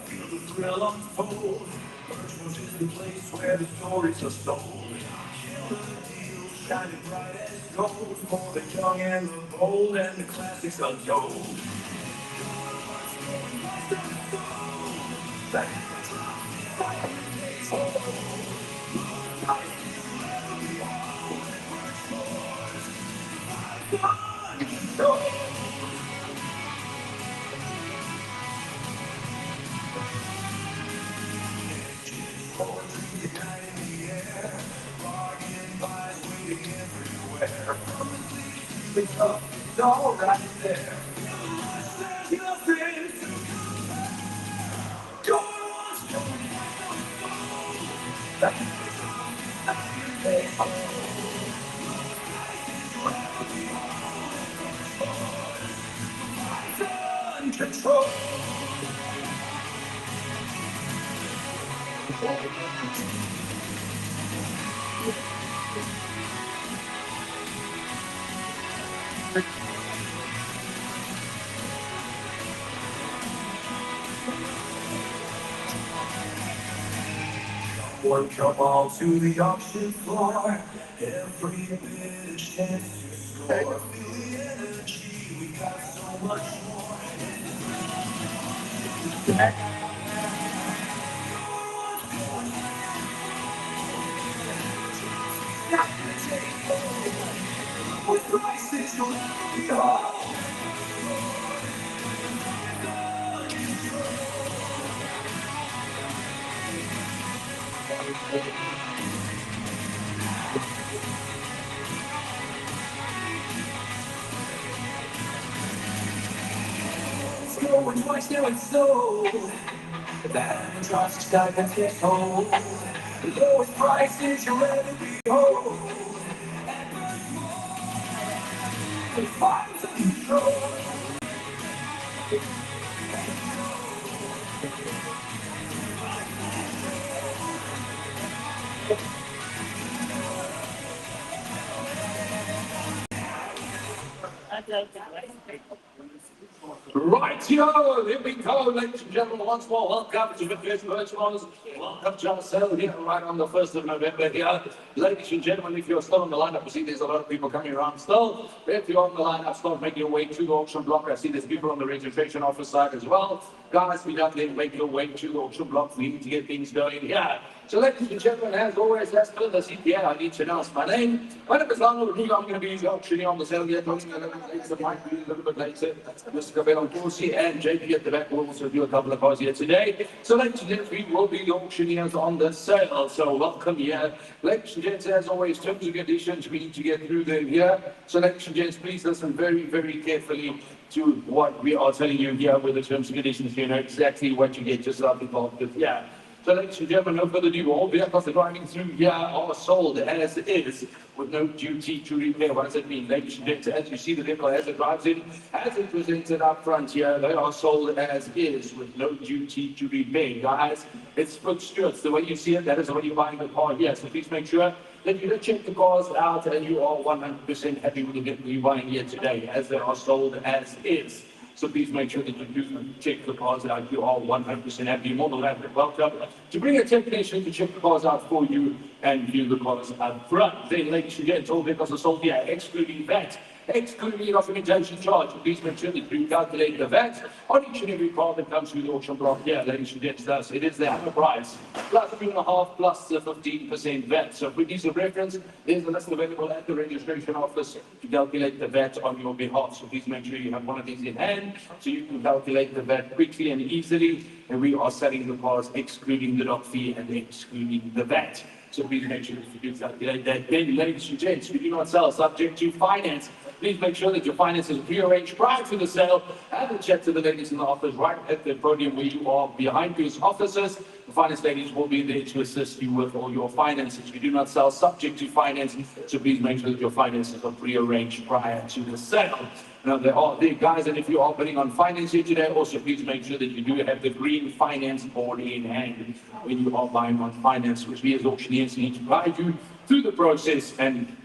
Feel the thrill unfold. Burchmore'S is the place where the stories are told. Killer deal, shining bright as gold for the young and the bold, and the classics untold. It's all right there. There's nothing to control. Work your ball to the auction floor. Every bit a chance to score. Feel the energy, we got so much more. With prices you'll never be hard. It's going twice now and so. The hand drops to dive and take hold. The lowest prices you'll ever behold. And find the control. Right, yo, here we go, ladies and gentlemen, once more, welcome to Bidvest Burchmore'S. Welcome to our sale here, right on the 1st of November here. Ladies and gentlemen, if you're still on the lineup, I see there's a lot of people coming around still. If you're on the lineup, start making your way to the auction block. I see there's people on the registration office side as well. Guys, we don't then make your way to the auction block. We need to get things going here. So ladies and gentlemen, as always, let's build this here. I need to announce my name. My name is Lionel. I'm going to be auctioning on the sale here. Talking a little bit later, might be a little bit later. Mr. Cabello Corsi and JP at the back will also do a couple of cars here today. So ladies and gentlemen, we will be the auctioneers on the sale. So welcome here. Ladies and gents, as always, terms and conditions, we need to get through them here. So ladies and gents, please listen very, very carefully to what we are telling you here with the terms and conditions. You know exactly what you get yourself involved with here. So ladies and gentlemen, no further ado, all vehicles that are driving through here are sold as is with no duty to repair. What does it mean? Ladies and gentlemen, as you see the vehicle as it drives in, as it presented up front here, they are sold as is with no duty to repair. Guys, it's split skirts. The way you see it, that is the way you're buying the car here. So please make sure that you check the cars out and you are 100% happy with the vehicle you're buying here today, as they are sold as is. So please make sure that you do check the cars out. You are 100% happy. You're more than welcome to bring a technician to check the cars out for you and view the cars up front. Then, ladies and gents, all vehicles are sold here, excluding VAT, excluding documentation charge. Please make sure that you calculate the VAT on each and every car that comes through the auction block here, ladies and gents. Thus, it is the hammer price, plus 2.5 plus the 15% VAT. So for ease of reference, there's a list available at the registration office to calculate the VAT on your behalf. So please make sure you have one of these in hand so you can calculate the VAT quickly and easily. And we are selling the cars excluding the doc fee and excluding the VAT. So please make sure that you do calculate that. Then, ladies and gents, we do not sell subject to finance. Please make sure that your finance is pre-arranged prior to the sale. Have a chat to the ladies in the office right at the podium where you are behind these offices. The finance ladies will be there to assist you with all your finances. We do not sell subject to finance, so please make sure that your finances are pre-arranged prior to the sale. Now, there are guys, and if you are bidding on finance here today, also please make sure that you do have the green finance board in hand when you are buying on finance, which we as auctioneers need to guide you through the process and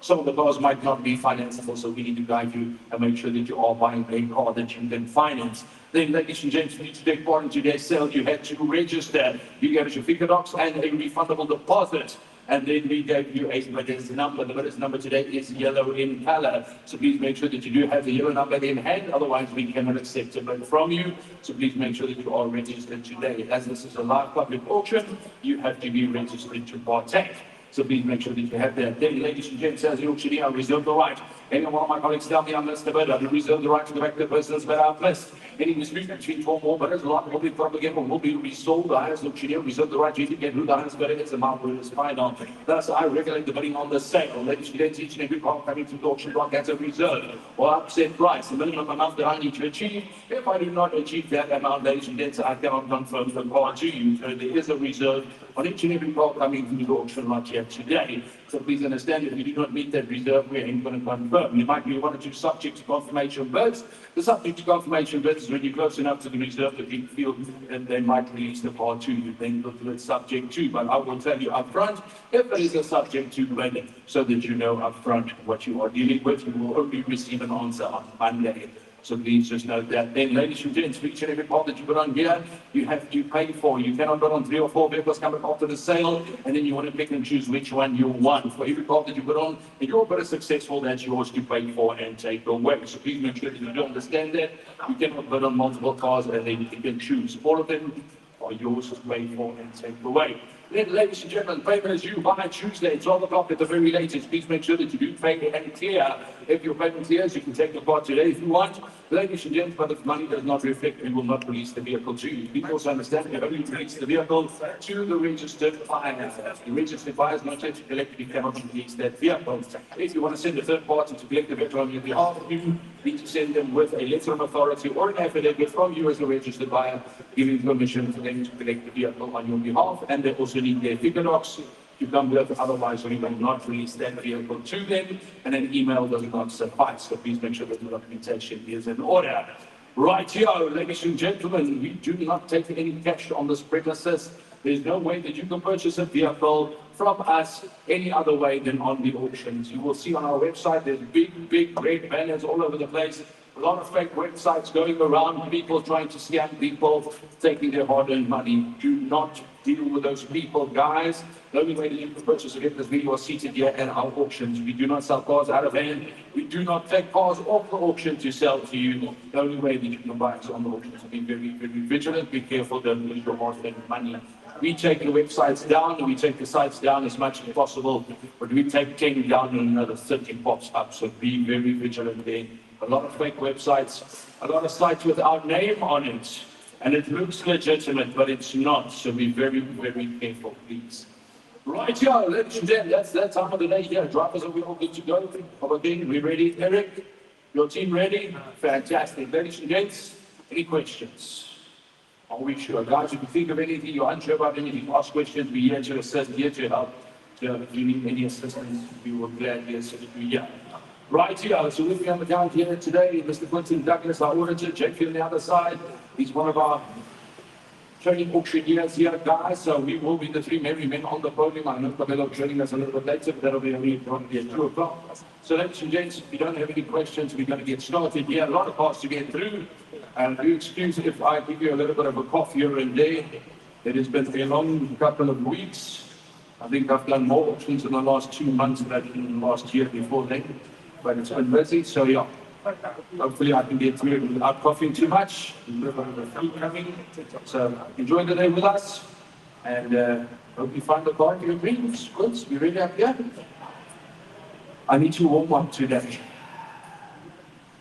Some of the cars might not be financeable, so we need to guide you and make sure that you are buying a car that you can finance. Then, ladies and gents, for you to take part in today's sale, you had to register. You gave us your figure docs and a refundable deposit. And then we gave you a bidder's number. The bidder's number today is yellow in color. So please make sure that you do have the yellow number in hand. Otherwise, we cannot accept a bid from you. So please make sure that you are registered today. As this is a live public auction, you have to be registered to partake. So please make sure that you have that. Then, ladies and gents, as the auctioneer, I reserve the right. Any one of my colleagues tell me I missed a bid, I reserve the right to correct the person's bid I've missed. Any dispute between 4 more bidders, lot will be propagated or will be resold. The highest auctioneer reserve the right to indicate who the highest bidder is, amount where it is final. Thus, I regulate the bidding on the sale. Ladies and gents, each and every car coming to the auction block has a reserve or upset price, the minimum amount that I need to achieve. If I do not achieve that amount, ladies and gents, I cannot confirm the car to you. So there is a reserve on each and every car coming to the auction lot here today. So please understand, if you do not meet that reserve, we ain't going to confirm. You might be one or two subject to confirmation bids. The subject to confirmation bids is when you're close enough to the reserve that you feel that they might release the car to you. Then look at subject to. But I will tell you up front, if it is a subject to bid, so that you know up front what you are dealing with, you will only receive an answer on Monday. So please just note that. Then, ladies and gents, for each and every car that you put on here, you have to pay for. You cannot put on 3 or 4 vehicles coming after the sale, and then you want to pick and choose which one you want. For every car that you put on, and you're better successful, that's yours to pay for and take away. So please make sure that you do understand that. You cannot put on multiple cars and then you can choose. All of them are yours to pay for and take away. Then, ladies and gentlemen, payment is due by Tuesday, 12 o'clock at the very latest. Please make sure that you do pay and clear. If your payment clears, you can take the car today if you want. Ladies and gentlemen, but if money does not reflect, we will not release the vehicle to you. Please also understand we only release the vehicle to the registered buyer. The registered buyer is not yet to collect, we cannot release that vehicle. If you want to send a third party to collect the vehicle on your behalf, you need to send them with a letter of authority or an affidavit from you as a registered buyer, giving permission for them to collect the vehicle on your behalf. And they also need their figure docs to come with, otherwise we will not release that vehicle to them, and an email does not suffice. So please make sure that the documentation is in order. Right here, ladies and gentlemen, we do not take any cash on this premises. There's no way that you can purchase a vehicle from us any other way than on the auctions. You will see on our website, there's big red banners all over the place. A lot of fake websites going around, people trying to scam people, taking their hard-earned money. Do not deal with those people, guys. The only way that you can purchase a vehicle is we are seated here at our auctions. We do not sell cars out of hand. We do not take cars off the auction to sell to you. The only way that you can buy us on the auction is to be very vigilant, be careful, don't lose your hard-earned money. We take the websites down, and we take the sites down as much as possible, but we take 10 down and another 30 pops up, so be very vigilant there. A lot of fake websites, a lot of sites with our name on it, and it looks legitimate, but it's not, so be very careful, please. Right here, ladies and gentlemen, that's that time of the day here. Drivers, are we all good to go? Again, we ready, Eric? Your team ready? Fantastic. Ladies and gents, any questions? Are we sure? Guys, if you think of anything, you're unsure about anything, ask questions. We're here to assist, here to help. So if you need any assistance, we will gladly assist you here. Right here, so with me on the count here today, Mr. Quentin Douglas, our auditor, Jake on the other side. He's one of our training auctioneers here, guys. So we will be the 3 merry men on the podium. I know Camilo joining us a little bit later, but that'll be only at 2 o'clock. So ladies and gents, if you don't have any questions, we're going to get started here. A lot of parts to get through. And do excuse if I give you a little bit of a cough here and there. It has been a long couple of weeks. I think I've done more auctions in the last 2 months than in the last year before then. But it's been busy, so yeah. Hopefully I can get through it without coughing too much. A little bit of the flu coming. So enjoy the day with us. And hope you find the car in your dreams. Good, you ready up here? I need to warm up today.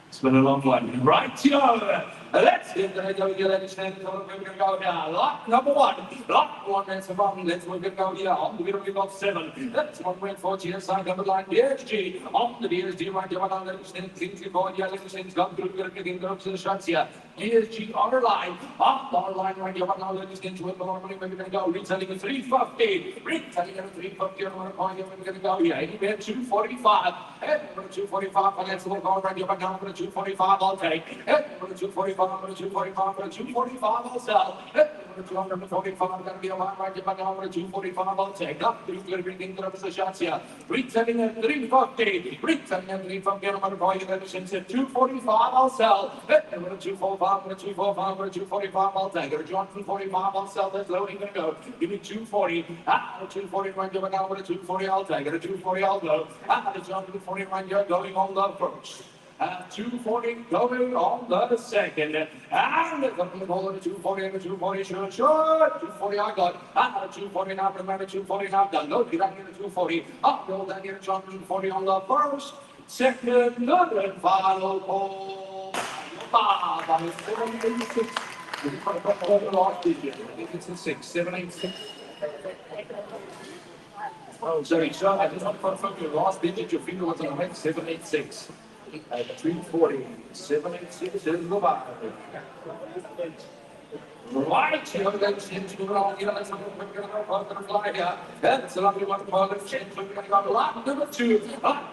It's been a long one. Right, yo! Let's get the go here, ladies and gentlemen. We're going to go here. Lock number 1. Lock 1, that's the button. Let's we're going to go here. On the middle, we've got 7. That's 1 went for GSI, number line, BHG. On the BSG, right here, on ladies and gentlemen. Going here, ladies and gentlemen. Come through, we're going to get the shots here. BSG on our line. Up our line, right here, on ladies and gentlemen. We're going to go. Retailing at 350. Retailing at 350. On our point here, we're going to go here. Anywhere 245. And we're 245. And that's the one going right here, right now. We're 245. I'll take. And we're 245. I'm going to 245, I'm going to 245 I'll sell. 245, going to be a wide margin, but now we're 245, I'll take up. He's going to bring into the positions here. Returning at 350, returning at 350, I'm going to call you the positions at 245, I'll sell. We're 245, we're 245, we're 245, I'll take it. 245, I'll sell. That's low, ain't going to go. Give me 240. 240, right, give it now. We're 240, I'll take it. 240, I'll go. The 240, right, you're going on the first. 240 going on the second. And the ball at 240 and the 240 short. 240 I got. 240 now, remember 240 now done. No, get out here to 240. Up, go down here to 240 on the first, second, and final call. Bob, I'm 786. Last digit. I think it's a 6, 786. Oh, sorry, sir, I did not confirm your last digit. Your finger was on the right, 786. 340, 786 is the bar. Right, here let's into the wrong, let's fly here. That's a lovely one for the change. We're going to go lap number 2.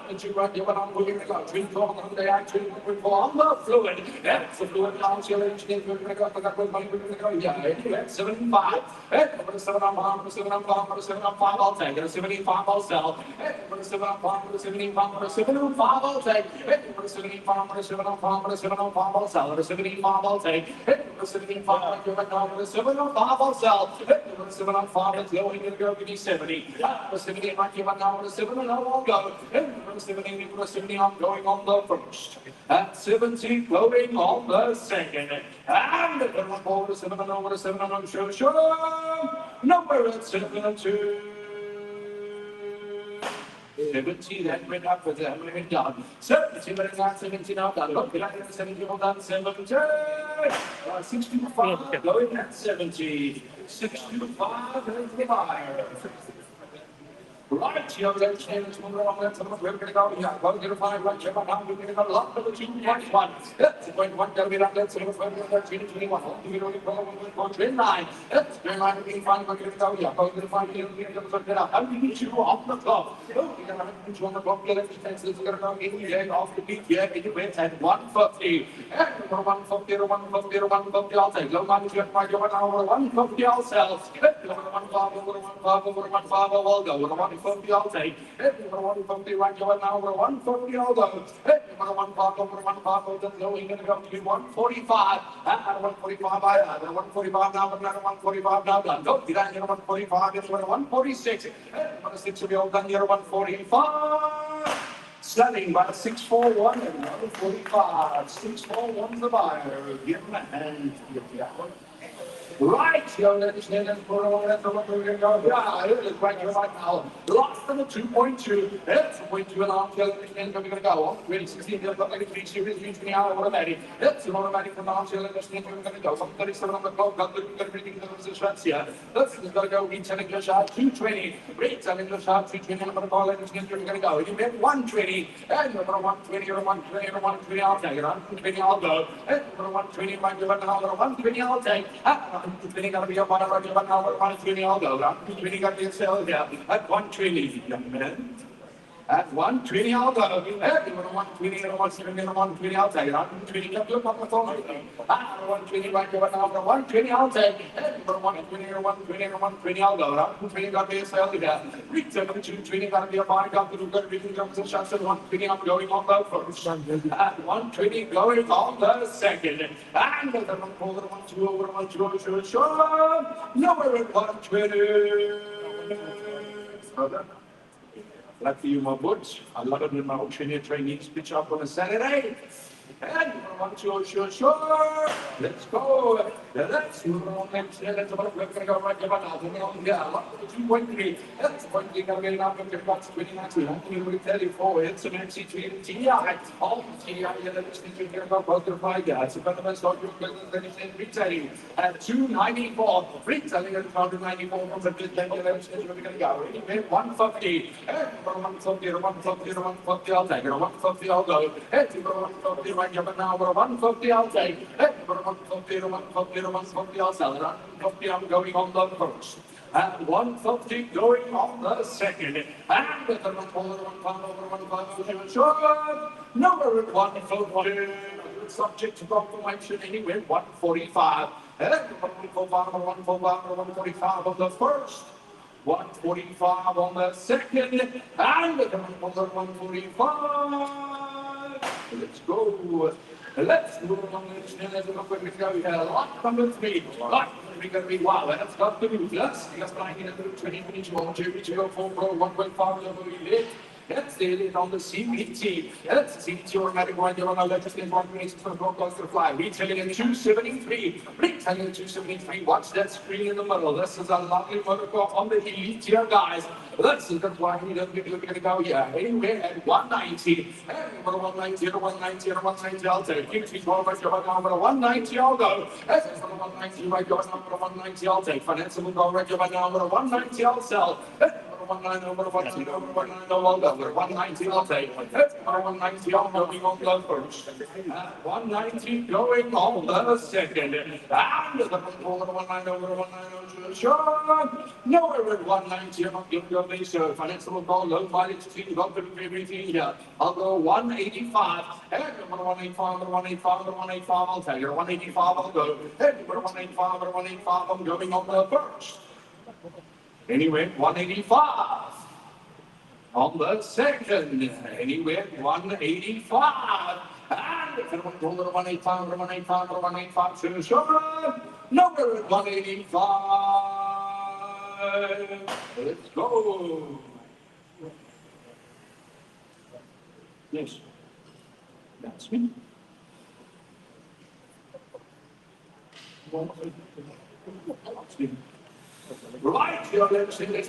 And you right here, but I'm going to go 3-4 on the action, 3-4 on the fluid. That's the fluid launch here. We're going to go, yeah, 75. Number 7 on 5, 7 on 5, 7 on 5, I'll take it. 75, I'll sell. Number 7 on 5, 75, 7 on 5, I'll take it. Number 75, 7 on 5, 7 on 5, I'll sell. 75, I'll take it. Number 75, I'll give it. Number 7 on 5, I'll sell. Number 7 on 5, it's going to go, give me 70. Number 70, I give it now. Number 7 on 0, I'll go. Number 70, number 70, I'm going on the first. At 70, going on the second. And the number 7 on over 7 on sure. Number 7 on 2. 70, that went up for them, went down. 70, went down, 70 now done. Look, 70, well done, 70. 65, going at 70. 65, and the buyer. Right, young ladies and gentlemen, we're going to go. Yeah, going to find right here. Now we're going to go lock number 2.1. That's point 1. That'll be that. Let's see what's going to 21. We're going to go trend line. That's trend line. We're going to find. We're going to go. Yeah, going to find. We're going to go. How do you get you off the clock? We're going to have you on the clock. The left defense is going to go in here off the beat. Yeah, get you wins at 150. And 150 or 150 or 150. I'll take. Low money. You're my job now. 150. I'll sell. 150 over 150 over 150. I'll go. 150, I'll take. Number 150 right going now. Over 150, I'll go. Number 150 over 150. That's going to go to be 145. At 145, I have 145 now. Another 145 now done. Go. Did I get 145? It's 146. Number 6 will be all done here. 145. Selling by 641 and 145. 641 the buyer. Give him a hand. Right, young ladies and gentlemen, that's what we're going to go. Yeah, it is right here right now. Lost on the 2.2. That's 2.2 and on, young ladies and gentlemen, we're going to go on. 2016, you've got like a 3 series, means the hour automatic. That's an automatic from on, young ladies and gentlemen, we're going to go. From 37 on the clock, got the reading the positions here. That's going to go, retailing your shot, 220. Retailing your shot, 220, I'm going to call, ladies and gentlemen, we're going to go. You bet 120. And number 120 or 120 or 120, I'll take it. 120, I'll go. And number 120, might give it now, 120, I'll take. 120 got to be up on a roger, but now 120 I'll go. 120 got to be a sale here. At 120, young man. At 120 I'll go. At 120 and 170 and 120 I'll take it. 120 got to look on the phone. 120 right here, but now 120 I'll take. At 120 or 120 and 120 I'll go. 120 got to be a sale here. Return to 220 got to be a buy. Got to look at everything comes and shots at 120. I'm going on the first. At 120 going on the second. And the 1-2 over 1-2 sure. Nowhere at 120. Lucky you, my butch. I love it when my Australian trainees pitch up on a Saturday. And 1-2 sure. Let's go. Let's go. Let's go right here. Yeah, 2.3. That's 2.3. Got to get it up into 29. I'm going to tell you for it's an MC3 and TI. All TI, let's think you're about both the five guys. It's about the best of your business retailing at 294. Retailing at 294 from the business. We're going to go. 150. 150 or 150 or 150. I'll take it. 150 I'll go. 150 right here, but now 150 I'll take. 150 or 150 or 150 I'll sell it. 150 I'm going on the first. And 150 going on the second. And with the 150 sure. Number 150. Subject to confirmation anywhere 145. And 145, 145 on the first. 145 on the second. And 145. Let's go. Let's move on. Let's go. Yeah, lock number 3. Lock number 3. Wow, that's got the move. Let's flying in 20, 21, 22, 4, 1.5. Let's see it on the CBT. Let's see it's your automatic one. You're on a legislative one. To fly. Retailing at 273. Retailing at 273. Watch that screen in the middle. This is a lovely motorcar on the elite here, guys. Let's look at why we don't get to go here. Anyway, at 190. And 190 to 190 to 190. I'll take you. She's going right your number 190. I'll go. As it's 190, right your number 190. I'll take. Financial will go right your number 190. I'll sell. 190 over 190 over 190 over 190 I'll take. 190 I'm going on the first. 190 going on the second. And the 190 over 190 sure. Nowhere at 190 I'm not going to go this financial will go low mileage team got to do everything here. I'll go 185. And 185 over 185 over 185 I'll take it. 185 I'll go. And 185 over 185 I'm going on the first. Anyway, 185 on the second. Anyway, 185. And if it went over 185, over 185, over 185, to sure. Number at 185. Let's go. Yes. That's me. Right, you're listening to let's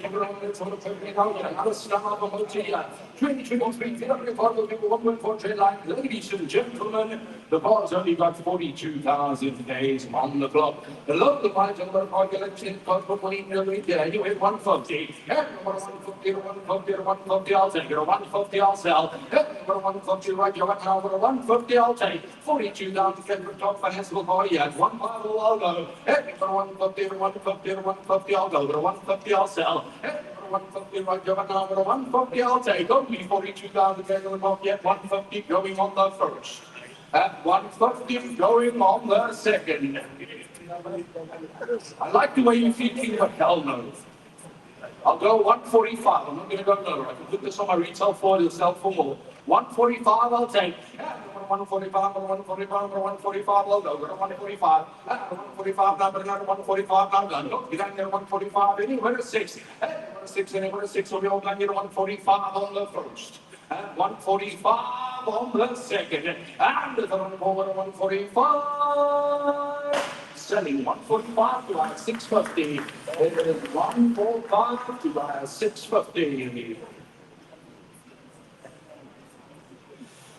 on the pavement out. Another star of a multi-year. 2023, February 1.4 line. Ladies and gentlemen, the bar's only got 42,000 days on the clock. The local mileage on the park election cost for money every day. You hit 150. And 150, 150, 150, I'll take it. 150, I'll sell. And 150, right, you're right now. 150, I'll take. 42,000 February top financial boy. Yes, 150, I'll go. And 150, 150, 150. I'll go. 150 I'll sell. 150 right over now. 150 I'll take. Only 42,000 in the market. 150 going on the first. At 150 going on the second. I like the way you're thinking, but hell no. I'll go 145. I'm not going to go lower. I can put this on my retail floor. It'll sell for more. 145 I'll take. 145, 145, 145, I'll go. 145, 145, number 145, now done. Look, get down there, 145, anywhere to 6. Anywhere to 6, anywhere to 6, so we all done here, 145 on the first. And 145 on the second. And the 145. Selling 145 to buy 650. It is 145 to buy 650.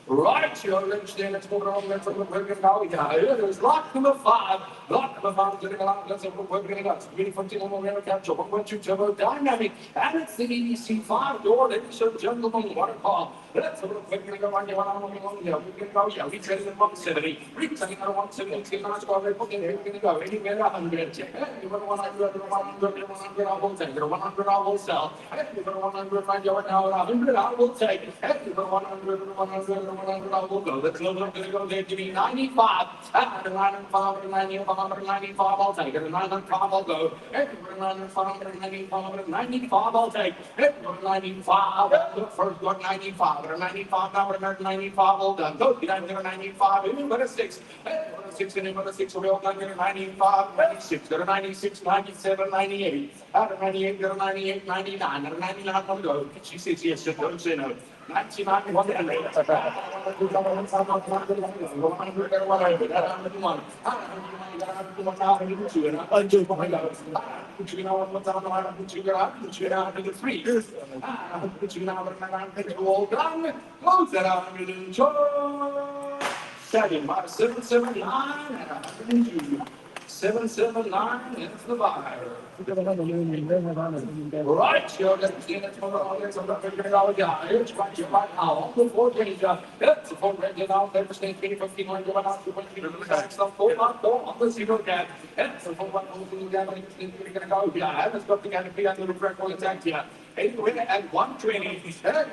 Right, you're listening. Let's move on. Let's move on now. Yeah, it is lock number 5. Lock number 5 getting along. Let's move on. It's really fun to capture 1.2 turbo dynamic. And it's the EDC 5-door. Ladies and gentlemen, what a call. Let's move on. We're going to go on. We're going to go. Yeah, we traded at 170. Retailing at 170. Let's go. We're going to go. Anywhere 100. You want 100, 100, I will take. 100, I will sell. You want 100, right now. 100, I will take. You want 100, 100. I will go. Let's go. Going to go there. Give me 95. 95, 95, 95. I'll take it. 95. I'll go. 95, 95, 95. I'll take. 95. The first one 95. 95 now. 95. All done. Go. Get down there. 95. Anybody 6. 6 and anybody 6. So we all done here. 95, 96. Go to 96, 97, 98. Out of 98. Go to 98, 99. Out of 99. I'll go. She says yes. Don't say no. 99, 100. Setting by 779 and 102. 779 is the buyer. Right, you're getting it from the audience of the $50 guy. It's right here right now on the 4-pager. It's the 4-pager now. There's the 15 line going out to 20 minutes. The 4-1 on the 0 gap. It's the 4-1 on the gap. It's going to go here. It's got the canopy under the correct one attack here. Anyway, at 120, and you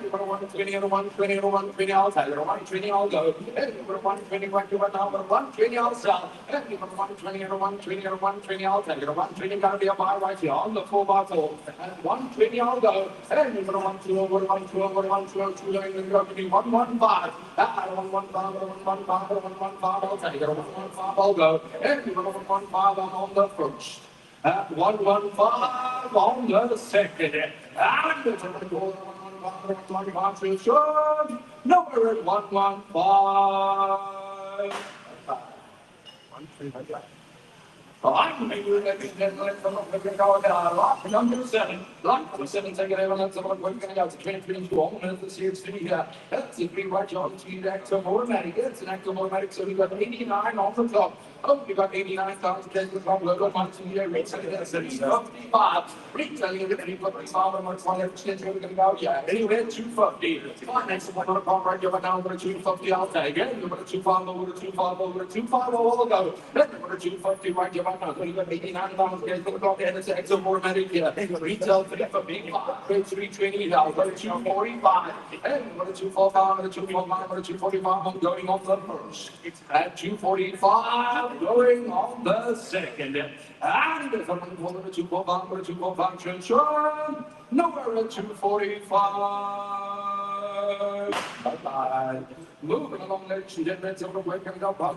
want 120 and a 120 and a 120, I'll tell you, 120, I'll go. And you want 120, right, you want now, 120, I'll sell. And you want 120 and a 120 and a 120, I'll tell you, 120 gotta be a buy right here on the 4x4. And 120, I'll go. And you want 120 over 120 over 120, and you're going to be 115. I don't want 115, 115, I'll tell you, 115, I'll go. And you want 115, I'm on the first. At 115 on the second. And it's a goal 115, sure. No, we're at 115. I'm making that lock number 7. Lock number 7, take it over. Let's have a look. We're going to go to 23 to 1 minute. This year's city here. That's a green right on to the active automatic. It's an active automatic. So we've got 89 on the top. Oh, we've got 89,000 cases of top. Local months in here. Retailing at 55. Retailing at 355. And what's one exchange? We're going to go, yeah. Anyway, 250. Next one on the top right. You're down over 250. I'll take it. You're going to 25 over 25 over 25. We'll go. Then you're going to 250 right. You're now. You've got 89,000 cases of top. And it's extra automatic here. Retail 350. 320. I'll go to 245. And we're going to 245. And 245. And 245. I'm going on the first. At 245. Going on the second. And if I'm going to 245, we're 245, transition. Nowhere at 245. Bye-bye. Moving along, ladies and gentlemen, so we're going to go by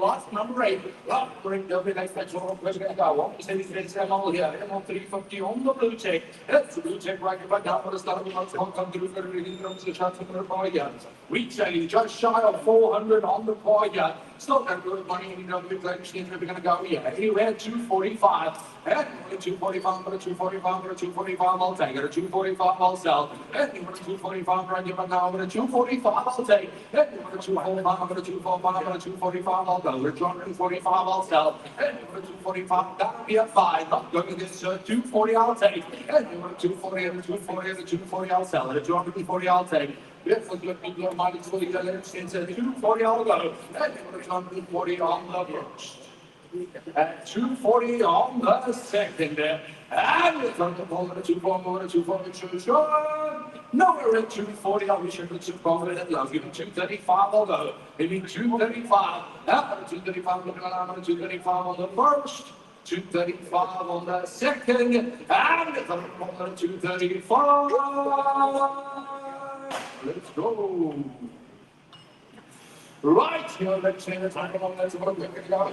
lost number 8. Lost number 8, there'll be next match. We're going to go. One percentage is all here. M on 350 on the blue check. That's the blue check right now. For the start of the month, come through for the shots from the buyer. Retailing just shy of 400 on the buyer. Still got good money in the exchange. We're going to go here. Anywhere 245. And 245, 245, 245, I'll take it. 245, I'll sell. And 245, right here, but now 245, I'll take. And 245, 245, 245, I'll go. 245, I'll sell. And 245, that'll be a 5. Not going to this 240, I'll take. And 240, and 240, and 240, I'll sell. And 240, I'll take. Yes, look at people are mighty fully done. It's 240, I'll go. And 240 on the first. At 240 on the second. And it's on the ball at 240, 240, nowhere at 240, I'll be sure to 240 and love. Give him 235, I'll go. Maybe 235. At 235, looking around at 235 on the first. 235 on the second. And it's on the ball at 235. Let's go. Right here, let's say the time on let's go.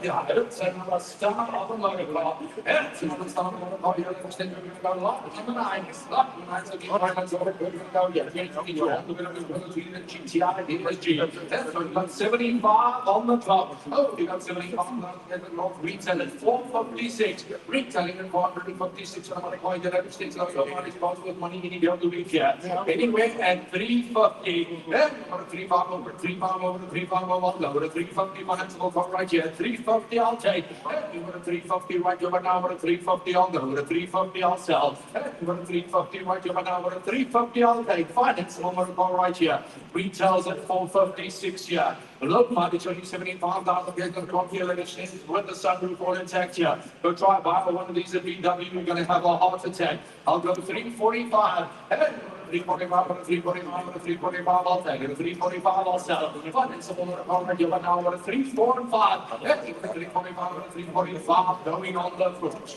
Yeah, it's another star of the motor car. It's another star of the car. You're going to go lock number 9. Lock number 9. So keep my hands over. We're going to go. Yeah, we're going to go to the GTI. That's got 75 on the top. Oh, you got 75 on the top. Retailing 456. Retailing at 456. I'm going to call you that. States like your money's possible with money. You need to reach here. Anyway, at 350. Then 35 over 35 over 35. Over 350 financial come right here. 350 I'll take. You got a 350 right here, but now with a 350 I'll go. With a 350 I'll sell. You got a 350 right here, but now with a 350 I'll take. Finance will come right here. Retails at 456 here. Look, might be 75,000 going to come here. Let's change with the sunroof all intact here. Go try buy for one of these at VW. You're going to have a heart attack. I'll go 345. 345, 345, 345, I'll take it. 345, I'll sell it. Finance will come right here, but now with a 345. 345, 345, going on the first.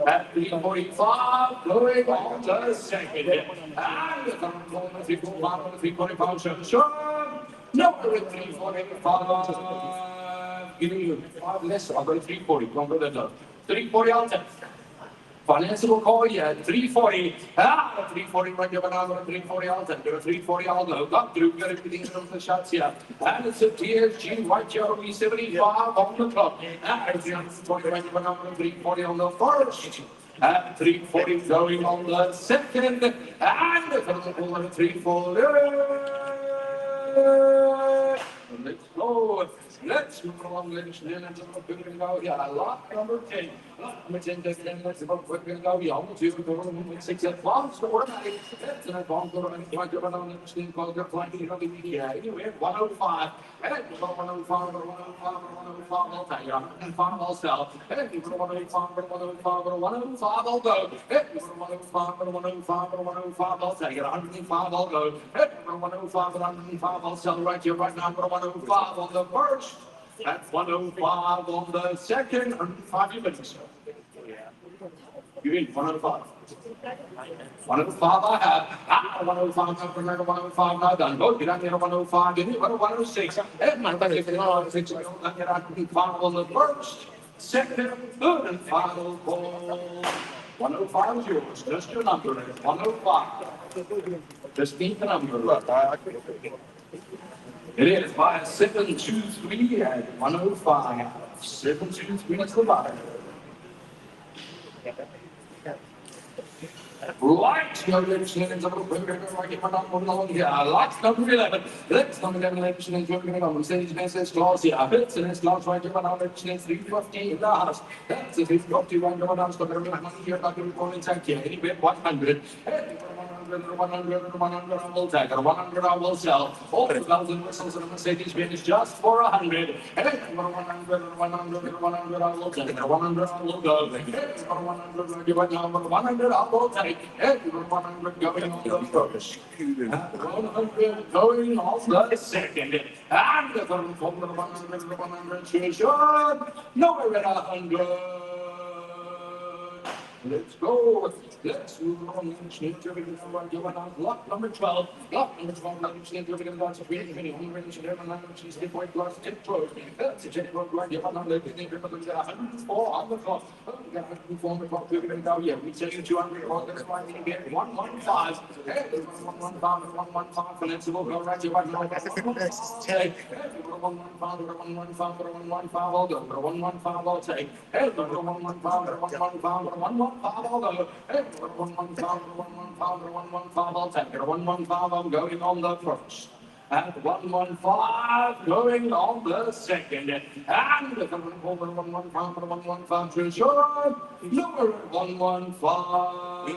At 345, going on the second. And 345, 345, sure. No, we're at 345. Giving you 5 less, I'll go to 340. Don't go that low. 340, I'll take. Finance will call you at 340. 340 right here, but now 340 I'll take. 340 I'll go. Got through, got everything from the shots here. And it's a TSG right here, we 75 on the clock. And 340 right here, but now 340 on the first. At 340 going on the second. And it's on the 340. Let's go. Let's move along, ladies and gentlemen. We're going to go. Yeah, lot number 10. Lot number 10, let's go. We're going to go. Yeah, almost here. We're going to 6 at bombs. We're going to that's an bomb. We're going to go on the machine called your flying. You know, the media. Anyway, 105. And 105, 105, 105. I'll tell you. 105, I'll sell. And 105, 105, 105, I'll go. And 105, 105, 105, I'll tell you. 105, I'll go. And 105, 105, I'll sell right here, right now. 105 on the first. That's 105 on the second. 105 units. You need 105. 105 I have. 105, 105 now done. Go get out there 105. Give me 106. And my buddy, if you're on 6, I get out 105 on the first, second, third, and final call. 105 is yours. Just your number. 105. Just keep the number. It is by 723 at 105. 723 is the bottom. Right, no ladies and gentlemen, lots number 11. Let's number 11, ladies and gentlemen, on the stage, message class here. Bits and it's class right here, on ladies and 350 in the house. That's a 350 right here, on the house, but every money here, like we're going to take here, anyway, 100. 100, 100, I will take it. 100, I will sell. All the bells and whistles and Mercedes Benz just for 100. And 100, 100, 100, I will take it. 100, I will go. 100, give it now. 100, I will take. 100 going on the first. 100 going on the second. And the 100, nowhere at 100. Let's go. Let's move on. Lock number 12. Lock number 12. We're going to go to 20, plus 10 throws. That's a 10 throw right here. 104 on the clock. 104 on the clock. We're going to go here. We tell you 200. Let's find it again. 115. 115. 115. And let's go right here. 115. 115. I'll go. 115. I'll take. 115. 115, I'll go. 115, I'll take it. 115, I'm going on the first. And 115 going on the second. And the 115 to short. Number 115.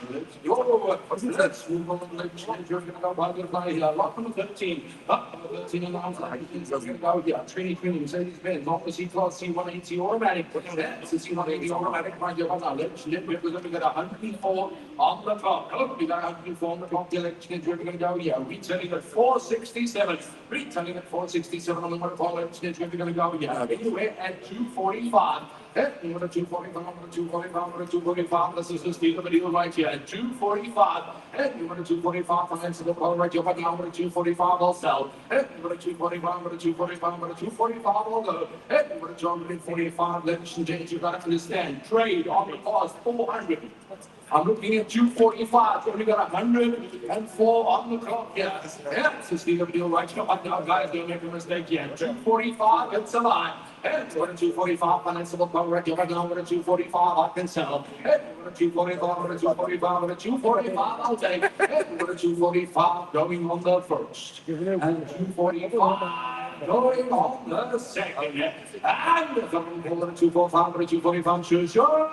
Let's go. Let's move on. Let's go by the fly here. Lock number 13. Up number 13 and I'm going to go here. 2020 Mercedes Benz. Not the C-Class C180 automatic. That's the C180 automatic. Right here. Let's get 104 on the top. Oh, we got 104 on the top. We're going to go here. Retailing at 467. Retailing at 467 on the motor car. We're going to go here. Anyway, at 245. Number 245, number 245, number 245. This is the speed of the deal right here at 245. Number 245, finance the call right here. But now number 245, I'll sell. Number 245, number 245, number 245, I'll go. Number 245, ladies and gentlemen, you got to understand. Trade on the cost 400. I'm looking at 245, so we got 104 on the clock here. That's the speed of the deal right here. But now, guys, don't make a mistake here. 245, it's a lie. And 245, financeable call right here. But now, 245, I can sell. 245, 245, 245, I'll take. 245, going on the first. And 245. Going on the second. And the 245, 245, sure.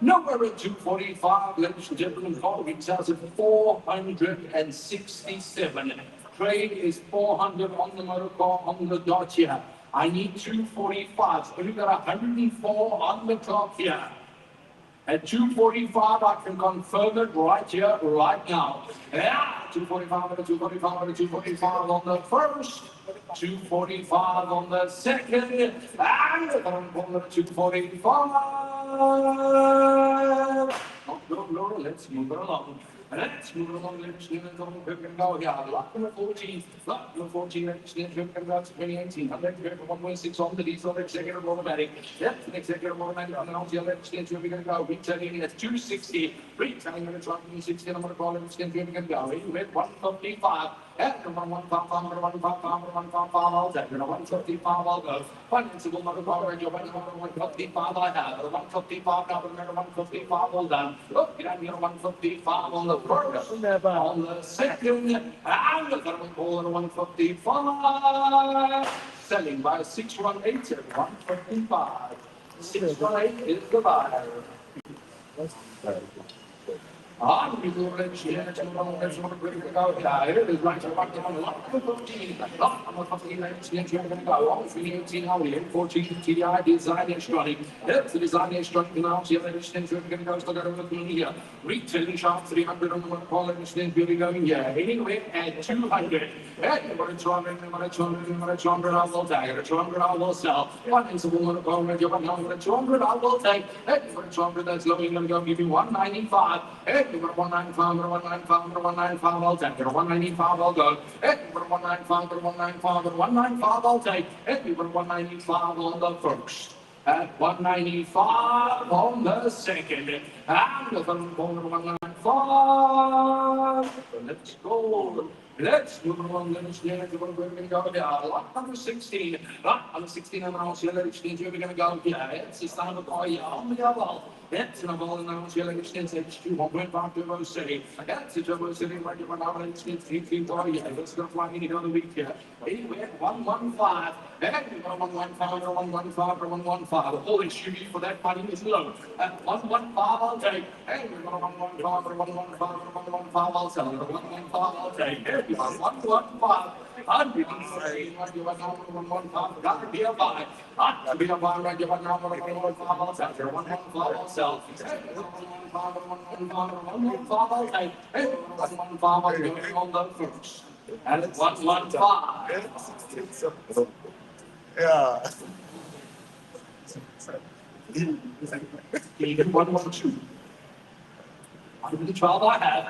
Nowhere at 245, ladies and gentlemen, call retails at 467. Trade is 400 on the motor car on the dot here. I need 245. So we've got 104 on the clock here. At 245, I can confirm it right here, right now. Yeah, 245, 245, 245 on the first, 245 on the second, and on the 245. No, let's move it along. Let's move along, let's go here. Lock number 14, lock number 14, let's go 2018. I'm going to go for 116 on the diesel, executive automatic. Yep, executive automatic on the LTL, let's go. We're going to go. Retailing at 260. Retailing at 260. I'm going to call it. We're going to go. With 155. And 155, I'll take it. 155, I'll go. Financiable motor car radio, 155, I have. 155, now remember 155, all done. Look, get out here, 155 on the first, on the second, and the third ball at 155. Selling by 618 at 155. 618 is the buyer. On we go, let's see, let's go, let's go, yeah, it is right about on the 15, on the 15, let's see, we're going to go, all 318, now we 14, TDI, design and strutting, that's the design and strutting now, see, let's see, we're going to go, still got over here, retailing shop, 300 on the one call, let's see, we're going, yeah, anyway, at 200, and we're 200, I will tag it, 200, I will sell, one is a woman, call, radio, but now we're 200, I will take, and we're 200, that's loving, I'm going to give you 195, and 195, 195, I'll take it. 195, I'll go. 195, 195, I'll take it. 195 on the first. At 195 on the second. And the third corner 195. Let's go. Let's move on. Let's get we're going to go down. Lot number 16. Lot number 16 and I'll see you later. We're going to go. Yeah, it's the time of the year. On the ball. That's in a ball and I'll see you later. It's 2.5 City. That's it. City right here. Now it's 18. Yeah, let's go flying in the week here. Anyway, 115. And 115 or 115 or 115. The holding shoe for that money is low. At 115, I'll take. And 115 or 115 or 115, I'll sell it. 115, I'll take. 115. I'm going to say, gotta be a buy. Gotta be a buy, right? You want number 115, I'll sell. 115, I'll sell. 115, I'll take. 115, I'll go on the first. And it's 115. Yeah. Can you get 112? 112 I have.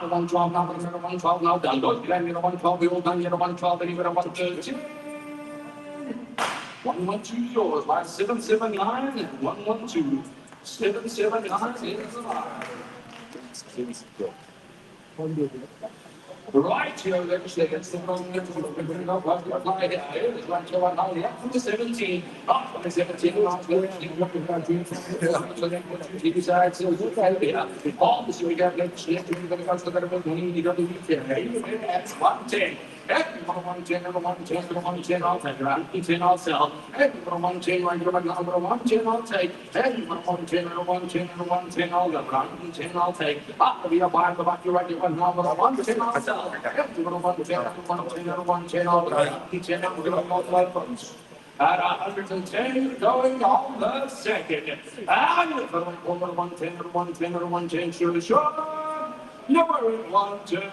112 now, 112 now, done. Don't get me 112, we all done, 112, then you got a 113. 112 yours, by 779 and 112. 779 is the line. Right here, let's say it's the wrong number. We're going to go up to apply here. It's right here, right now. Up from the 17. Up from the 17. Last week, what we've got to do. So then, what you decide, so look at it. All this we got, let's say, we're going to go to the money. You got to be here. That's 110. Everyone 110, number 110, number 110, I'll take it. 110, I'll sell. Everyone 110, right here, number 110, I'll take. Everyone 110, number 110, number 110, I'll go. 110, I'll take. I'll be a buy, the back, you're right here, number 110, I'll sell. Everyone 110, number 110, number 110, I'll go. 110, I'm going to go to my first. At 110, going on the second. And the third one, 110, number 110, number 110, sure. Number 110.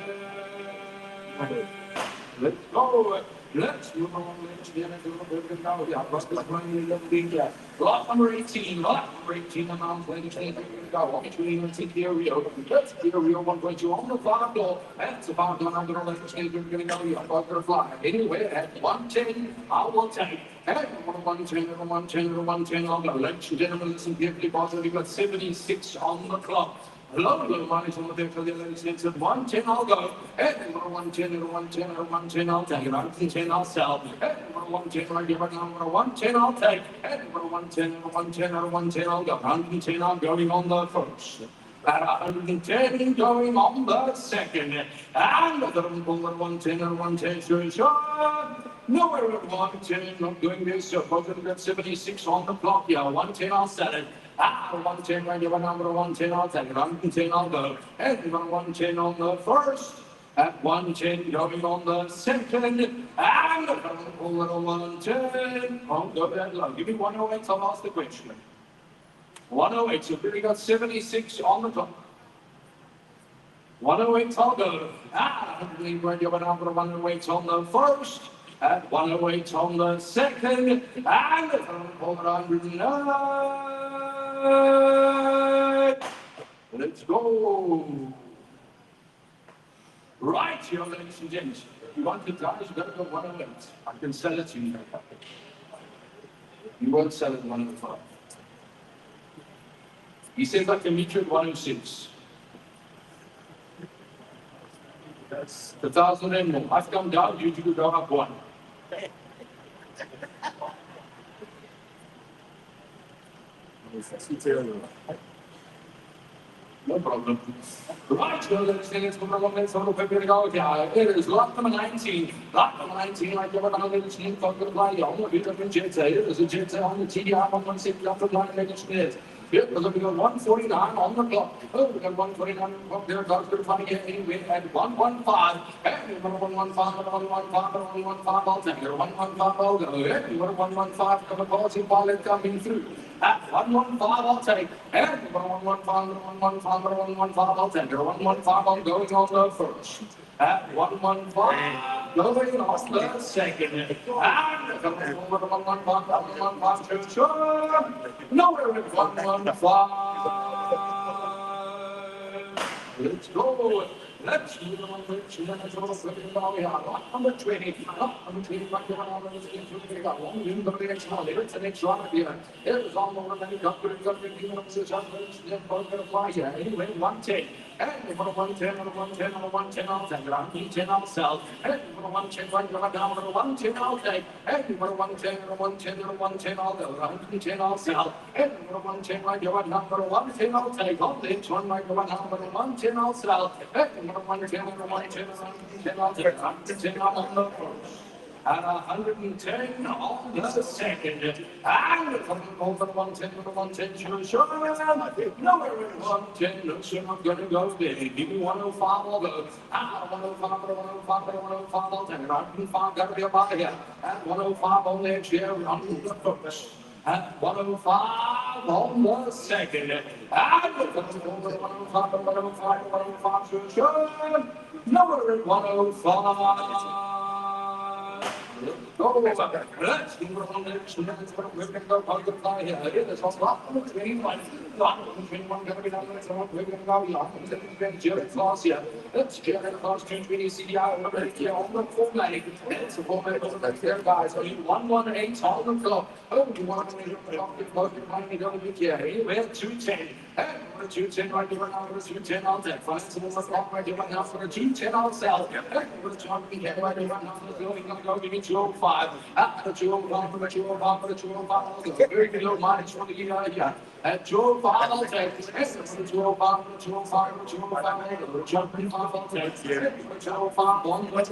Let's go. Let's move on. Let's get into the building now. Yeah, Russell's running the league. Lot number 18. Lot number 18. And I'm playing the go. Between and take the Rio. Let's get a Rio 1.2 on the far door. That's about done. I'm going to let the state. We're going to go. Yeah, I'm going to fly. Anyway, at 110, I will take. And 110, 110, 110. I'll go. Ladies and gentlemen, listen carefully. We've got 76 on the clock. Low money on the deck for the ladies and gentlemen. 110, I'll go. And 110, 110, 110, I'll take. 110, I'll sell. And 110, right here, right now. 110, I'll take. And 110, 110, 110, I'll go. 110, I'm going on the first. At 110, going on the second. And the third one, 110, 110, sure. Nowhere at 110, not doing this. So, both of them got 76 on the clock. Yeah, 110, I'll sell it. 110, right here, number 110, I'll take it. 110, I'll go. And 110 on the first. At 110, going on the second. And the little 110. I'll go that low. Give me 108, I'll ask the question. 108, so we got 76 on the top. 108, I'll go. Right here, number 108 on the first. At 108 on the second. And the 109. Let's go. Right here, ladies and gents. If you want to die, you got to go 108. I can sell it to you. You won't sell it 105. He says I can meet you at 106. That's 1,000 and more. I've come down, you two go up one. No problem. Right, so let's go along. Let's go. Yeah, it is lot number 19. Lot number 19, like you're on the machine, fuck the fly. You almost beat up in jet say. It is a jet say on the TDR 116 after line minutes. Here, we got 149 on the clock. Oh, we got 149 on the clock. There, God's good funny anyway at 115. Hey, you got 115, 115, 115. I'll take it. 115, I'll go. Hey, you got 115. Come a policy pilot coming through. At 115, I'll take. Hey, you got 115, 115, 115. I'll take it. 115, I'm going on the first. At 115, going on the second. And coming over to 115, 115, sure. Nowhere at 115. Let's go. Let's move on to number 20. Number 20, right now, we got one win, but the next one. It's the next one here. It is all over the government, they're both going to fly here. Anyway, 110. And we're going to 110, 110, 110, I'll take it. 110, I'll sell. And we're going to 110, right now, down to 110, I'll take. And we're going to 110, 110, 110, I'll go. 110, I'll sell. And we're going to 110, right now, down to 110, I'll take. On the next one, right now, down to 110, I'll sell. And 110, 110, 110, I'll take. 110, I'm on the first. At 110 on the second. And coming over to 110 to 110, sure. Nowhere in 110, looks like I'm gonna go big. Give me 105, I'll go. At 105 to 105 to 105, I'll take it. 105, gotta be about here. At 105 on the edge here, on the first. At 105 on the second. And coming over to 105 to 105 to 105, sure. Nowhere in 105. Oh, let's go on the next one. We're going to go on the fly here. It is a lot of 21. Lot of 21 going to be done. We're going to go young. It's going to Jerry Claus here. It's Jerry Claus 220 CDI. We're ready here on the 490. It's a 490. That's there, guys. I mean, 118 on the clock. Oh, you want to make it clock. You're going to be here. Anyway, 210. Hey, we're 210 right here now. We're 210 on deck. Find some more clock right here right now. We're 210 on sell. Hey, we're 210 right here right now. We're going to go give me 205. At the 205, for the 205, for the 205. Very good little mileage from the year. At 205, I'll take. Hey, for the 205, for the 205, for the 205. We're jumping off, I'll take. For the 205 on the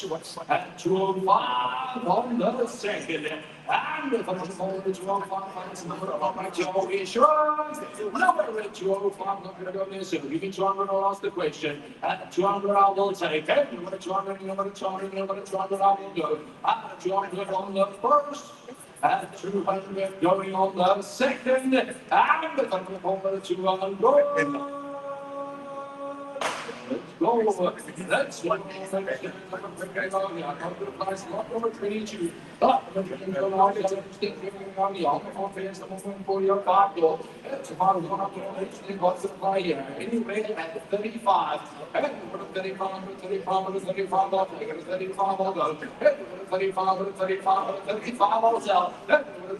first. At 205 on the second. And if I'm going to 205, it's number of my job insurance. Nowhere at 205, I'm not going to go there soon. You can 200, I'll ask the question. At 200, I will take. Hey, you want a 200, you want a 200, you want a 200, I will go. At 200 on the first. At 200 going on the second. And if I'm going to 200. Let's go. That's what I'm going to lot number 22. It's about one of the what's the fly here. Anyway, at 35. And we're 35, 35, 35, I'll take it. 35, I'll go. 35, 35, 35, I'll sell.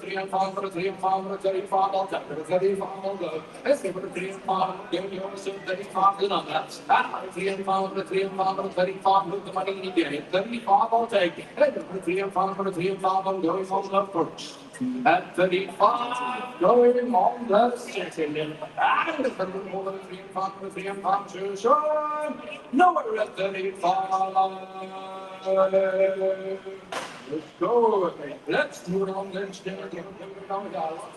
3 and 5, 3 and 5, 35, I'll take it. 35, I'll go. Let's go for 3 and 5. Give me over 35 the number. 3 and 5, 3 and 5, 35, with the money in the 35, I'll take it. 3 and 5, 3 and 5, I'm going on the first. At 35, going on the second. And coming over the 3 and 5, 3 and 5, sure. Nowhere at 35. Let's go. Let's move on. Let's get it from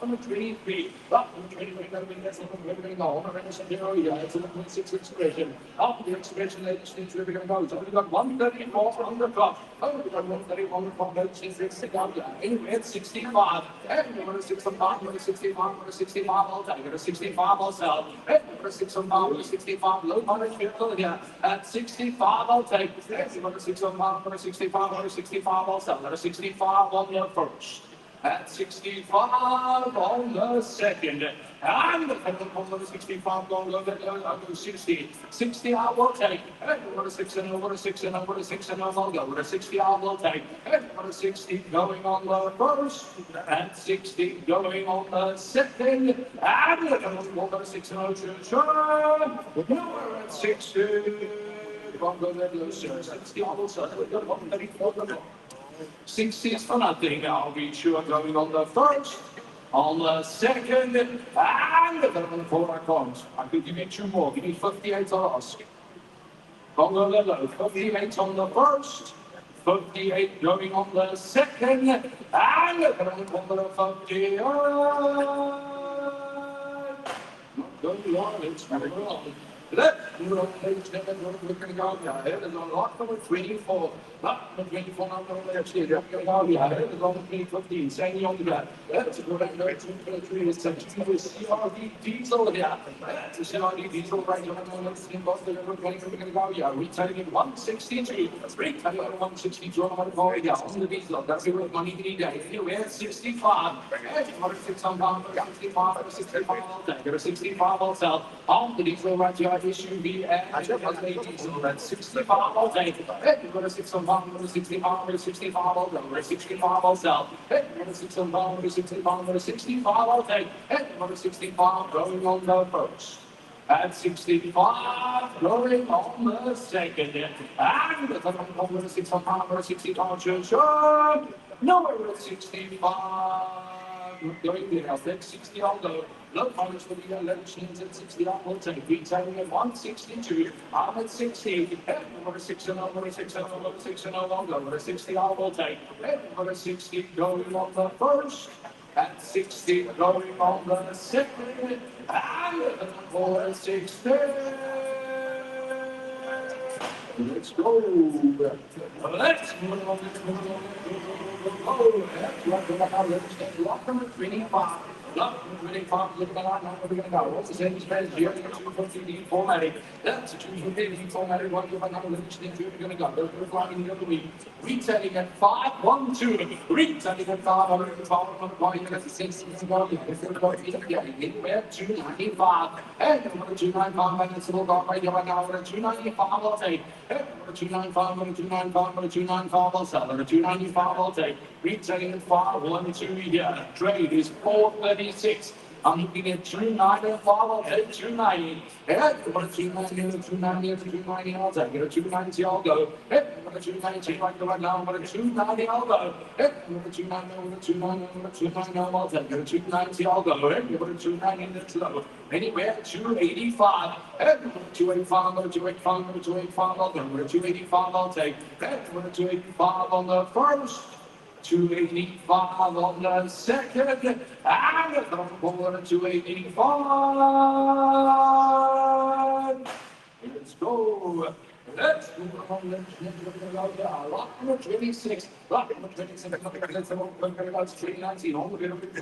the 23. Up from the 23, that's what we're going to go. We're going to send it's a 1.6 expression. Up the expression, let's see where we're going to go. So we've got 134 on the clock. Oh, we've got 134 on the clock. Let's see, let's take out. Anyway, it's 65. And we're going to 65, we're going to 65, we're going to 65, I'll take it. We're going to 65, I'll sell. And we're going to 65, we're going to 65, low mileage vehicle here. At 65, I'll take it. We're going to 65, we're going to 65, we're going to 65, I'll sell. At 65 on the first. At 65 on the second. And over the 65 going over to 60. 60 I will take. And over to 6 and over to 6 and over to 6 and I'll go. Over to 60 I will take. And over to 60 going on the first. And 60 going on the second. And over to 6 and over to sure. We're at 60. Bongo Red 60 I will say. We've got 134. 60 is for nothing. I'll be sure going on the first. On the second, and on the four I can't. I could give you two more. Give me 58 on ask. On the low, 58 on the first, 58 going on the second, and on the 50. Going on, it's moving on. Let's move on, ladies and gentlemen. We're going to go down here. There's a lot number 24. Lot number 24, number 11. We're going to go down here. There's number 15. Saying on the back. Let's go down there. 2 it's a CRD diesel here. That's a CRD diesel right here. Let's see what we're going to go here. Retailing at 162. Retailing at 162 on the car here. On the diesel. That's your money any day. Anywhere 65. It's 600. 65. 65 all day. There are 65 all sell. On the diesel right here. SUV and diesel at 65 all day. You've got a 605, 65, 65 all day. 65 all sell. You've got a 605, 65, 65 all day. You've got a 65 going on the first. At 65, going on the second. And the on the 605, 65, number 65. Going there, 60 on the low college for the elections at 60 on will take. Retailing at 162. I'm at 60. Number 6 and over 6 and over 6 and over 60 on will take. Number 60 going on the first. At 60 going on the second. And for 60. Let's go. Let's move on. Oh, that's right. Lock number 25. Lock number 25. Look at that. Now we're going to go. What's the same strategy here? 250 formatting. That's a 250 formatting. One give another listening to. We're going to go. We're flying the other week. Retailing at 512. Retailing at 500. That's the same thing. If we're going to get anywhere 295. And we're 295. And it's a little bit right here right now. We're 295. I'll take. 295, 295, 295, I'll sell it. 295, I'll take. Retailing at 512 here. Trade is 436. I'm looking at 295, I'll take 290. And 290, 290, 290, I'll take it. 290, I'll go. 290 right now. 290, I'll go. 290, 290, I'll take it. 290, I'll go. 290, that's low. Anywhere 285. 285, 285, 285, I'll go. 285, I'll take. 285 on the first. 285 on the second, and on 285. Let's go. Let's move on. Let's go. Lock number 26. Lock number 26. Let's about 319. All the bit of it.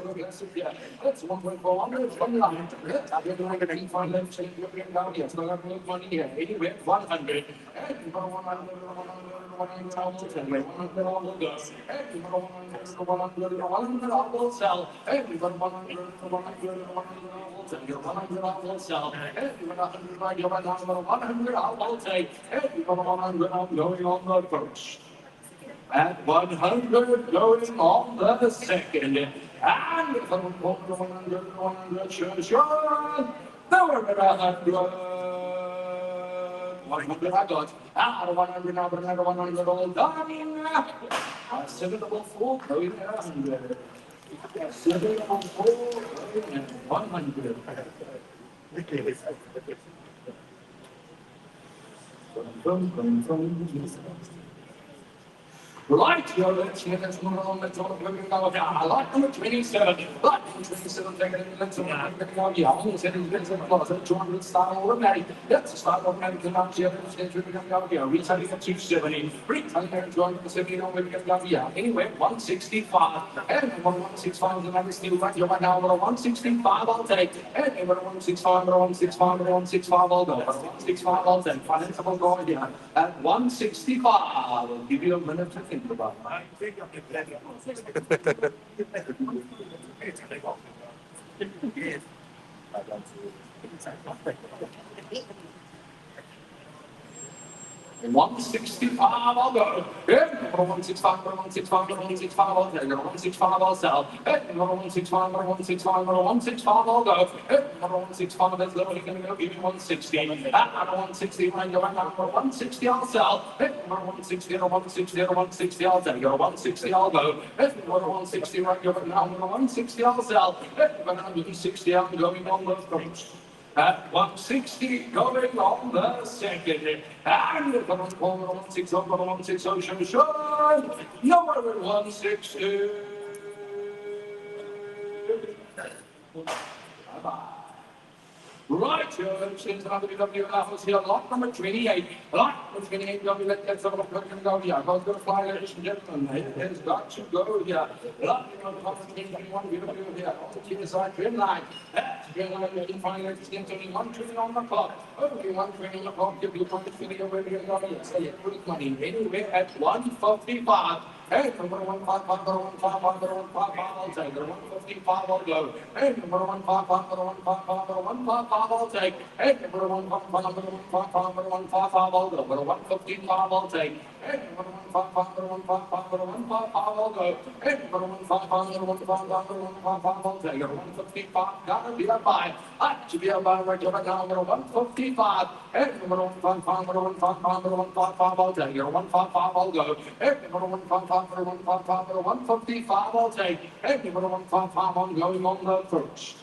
That's 1.4. One line. I'm going to be fine. Let's change it down here. So I'm going to money here. Anyway, 100. And 100. 100 all will sell. 100 all will go. 100 all will sell. 100 all will sell. 100 right here right now. 100 all will take. 100 all going on the first. At 100 going on the second. And 100, sure. Now we're at 100. 100 I got. Out of 100 now, but another 100 all done. I said it about 4 going at 100. I said it about 4 going at 100. Right, here, let's move on. Let's all go down. Lot number 27. Lot number 27, take it in. Let's all go down. Almost hit his business closet. 200 style automatic. That's a style automatic. And now, here, let's go down. Retailing at 270. Retailing at 270. We're going to go down. Anyway, 165. And 165 is another steal right here right now. 165, I'll take. And 165, 165, 165, I'll go. 165, I'll take. Financial go here. At 165, I'll give you a minute to think. I think I'm 165, I'll go. Hey, number 165, number 165, number 165, I'll take. Number 165, I'll sell. Hey, number 165, number 165, number 165, I'll go. Hey, number 165, that's literally going to go. Give me 160. Number 160, right, go back. Number 160, I'll sell. Hey, number 160, number 160, number 160, I'll take. Number 160, I'll go. Hey, number 160, right, go back. Number 160, I'll sell. Hey, number 160, I'm going on the first. At 160, going on the second. And the 160, 160, show. Number 160. Bye-bye. Right, since another BW Alpha's here, lot number 28. Lot number 28, let's have a look at go here. God's going to fly, ladies and gentlemen. It has got to go here. Lot number 21, BW here. On the team side, trim line. That's trim line, you can find ladies and gentlemen, 120 on the clock. Okay, 120 on the clock, give you a video where you're going to say it. Put money anywhere at 155. Hey, number 155, number 155, number 155, I'll take. Number 155, I'll go. Hey, number 155, number 155, number 155, I'll take. Hey, number 155, number 155, number 155, I'll go. Number 155, I'll take. Hey, number 155, number 155, number 155, I'll go. Hey, number 155, number 155, number 155, I'll take. Number 155, gotta be a buy. To be a buy right over now, number 155. Hey, number 155, number 155, number 155, I'll take. Number 155, I'll go. Hey, number 155. Number 155, number 155, I'll take. Hey, number 155, I'm going on the first.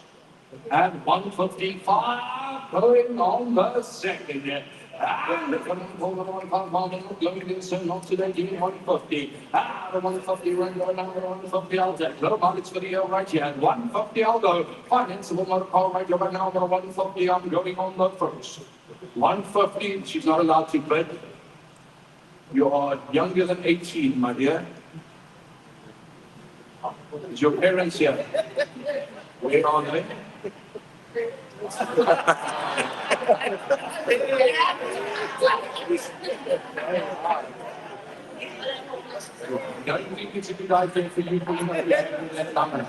And 155, going on the second. And the 155, going in soon, not today, give me 150. The 150, run going down, 150, I'll take. Little Markets video right here. And 150, I'll go. Financeable motor call right here, right now, number 150, I'm going on the first. 150, she's not allowed to bid. You are younger than 18, my dear. Is your parents here? Where are they? Don't you think it's a good idea for you to know that number?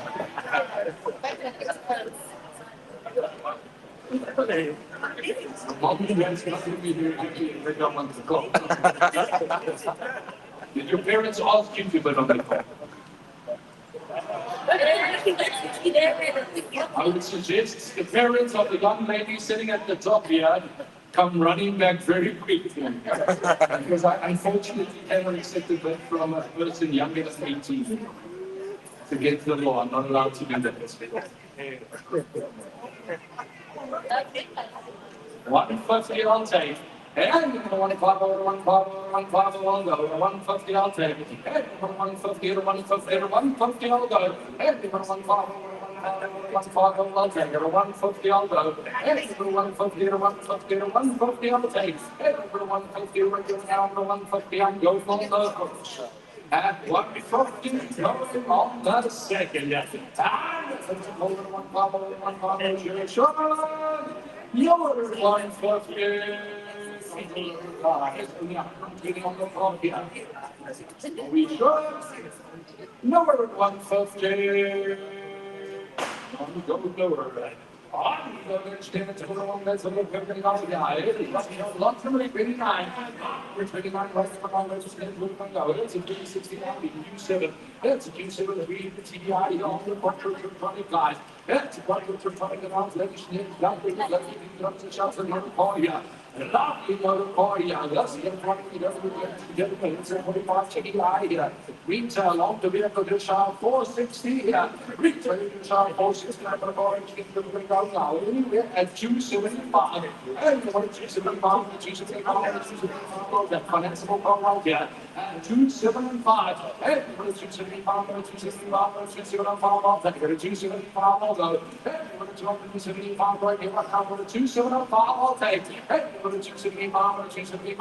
Did your parents ask you to bid on the call? I would suggest the parents of the young lady sitting at the top here come running back very quickly. Because I unfortunately cannot accept a bid from a person younger than 18. To get the law, I'm not allowed to do that. 150 I'll take. And 150, I'll go. 150 I'll take. And 150, 150, 150 I'll go. And 150, I'll take. 150 I'll go. And 150, 150, 150 I'll take. And 150, down 150, I'm going on the coach. At 150, going on the second. And 150, you're 150. We should. Number 150. Go lower. I'm going to stand to the one that's a little bit of a guy. Lots of 29. We're 29 right from on those stand to the go. It's a 369, Q7. That's a Q7, 3 TDI on the portrait of 20 guys. That's a portrait of 20 guys. Let me stand down with the left. Let's the shots and never call you. Lovely motor car here. Let's get 20 together. It's a 25 TDI here. Retail on the vehicle to shop 460 here. Retail to shop 460. I'm going to go now. Anywhere at 275. And 275, 275, that financeable car right here. At 275. And 275, 265, 275, I'll take it. 275, I'll go. And 275 right here. I'll come with 275, I'll take it. 275, 275,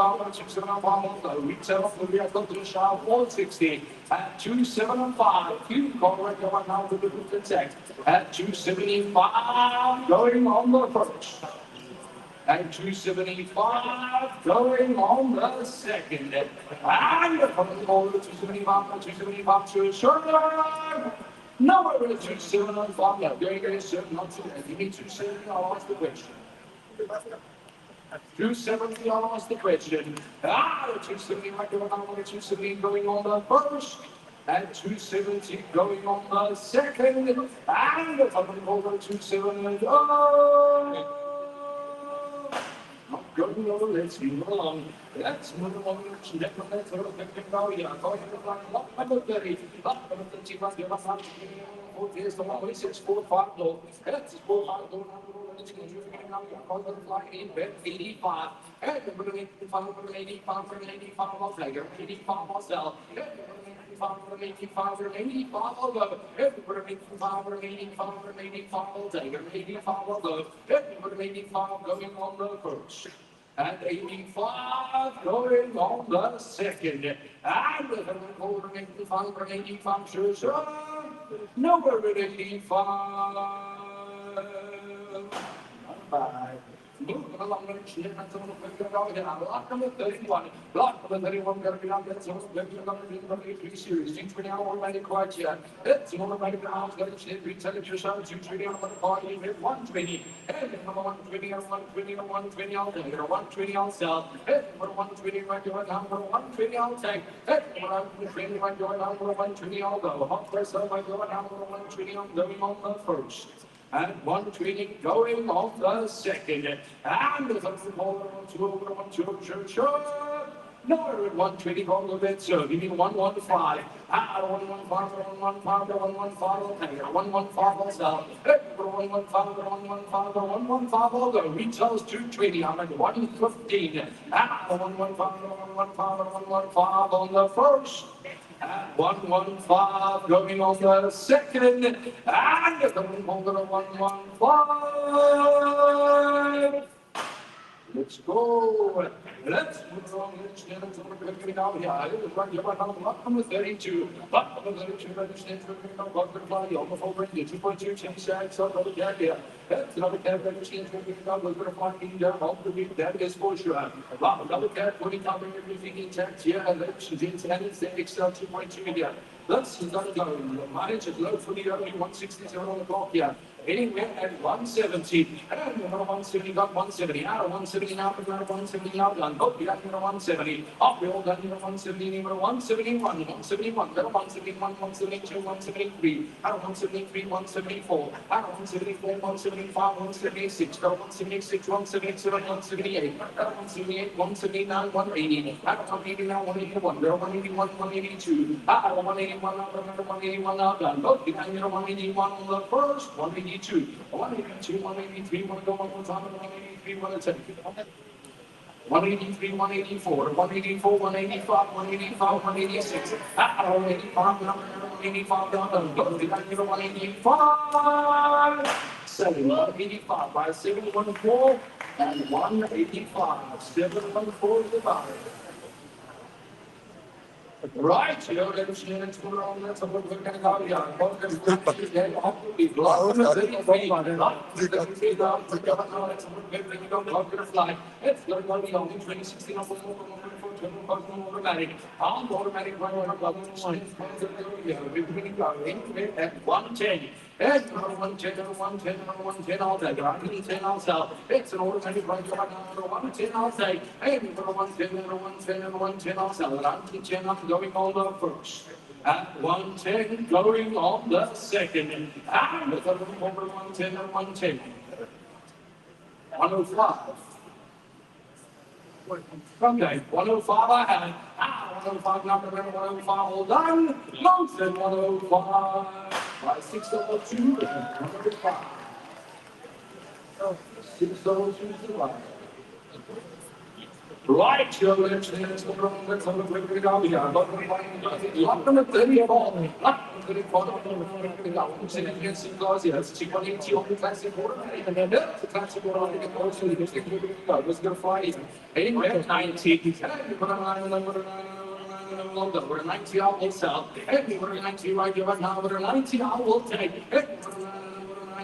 I'll go. Retail on the vehicle to shop 460. At 275, you call right now to the text. At 275, going on the first. At 275, going on the second. And coming over to 275 to Sherman. Number 275, now very, very certain, not too many. Give me 270, I'll ask the question. 270, I'll ask the question. 270 right going on, 270 going on the first. And 270 going on the second. And the top over 270. Oh! Not going over, let's move along. Let's move along. Let's go. Yeah, go ahead and line up. Number 30. Up number 35. You're not here's the 126, 45 low. That's 45 low. Let's go. You're fly in bed 85. And we're going to 85 from 85. I'll take it. 85 I'll sell. 85 from 85 from 85 I'll go. Everybody 85 from 85 from 85 I'll take it. 85 I'll go. Everybody 85 going on the first. And 85 going on the second. And we're going to go from 85 from 85 sure. Number 85. Bye. Moving along the chin and some of the lock number 31. Lock number 31 going to be on that zone. We're going to be series. 20 hour right quite yet. It's one of my arms going to chin. Retell it yourself. 220 on the party with 120. And number 120 or 120 or 120 I'll take. Or 120 I'll sell. And number 120 right going down. Number 120 I'll take. And number 120 right going down. Number 120 I'll go. Hot press up right going down. Number 120 I'm going on the first. And 120 going on the second. And the third ball, 1-2, sure. No, 120 on the bit, so give me 115. 115, 115, 115, 115, I'll sell. 115, 115, I'll go. Retail's 220, I'm at 115. 115, 115 on the first. 115 going on the second, and coming over the 115. Let's go. Let's move on. Let's get into the down here. It's right here. Lock number 32. Lock number 32. Register to butterfly. Over 2.2. 10 sacks. Another cat here. That's another cat. Register to butterfly. Down. Off the week. That is for sure. Another cat. Putting up everything intact here. Let's get and it's extra 2.2 here. Let's go. Mileage is low for the early 167 on the clock here. Anywhere at 170. And number 170 got 170. Out of 170 now, we've got 170 now done. Oh, we got number 170. Up, we all got number 170, number 171, 171, got 171, 172, 173. Out of 173, 174. Out of 174, 175, 176. Got 176, 177, 178. Out of 178, 179, 180. Out of 180 now, 181. Got 181, 182. Out of 181 now, number 181 now done. Oh, we got number 181 on the first, 182. 182, 183, 183, 183, 184, 184, 185, 185, 186. 185, 185, 185. 185 by 714 and 185. 714 divided. Right, here, let's see, let's put on that. So we're going to go here. It's going to be only 2016 automatic. Automatic running at 110. It's 110, 110, 110, I'll take it. 110, I'll sell. It's an automatic right here. 110, I'll take. Hey, 110, 110, 110, I'll sell. 110, I'm going on the first. At 110, going on the second. And the third over 110 and 110. 105. Okay, 105 I had. 105 number 105 all done. Mountain 105 by 602 and 105. 602 to 1. Right, your let's have a quick read out here. Lock number 34. Lock number 34. Sitting against the clause here. It's 280 on the classic order. And then the classic order on the course. So the district was going to fly in. Anyway, 90. We're 90, I will sell. We're 90 right here, now we're 90, I will take.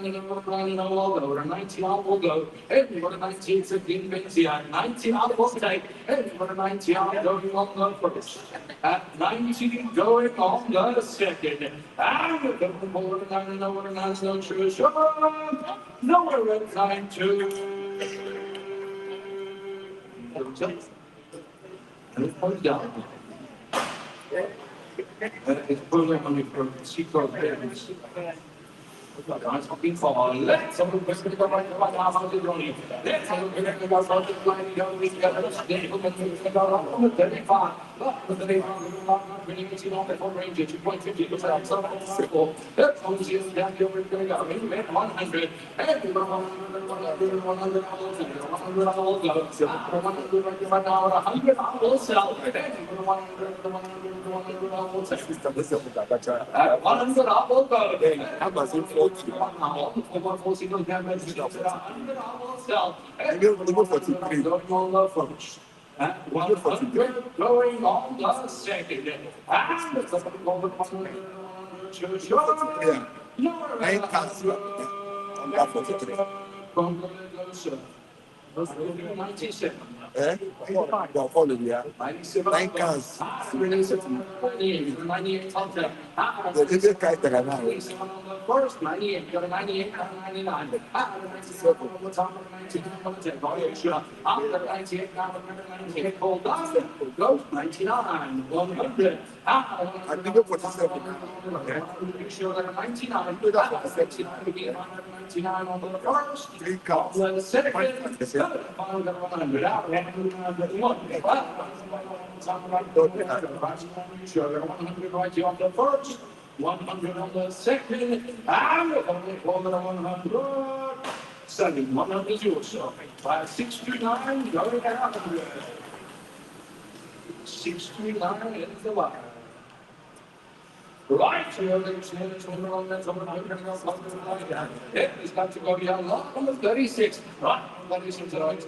Over 90, I will go. We're 90, it's a big thing here. 90, I will take. We're 90, I'm going on the first. At 90, going on the second. And we're going over 9, over 9, no true. No, we're at 92. And it goes down. It's pulling on the secret parents. Guys, looking for let's have a look at the right half of the journey. Let's have a look at the right half of the journey. Don't we get a stable and move the car up on the 35. Look, the 35, when you can see on the full range, 2.50%. So, let's go see us down here. We're going to go. We made 100. And 100, I will sell. 100, I will go. 100 right now, 100, I will sell. 100, I will sell. 100, I will go. How about it? 41 now. 4 single damage. 100, I will sell. Number 43. Going on the first. 100 going on the second. And it's a yeah. I can't on that 43. Congratulations. 97. Eh? Well, follow yeah. 9 cars. 98. 98 Hunter. The guy that I know. First 98, got a 98, 99. 97. What's on the 99? After 98, now 98. Hold on. Goes 99. 100. I think it was 47. Okay. Sure that 99. 99 on the first. 3 cars. The second. 100 out. 101. Sure, 100 right here on the first. 100 on the second. And only 100. 7. 100 yours. 629. Going out. 629 is the one. Right here, ladies and gentlemen, it's got to go beyond lot number 36. Right, ladies and gentlemen,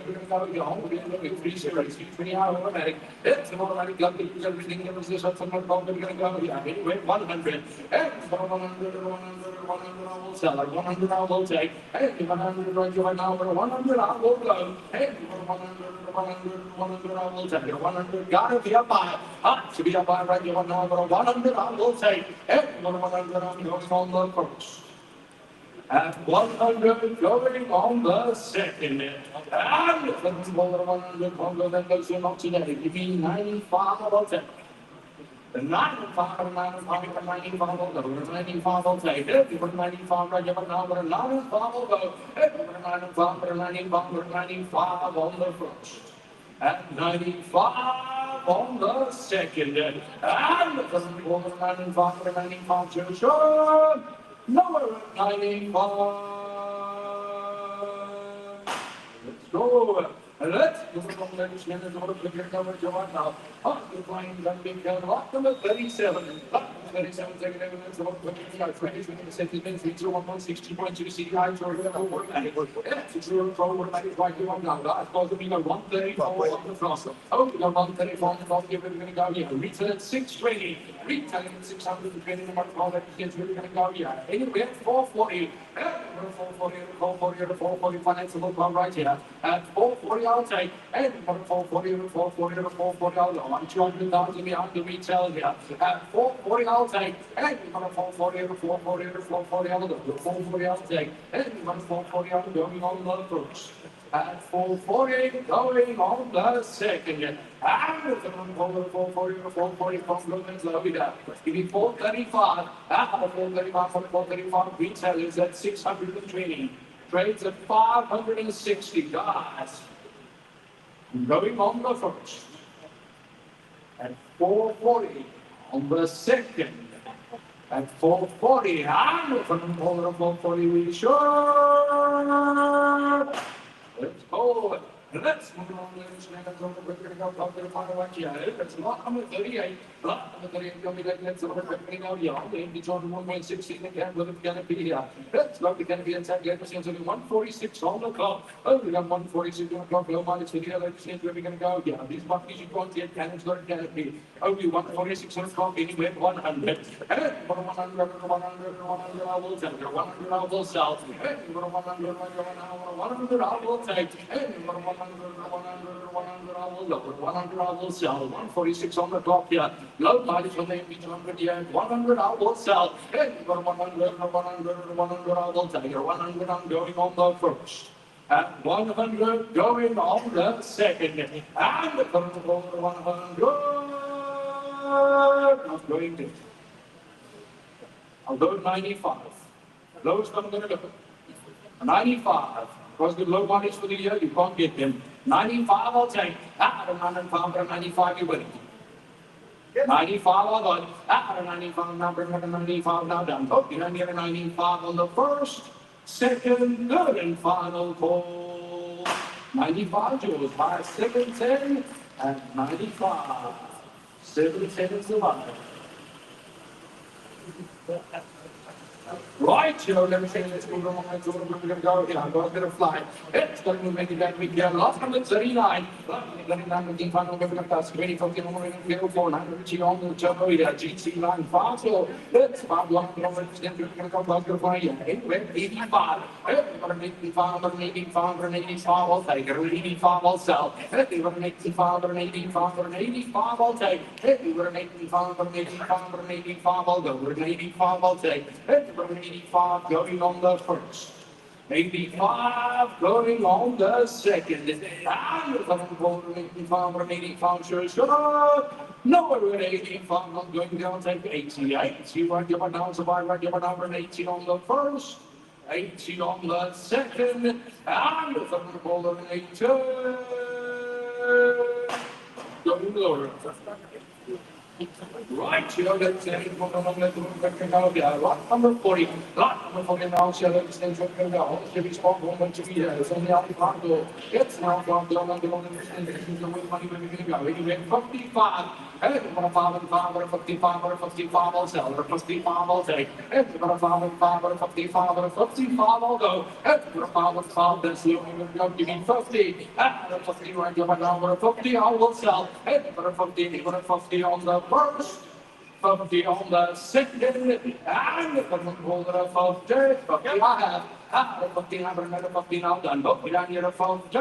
we're going to go home. We're going to go 3 series, 3 hour automatic. It's an automatic gun that uses everything in this up from the phone. We're going to go anyway, 100. And 100, I will sell. 100, I will take. And 100 right now, 100, I will go. And 100, I will take. 100, gotta be a buy. To be a buy right now, 100, I will take. And 100, I'm going on the first. At 100, going on the second. And 100, Congo, then goes in on today. Give me 95, I will take. The 95, 95, 95 will go. 95 will take. If you put 95 right here now, but 95 will go. If you put 95, 95 on the first. At 95 on the second. And it doesn't go to 95, 95 to show. Number 95. Let's go. Let's go on, ladies and gentlemen. We're going to go right now. The flying gun being done. Lock number 37. Lock number 37. Taking evidence of what we're going to go. 20 seconds, 160.2 CDI. We're going to go work at it. It's a 0 pro. We're going to right here on now. That's supposed to be 134 on the cross. Oh, we got 134 on the cross. We're going to go here. Retail at 620. Retail at 620. The market call that is really going to go here. Anyway, 440. 440 financial club right here. At 440, I'll take. And 440, I'll go. I'm 200,000 behind the retail here. At 440, I'll take. And 440, I'll go. 440, I'll take. And 440, I'm going on the first. At 440, going on the second. And 440 from Brooklyn's Lovida. Give me 435. 435 from 435. Retail is at 620. Trades at 560. Guys. Going on the first. At 440 on the second. At 440. And from 440, we sure. Let's go. Let's move on, ladies and gentlemen. We're going to go talk to the final one here. It's lot number 38. Lot number 38. Going to be like next over. We're going to go here. It's on 1.16 again. We're going to be here. Let's go. We're going to be inside. Let us see 146 on the clock. Oh, we got 146 on the clock. Low minus video. Let's see where we're going to go here. These buckies you can't get. Cannons got canopy. Only 146 on the clock. Anywhere 100. And 100, I will take. 100, I will sell. And 100, I will take. And 100, I will go. 100, I will sell. 146 on the clock here. Low mileage on the MB200 here. 100, I will sell. And 100, I will take. 100, I'm going on the first. At 100 going on the second. And the current over 100. I'm going to. I'll go 95. Lowest I'm going to go. 95. Because the low one is for the year, you can't get them. 95 I'll take. At 195 you win. 95 I'll go. At 95 number 95 now done. Oh, you're going to get a 95 on the first, second, third and final call. 95 yours by 710 and 95. 710 is the one. Right, you know, let me say, let's move on. We're going to go here. I'm going to fly. It's going to make it back with you. Last number 39. 39, 15, final, we're going to pass. 20, 14, 4, 9, on the turbo here. GT line fast. So it's 5, 1, we're going to go. Let's go fly here. Anyway, 85. We're going to make 85, we're going to make 85, we're going to 85, I'll take it. 85, I'll sell. We're going to make 85, we're going to 85, we're going to 85, I'll take it. We're going to make 85, we're going to 85, we're going to 85, I'll go. We're going to 85, I'll take it. 85 going on the first, 85 going on the second, and the coming forward 85 or 85 sure. No, we're at 85, I'm going down, take 88. You right, you're down, so I right, you're down, 80 on the first, 80 on the second, and the coming forward 82. Going lower. Right, you know, that's lot number 40. Lot number 40 now, so let's say what can go. Should be small going to be there. It's only out the it's now from the money when we go. Anyway, 55. And for a 5 and 5 or 55 or 55 I'll sell, or 55 I'll take. And for a 5 and 5 or 55 or 55 I'll go. And for a 5 and 5 that's the only one going to be 50. And for a 50 right over 50 I will sell. And for a 50 on the first, 50 on the second, and if I can hold it up 50 I have. 50, another 50 now done. But down here, 50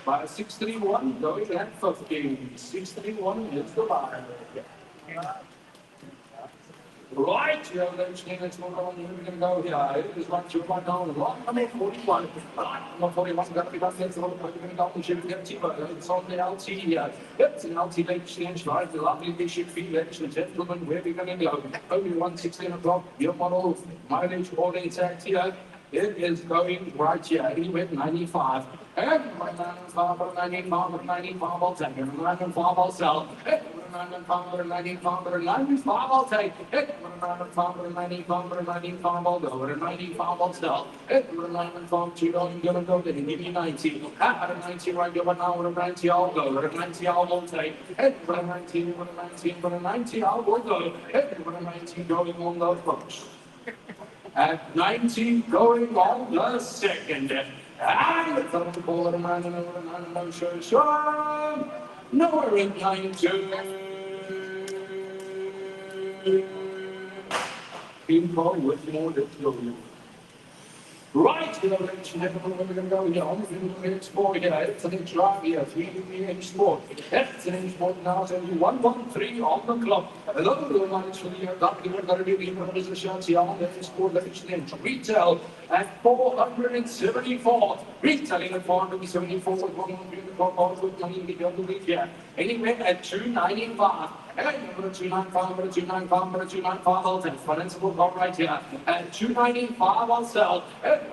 by 631, going at 50. 631 is the line. Right, you have let's move on. We're going to go here. It is 1, 2, 1 down. Lot number 41. Lot number 41 got to be done. It's going to go and ship get cheaper. It's on the LT here. It's an LT late exchange, right? The lovely big ship fee, ladies and gentlemen. Where are we going to go? Only 116 o'clock. Your model, mileage, all intact here. It is going right here. Anyway, 95. And 95, 95, 95, I'll take it. 95, I'll sell. 95, 95, 95, I'll take it. 95, 95, 95, I'll go. 95, I'll sell. 95, 2, I'm going to go there. Give me 90. At 90, right over now. 90, I'll go. 90, I'll take it. 90, 90, I will go. 90 going on the first. At 90 going on the second. And it's on the ball of man, sure. Nowhere in 92. People with more to go. Right, you know, ladies and gentlemen, we're going to go here on the export here. It's an inch drive here, 3 export. It's an export now, so 113 on the clock. Hello, the lines for the doctor. We're going to be in the position here on the export, ladies and gentlemen. Retail at 474. Retailing at 474 with 1 with money in the other week here. Anyway, at 295. And number 295, number 295, number 295, I'll take finance will go right here. At 295, I'll sell.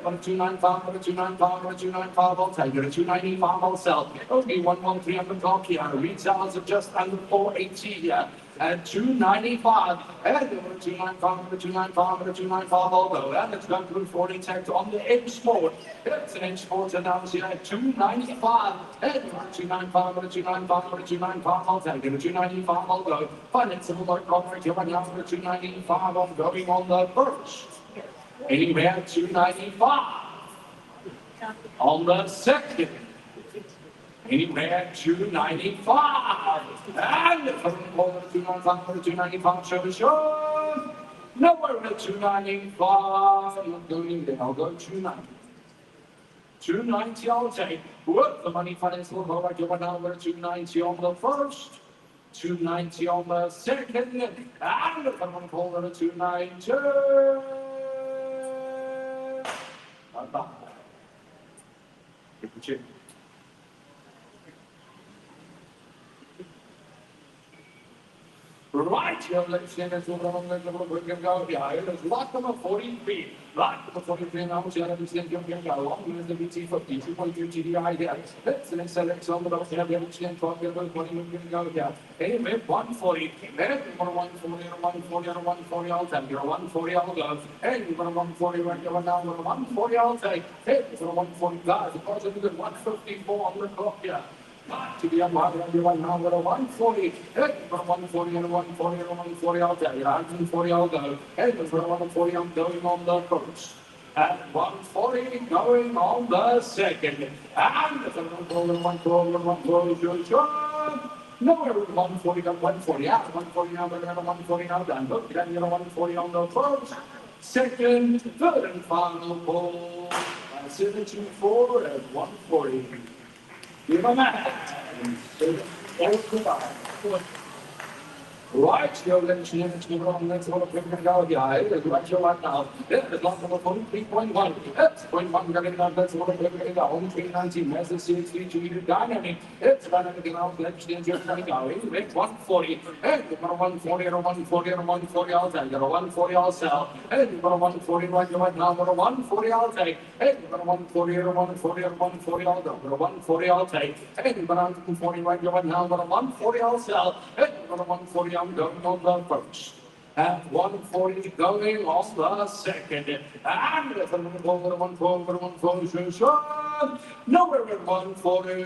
Number 295, number 295, number 295, I'll take it. At 295, I'll sell. Only 113 on the top here. Retailers are just under 480 here. At 295, and number 295, number 295, number 295, I'll go. And it's going to be 40 tagged on the export. It's an export announced here at 295, and number 295, number 295, number 295, I'll take it. At 295, I'll go. Financial right here right now, number 295, I'm going on the first. Anyway, at 295, on the second. Anyway, at 295. And the current over 295, 295, sure. Nowhere at 295. I'm going there. I'll go 290. 290, I'll take. Work the money finance will go right here now. We're 290 on the first. 290 on the second. And the current over 290. Right, here, let's see, let's go. Yeah, it is lot number 43. Lot number 43 now, here, let's see, long is the BT50, 2.2 GDI here. Let's select some of those here, let's see, 12, 20, go here. Anyway, 140, then 140, 140, 140, I'll take you, 140, I'll go. Hey, you're 140 right now, 140, I'll take. Hey, you're 140, guys, of course, it's good, 154 on the clock here. To be on right now with a 140. Hey, for a 140 and a 140 and a 140, I'll tell you. 140, I'll go. Hey, for a 140, I'm going on the first. At 140, going on the second. And it's a 140, sure. No, 140, got 140 out. 140 now, we're going to 140 now done. Look, then you're 140 on the first. Second, third, and final ball. 74 at 140. Give him a hand. Right, you're let's go on, let's go go here. It's right here right now. It's long number 43.1. It's 0.1 getting down, let's go down. 319, there's the CXV dynamic. It's dynamic now, let's change your going going. Make 140. And you've got a 140 and a 140 and a 140, I'll take. You've got a 140, I'll sell. And you've got a 140 right now, got a 140, I'll take. And you've got a 140 and a 140 and a 140, I'll go. Got a 140, I'll take. And you've got a 140 right now, got a 140, I'll sell. And you've got a 140, I'm going on the first. At 140 going on the second. And it's a 140, nowhere at 140.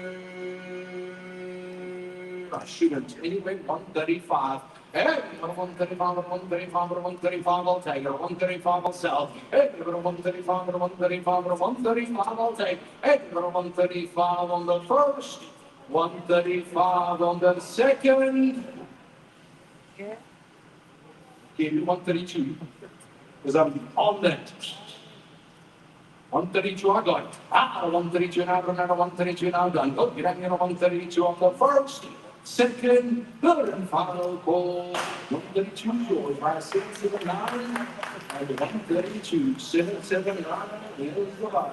I shouldn't. Anyway, 135. Hey, 135, 135, 135, I'll take it. 135, I'll sell. Hey, 135, 135, 135, I'll take. Hey, 135 on the first. 135 on the second. Give me 132, because I'm on that. 132 I got. 132 now, another 132 now done. Oh, you're having 132 on the first, second, third, and final call. 132 yours by 779, and 132, 779 is the buyer.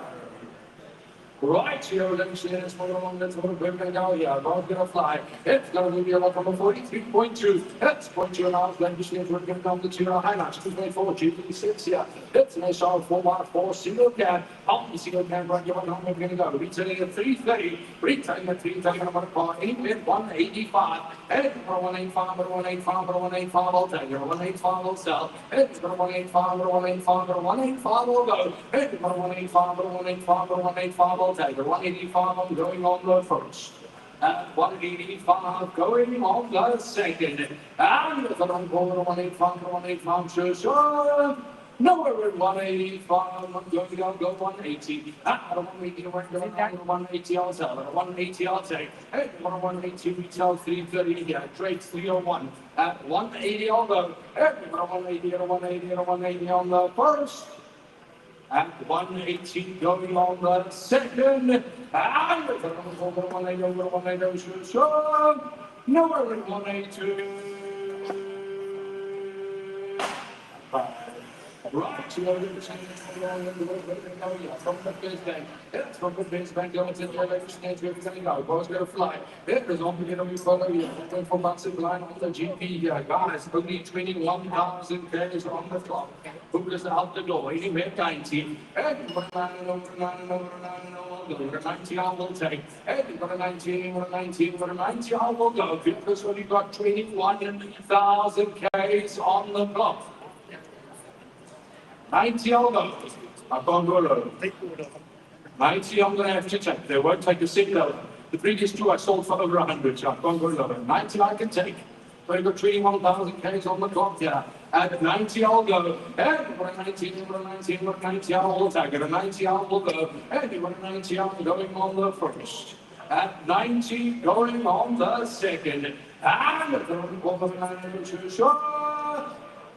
Right here, let's see, let's put on, let's put a quick now here. Ball's gonna fly. It's gonna be a lot from a 43.2. It's 0.2 and a half. Then you see we're going down the 2 high notch. 2.4 GP6 here. It's an SR 4x4 single cab. On the single cab right here, we're going to go. Retailing at 330. Retailing at 330 on a car. Anyway, 185. And it's for 185, for 185, for 185, I'll take it. 185, I'll sell. It's for 185, for 185, for 185, I'll go. It's for 185, for 185, for 185, I'll take it. 185, I'm going on the first. At 185, going on the second. And if I don't go to 185, 185, sure. Nowhere at 185, I'm going to go 180. At 180, we're going down to 180, I'll sell. At 180, I'll take. At 180, retail 330 here. Trade 301. At 180, I'll go. At 180, at 180, at 180 on the first. At 180 going on the second, and over 180, sure, nowhere at 182. Right, so we're going to change from the Bidvest Bank. It's from the Bidvest Bank going to the election edge. We're going to go. Boys going to fly. It is on the enemy follow you. Going for massive line on the GP here. Guys, only 21,000 pairs on the clock. Who is out the door? Anywhere 90. And over 90, over 90, I will take. And over 19, over 19, over 90, I will go. Because only got 21,000 Ks on the clock. 90 I'll go. I can't go low. 90 I'm going to have to take. They won't take a cent lower. The previous two I sold for over 100, so I can't go lower. 90 I can take. We've got 21,000 Ks on the clock here. At 90 I'll go. And for 19, for 19, for 90 I'll take. At 90 I'll go. And for 90 I'm going on the first. At 90 going on the second. And for 90, sure.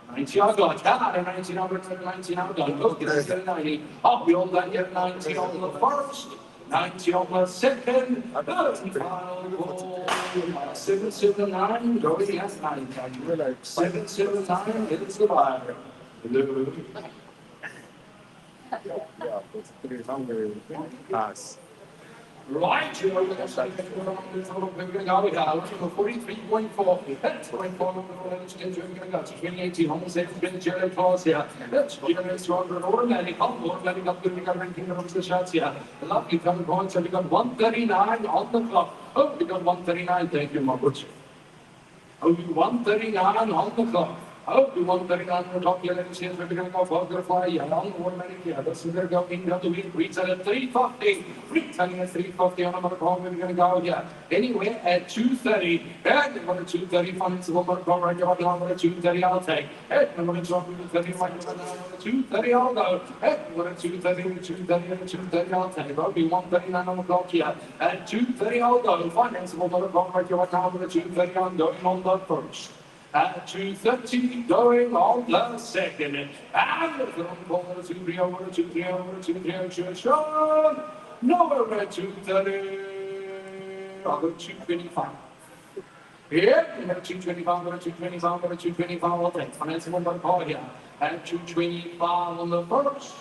90 I got. At 19 I'll go. 19 I'll go. Look, it's at 90. I'll be on that here. 90 on the first. 90 on the second, final goal. 779, going at 90. 779, it's the buyer. Blue. Yeah, it's pretty hungry. Pass. Right, you're going to say, we're going to go with our 43.4. That's 2018, almost 7 Jerry Claus here. That's Jerry Stronger, automatic, automatic up to the ranking of the shots here. Lovely coming points, and we got 139 on the clock. Oh, we got 139, thank you, Margaret. Oh, 139 on the clock. Oh, 139 on the clock. Yeah, let me see if we're going to go for the fly. Yeah, on the automatic. Yeah, that's going to go in the wheel. Reach at 350. Returning at 350 on the clock. We're going to go here. Anywhere at 230. And number 230. Finds the number call right now. Number 230, I'll take. And number 230. Right now. Number 230, I'll go. And number 230, 230, 230, I'll take. I'll be 139 on the clock here. At 230, I'll go. Finance the number call right now. Number 230, I'm going on the first. At 230, going on the second. And the third ball, 2-3 over, 2-3 over, 2-3 over, no over at 230. I'll go 225. Yeah, 225, 225, 225, I'll take. Financing one by call here. At 225 on the first.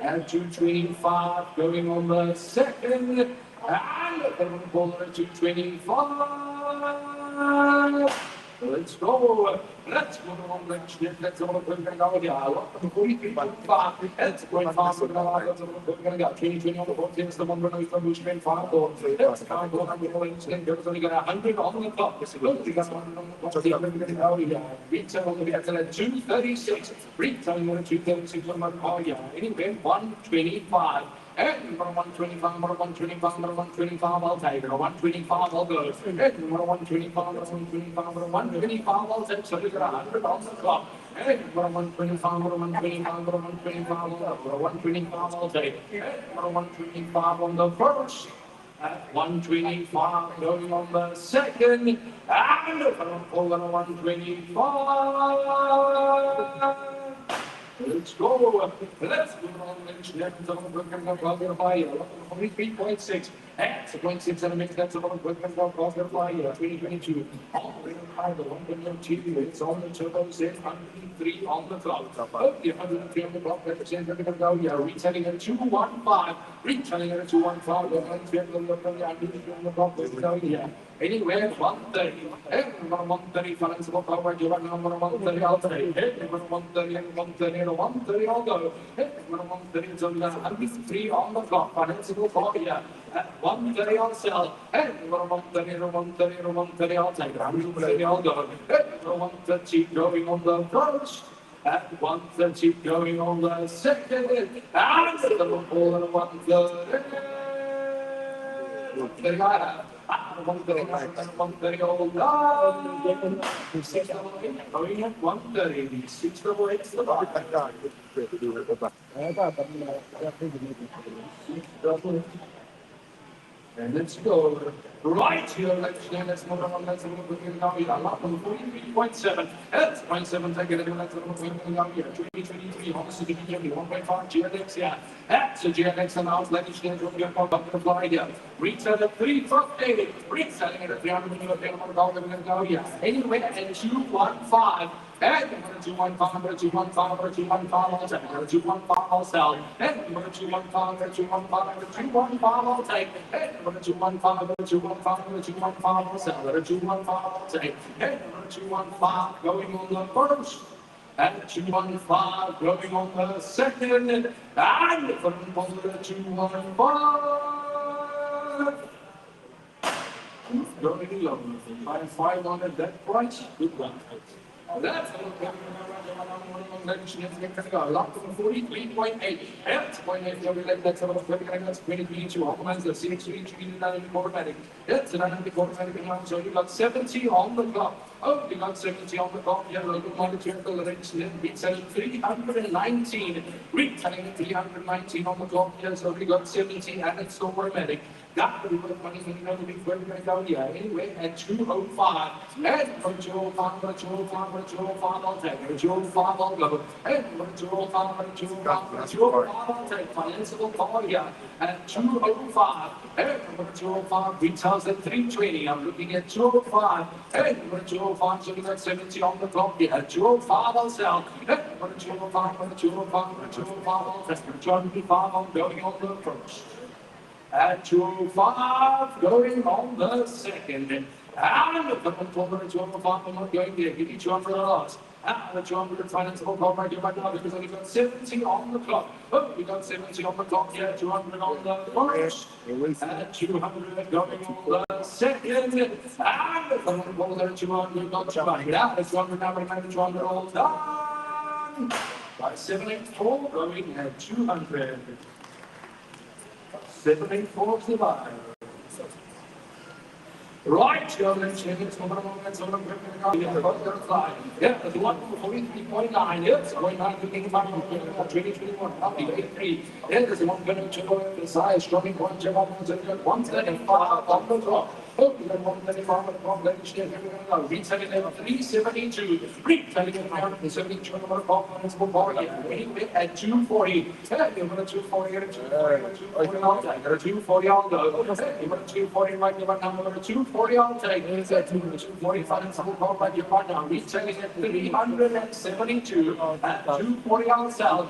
At 225, going on the second. And the third ball at 225. Let's go. Let's go on. Let's go. Let's go. Let's go. 43.5. Let's go fast. We're going to go 20 on the board. It's the one running from Bushman 5. Let's go. I'm going to there's only got 100 on the clock. We got one on the clock. We're going to go here. Retail on the vehicle at 236. Retail on 236 on the car. Anyway, 125. And number 125, number 125, number 125, I'll take it. 125, I'll go. And number 125, number 125, number 125, I'll take. So we got 100 on the clock. And number 125, number 125, number 125, I'll go. 125, I'll take. And number 125 on the first. At 125, going on the second. And number 125. Let's go. Let's go on. Let's go. We're going to go fly. 43.6. That's a 0.6 centimeters. That's a little quick. We're going to fly. 2022. On the high, the 1.2. It's on the turbo set. 103 on the clock. Okay, 103 on the clock. Represent. We're going to go here. Retelling at 215. Retelling at 215. We're going to get the look on the clock. We're going to go here. Anywhere 130. And number 130 financial power. You're right now. Number 130. I'll take. Number 130 and 130 and 130. I'll go. Number 130 is on the 103 on the clock. Financial power here. At 130 I'll sell. And number 130 and 130 and 130 I'll take. 130 I'll go. Number 130 going on the first. At 130 going on the second. And the ball at 130. 130 I have. 130 all done. 688 going at 130. 688 the bar. And let's go right here. Let's go. Let's move on. Let's move on. Now, 43.7. That's 0.7. Take it. Let's move on. 2023. Honestly, 1.5 GLX. Yeah. That's a GLX announced. Let's go. We're going to fly here. Retail at 350. Reselling it at 300. We're going to go here. Anyway, at 215. And number 215, number 215, number 215, I'll take. Number 215, I'll sell. And number 215, number 215, number 215, I'll take. And number 215, number 215, number 215, I'll sell. Number 215, I'll take. And number 215 going on the first. And 215 going on the second. And from the 215. Going low. By 500 that price, good one. That's 43.8. That's 0.8. That's about 22. Almost the 6 automatic. That's an automatic. So you got 70 on the clock. Oh, you got 70 on the clock. You have a little monitor. It's at 319. Retailing 319 on the clock. Yes, so you got 70 and it's automatic. Got to put money in the before we go here. Anyway, at 205. And from 205, 205, I'll take. 205, I'll go. And from 205, 205, I'll take. Financial call here at 205. And from 205, retails at 320. I'm looking at 205. And from 205, so we got 70 on the clock here. At 205, I'll sell. And from 205, 205, 205, I'll take. 205, I'm going on the first. At 205, going on the second. And the total at 205, I'm not going there. Give me $200. And the 200 financeable call right here right now because we've got 70 on the clock. Oh, we got 70 on the clock here, 200 on the first. At 200 going on the second. And the total at 200, not 200. Now it's 200 now, we're 200 all done. By 784 going at 200. 784 to the line. Right, you're going to change it. Yeah, that's 143.9. Yes, going on to 2021. I'll be 83. Yeah, there's one going to the size, struggling 135 on the clock. Oh, you got 135 on the clock. Let me share here. Retailing at 372. Retailing at 372 on the clock. It's for anyway at 240. Yeah, you're going to 240 at 240 all day. Got a 240 all go. You got a 240 right now. Got a 240 all day. It's at 245 and some call right here right now. Retailing at 372 at 240 all sell.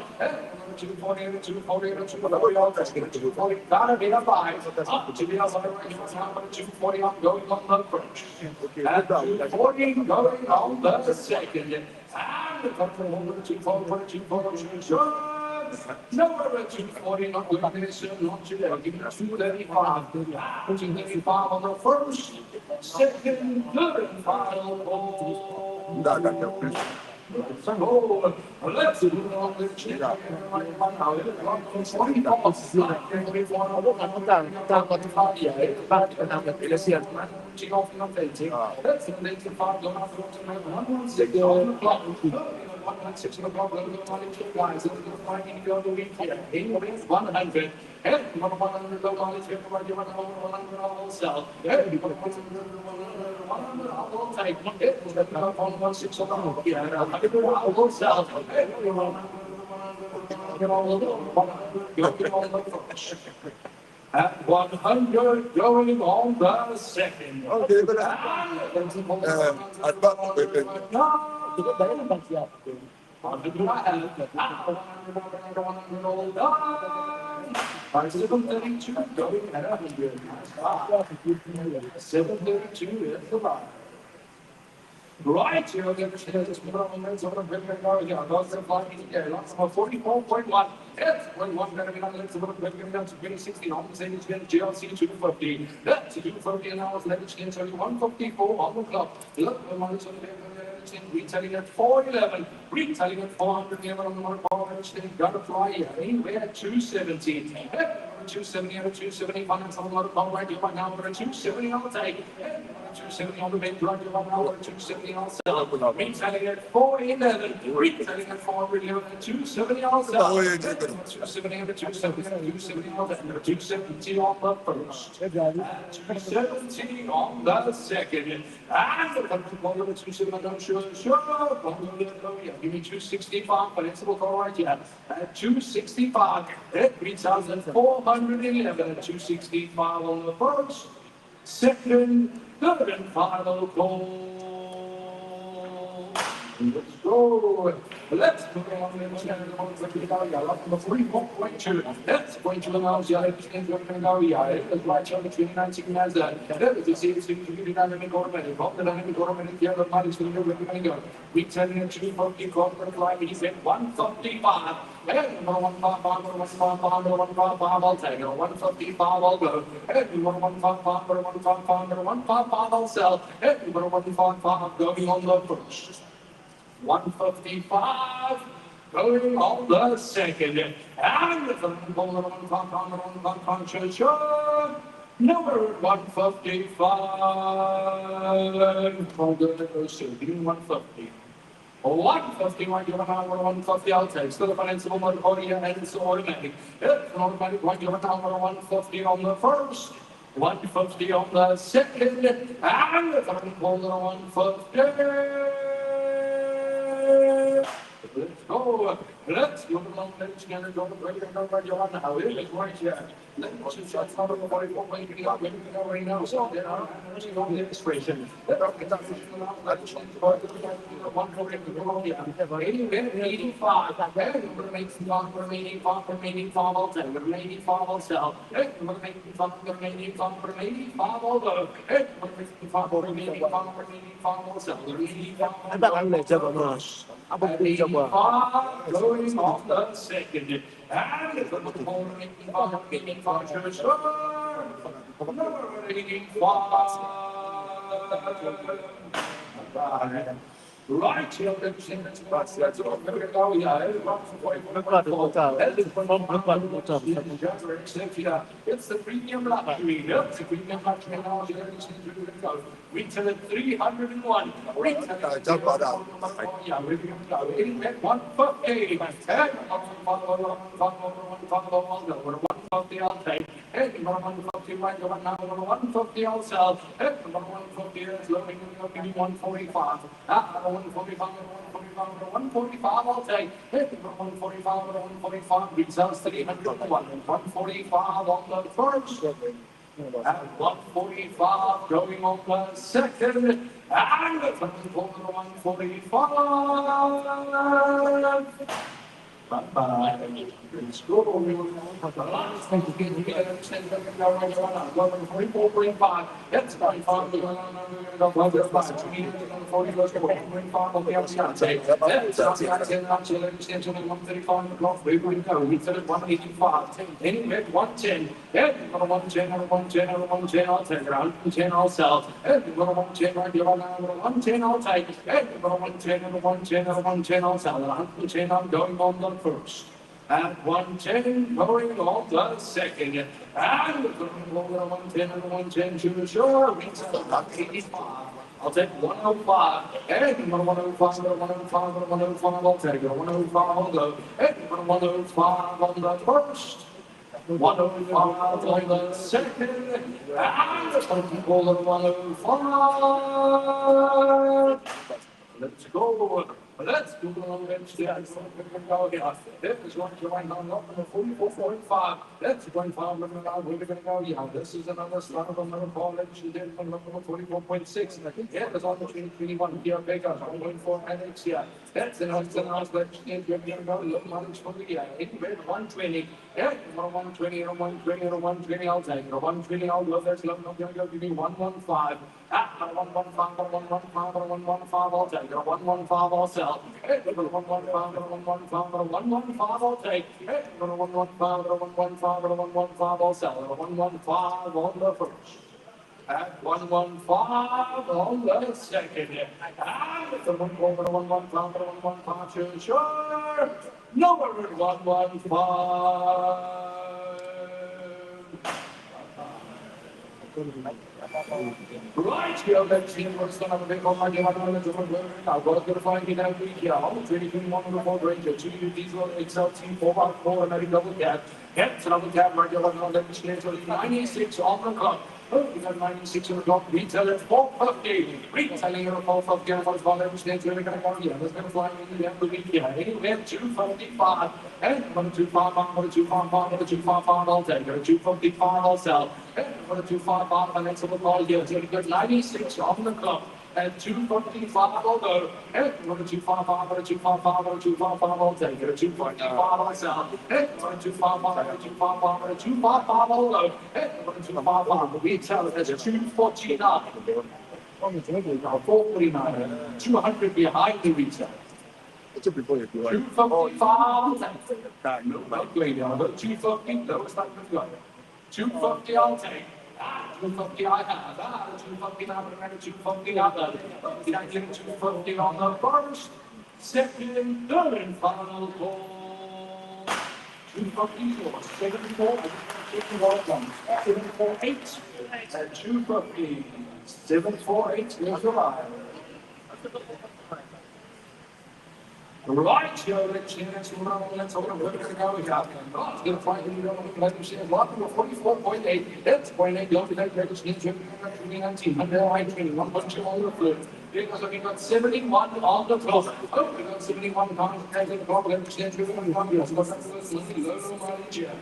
240 and 240 and 240 all day. 240 gotta be a 5. Up to the other right here now. 240 on going on the first. And 240 going on the second. And the control over 240, 240. Number 240, not good condition, not today. Give me 235. 235 on the first, second, third, and final ball. So, let's do it on the chin. Six o'clock, guys. It's finding the other week here. 100. And 100 dollars here for your 100 also. And you put 100 I'll take it. On 6 o'clock here. I will sell. At 100 going on the second. Okay, but By 732 going at 100. 732 is the line. Right, you're going to this movement over the area. Those are flying here. Lots of 44.1. That's when one going to be on the list of the down to 2016. On the same is going to GLC 250. That's 250 an hour's leverage into 154 on the clock. Look, the money's on the retailing at 411, retailing at 411 on the motor power exchange. Got to fly here. Anywhere at 270. 270 over 270 finance on the motor power right here right now. We're at 270 on the take. 270 on the main drive here right now. We're at 270 on sell. Retailing at 411, retailing at 411 at 270 on sell. 270 over 270, 270 on the 270 on the first. 270 on the second. And the country over 270, I'm sure. Give me 265, but it's a little all right here. At 265, at 3,411 at 265 on the first, second, third, and final call. Let's go. Let's go on the 3.2. That's going to announce the it's right on the 2019 as that. That is the same dynamic automatic. From the dynamic automatic, the other part is going to go. We tell you to be corporate line. He said 155. And 155, I'll take it. 155, I'll go. And 155, I'll sell. And 155, going on the first. 155 going on the second. And the number 155. I'm going to go soon. Give me 150. 150 right here, 150 I'll take. Still a financeable motor audio and it's automatic. It's an automatic right here, 150 on the first. 150 on the second. And the third one 150. Let's go. go. Let's go along, let's get it over. We're going to go right on now. It is right here. Let's shoot shots out of the 44 point to up. We're going to go right now. So there are energy on the illustration. Let's get that let's change the 140 85. We're making fun, remaining fun, remaining fun all day. Remaining fun all sell. We're making fun, remaining fun, remaining fun all go. We're making fun, remaining fun, remaining fun all sell. Remaining fun. Going off the second. And it's the whole remaining fun, remaining fun, sure. Remaining fun. Right here, that's all we're going to go. Yeah, it's the premium luxury. It's the premium luxury now. Retail at 301. Retail at 150. I'll take. Hey, 150 right now, 150 I'll sell. Hey, 150 is loading, give me 145. 145, 145 I'll take. Hey, 145, 145 retails 301. 145 on the first. At 145 going on the second. And it's 145. Bye-bye. Let's go. 44.5. That's 25. Anyway, 110. 110, I'll take around 110, I'll sell. 110, right here, 110, I'll take. 110, I'll sell. 110, I'm going on the first. At 110, going on the second. And going on 110 and 110 to the shore. Retail at 85. I'll take 105. And 105, 105, 105, I'll take it. 105, I'll go. And 105 on the first. 105 on the second. And people at 105. Let's go. Let's do the long bench there. This is going to right now, not number 44.5. That's 25. We're going to go. Yeah, this is another start of another college. She did from number 44.6. Yeah, there's on the 21 here. Bakers. I'm going for Alex here. That's an answer. Let's go. Look, much for the year. 120. Yeah, 120 or 120 or 120. I'll take it. 120. I'll go. There's love. I'm going to go. Give me 115. 115 or 115 or 115. I'll take it. 115. I'll sell. 115 or 115 or 115. I'll take. 115 or 115 or 115. I'll sell. 115 on the first. At 115 on the second. And it's a 115 or 115 or 115. Sure. Number 115. Right here, let's see what's going to be on my game. I'm going to find it every year. I'm trading in one of the four Ranger, 2 diesel XLT 4x4 American double cab. Yep, double cab, regular on the machine, 96 on the clock. We got 96 on the clock. Retail at 450. Retailing at 450. I'm going to find every stage. We're going to go here. Let's go flying in the end of the week here. Anywhere 255. And 125, 125, 125, I'll take it. 255, I'll sell. And 125, and that's what call here. So we got 96 on the clock. At 255, I'll go. And 125, 125, 125, I'll take it. 255, I'll sell. And 125, 125, 125, I'll go. And 125, we tell it as a 249. 449. 200 behind the retail. 255, I'll take it. No, not great. 250, lowest I could go. 250, I'll take. 250 I have. 250 I have. 250 I have. 250 on the first, second, third, and final call. 254, 74, 748. At 250, 748 is arrived. Right here, let's see, let's go. We're going to go. It's going to find you. Let me see. 44.8. That's 0.8. Don't forget, let's see. 2019. Under I 21. Bunch of all the food. because we got 71 on the clock. Oh, we got 71 pounds taking the clock. Let me stand through 1 years. What's that first low mileage here?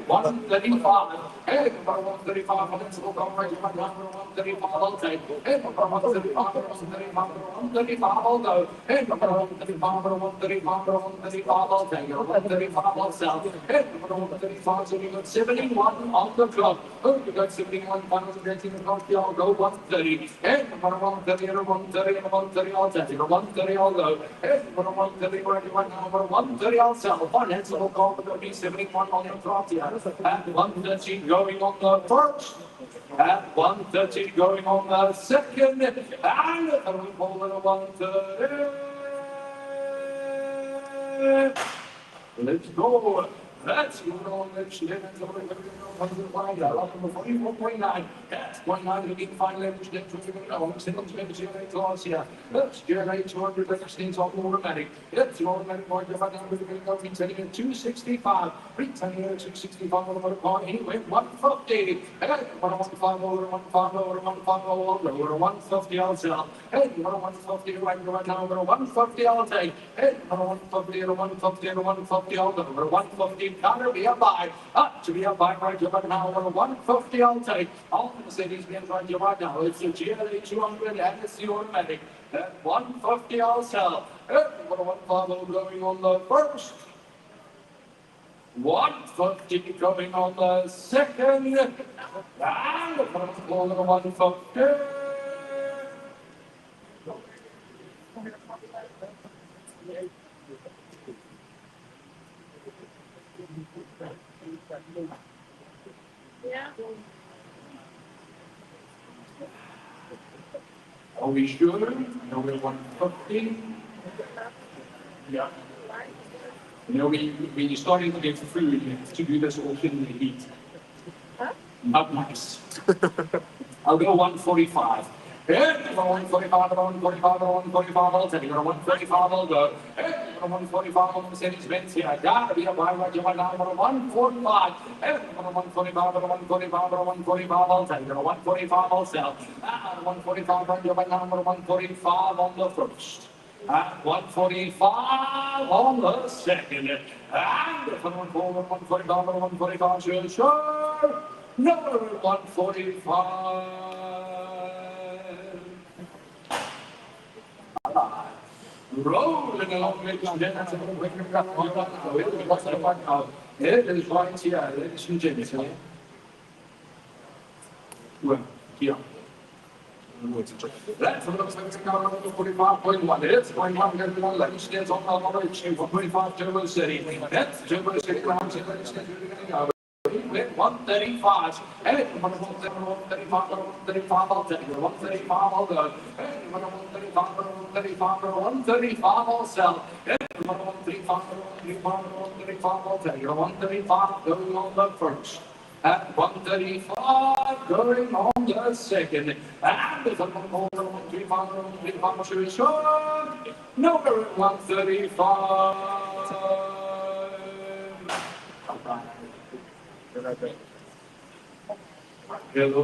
135. Hey, 135 minutes will come right back down to 135. I'll take. Hey, 135, 135, I'll go. Hey, 135, 135, 135, I'll take. 135, I'll sell. Hey, 135, so we got 71 on the clock. Oh, you got 71 pounds taking the clock. I'll go 130. Hey, 130 and 130 and 130, I'll take. 130, I'll go. Hey, 130 right now. 130, I'll sell. Finance will call for the 71 on the clock here. At 130 going on the first. At 130 going on the second. And we pull it 130. Let's go. That's good on the chin. That's over the 44.9. That's 0.9 to be fine leverage. That's what we're going to go. Single to make GLA class here. That's GLA 200 16 off automatic. That's the automatic point. Right now we're going to go retaining at 265. Retaining at 265 on the motor car. Anyway, 150. Hey, 115 over 150 over 150 over 150 I'll sell. Hey, 150 right now over 150 I'll take. Hey, 150 over 150 over 150 I'll go. Over 150. Gotta be a buy. To be a buy right about now. Over 150 I'll take. All the cities being right here right now. It's the GLA 200 and it's the automatic. At 150 I'll sell. Over 150 going on the first. 150 coming on the second. And the first ball of 150. Yeah. Are we sure? No, we're 150. Yeah. You know, we starting to get food to do this all in the heat. Huh? Not nice. I'll go 145. Yeah, 145, 145, 145, I'll take it. 135, I'll go. Yeah, 145 on Mercedes-Benz here. Gotta be a buy right here now. 145. Yeah, 145, 145, 145, I'll take it. 145, I'll sell. 145 right here now. 145 on the first. At 145 on the second. And 145, 145, sure. Number 145. Rolling along, ladies and gentlemen. It is right here, ladies and gentlemen. Well, here. That's what looks like it's got on 45.1. It's 0.1, everyone. Let me stand on the other issue. 125 Turbo City. That's Turbo City. Ladies and gentlemen. 135. Hey, 135, 135, I'll take it. 135, I'll go. Hey, 135, 135, 135, I'll sell. Hey, 135, 135, I'll take it. 135 going on the first. At 135 going on the second. And if I'm going to 135, 135, should be short. No, we're at 135. Hello.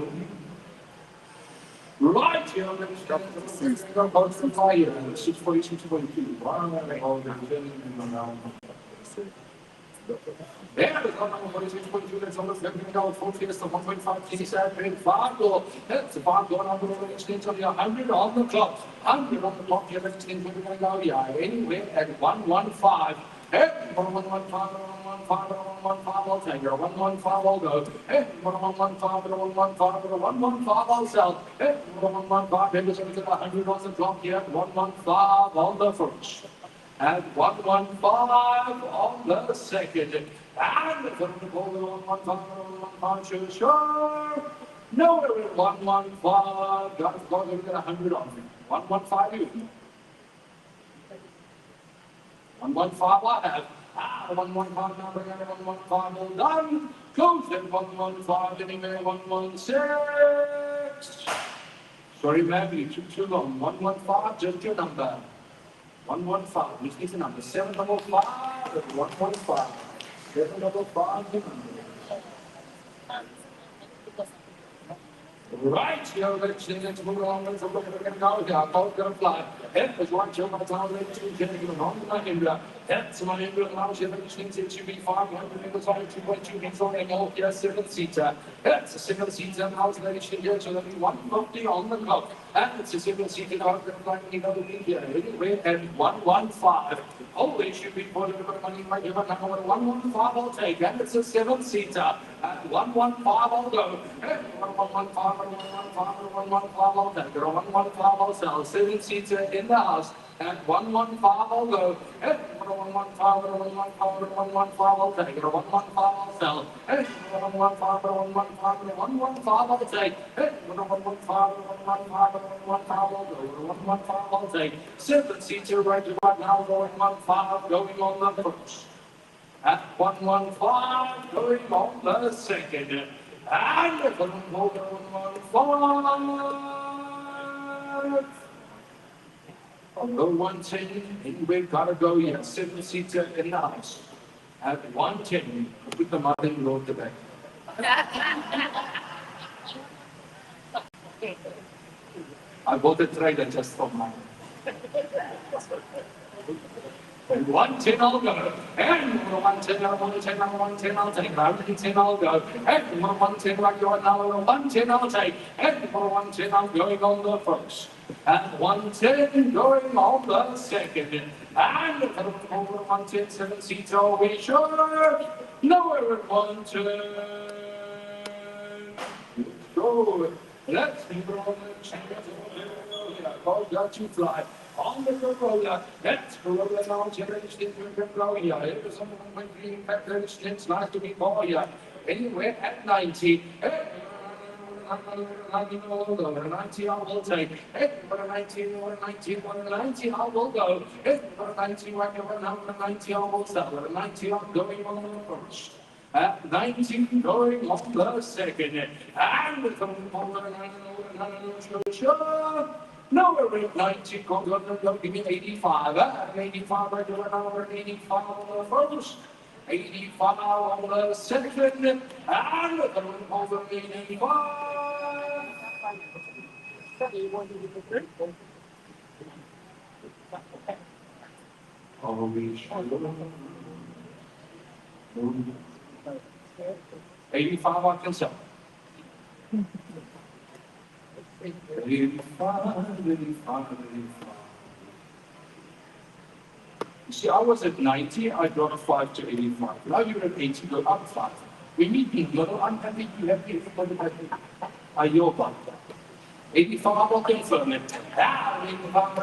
Right here, let's go about some fire. 642. Yeah, the number 46.2, that's almost getting out 4 to 1.5 TC Fargo. That's a bar going on the road extends on the 100 on the clock. 100 on the clock, here extends we're going to go. Yeah, anyway, at 115. Hey, 115, 115, 115, I'll take it. 115, I'll go. Hey, 115, 115, 115, I'll sell. Hey, 115, here's everything 100 on the clock here. 115 on the first. At 115 on the second. And the third ball on 115, sure. No, we're at 115. Got to go, we've got 100 on it. 115 you. 115 I have. 115 number here, 115 all done. Close at 115 anyway, 116. Sorry, ma'am, you took too long. 115, just your number. 115, which is the number. 755 and 115. 755, the number. Right, you're listening to move along with the look at the go here. Both gonna fly. Head is right to my town, ladies and gentlemen, on the Mahindra. Head to Mahindra, now you're listening to HUB 500 meters on 2.2 meters on an LPS 7-seater. It's a single seater, now ladies and gentlemen, 150 on the clock. And it's a single seater, now gonna fly in the here. Anyway, and 115. Holy should be for the money right here, now 115 I'll take. And it's a 7-seater. And 115 I'll go. And 115. 115 I'll take. 115 I'll sell. 7-seater in the house. And 115 I'll go. And 115 I'll take. 115 I'll sell. And 115 I'll take. And 115 I'll go. 115 I'll take. 7-seater right now going 115 going on the first. At 115 going on the second. And 115 on the 110, and we've got to go yet. 7-seater in the house. At 110, with the mother in law today. I bought a trailer just for mine. And 110 I'll go. And 110, 110, 110 I'll take. 110 I'll go. And 110 right now. 110 I'll take. And 110 I'm going on the first. And 110 going on the second. And 110 7-seater, are we sure? Nowhere at 110. Go. Let's go on the chance. Got to fly. On the roller, let's go now, generation go here. It was on my green factor, it's nice to be for you. Anyway, at 90, 90 I will take. 90 I will go. 90 right now, 90 I will sell. 90 I'm going on the first. At 90 going on the second. And we're coming on the 90. No, we're at 90, go, give me 85, 85 right now, 85 on the first, 85 on the second, and we're coming over 85. Oh, we shall 85 I can sell. 85. You see, I was at 90, I got a 5 to 85. Now you're at 80, go up 5. We meet in little, I'm happy, you happy, everybody happy. Are you about that? 85, I will confirm it. 85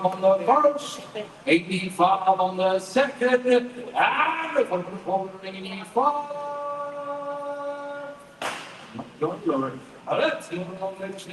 on the first, 85 on the second, and 85. Don't worry. Let's go. Let's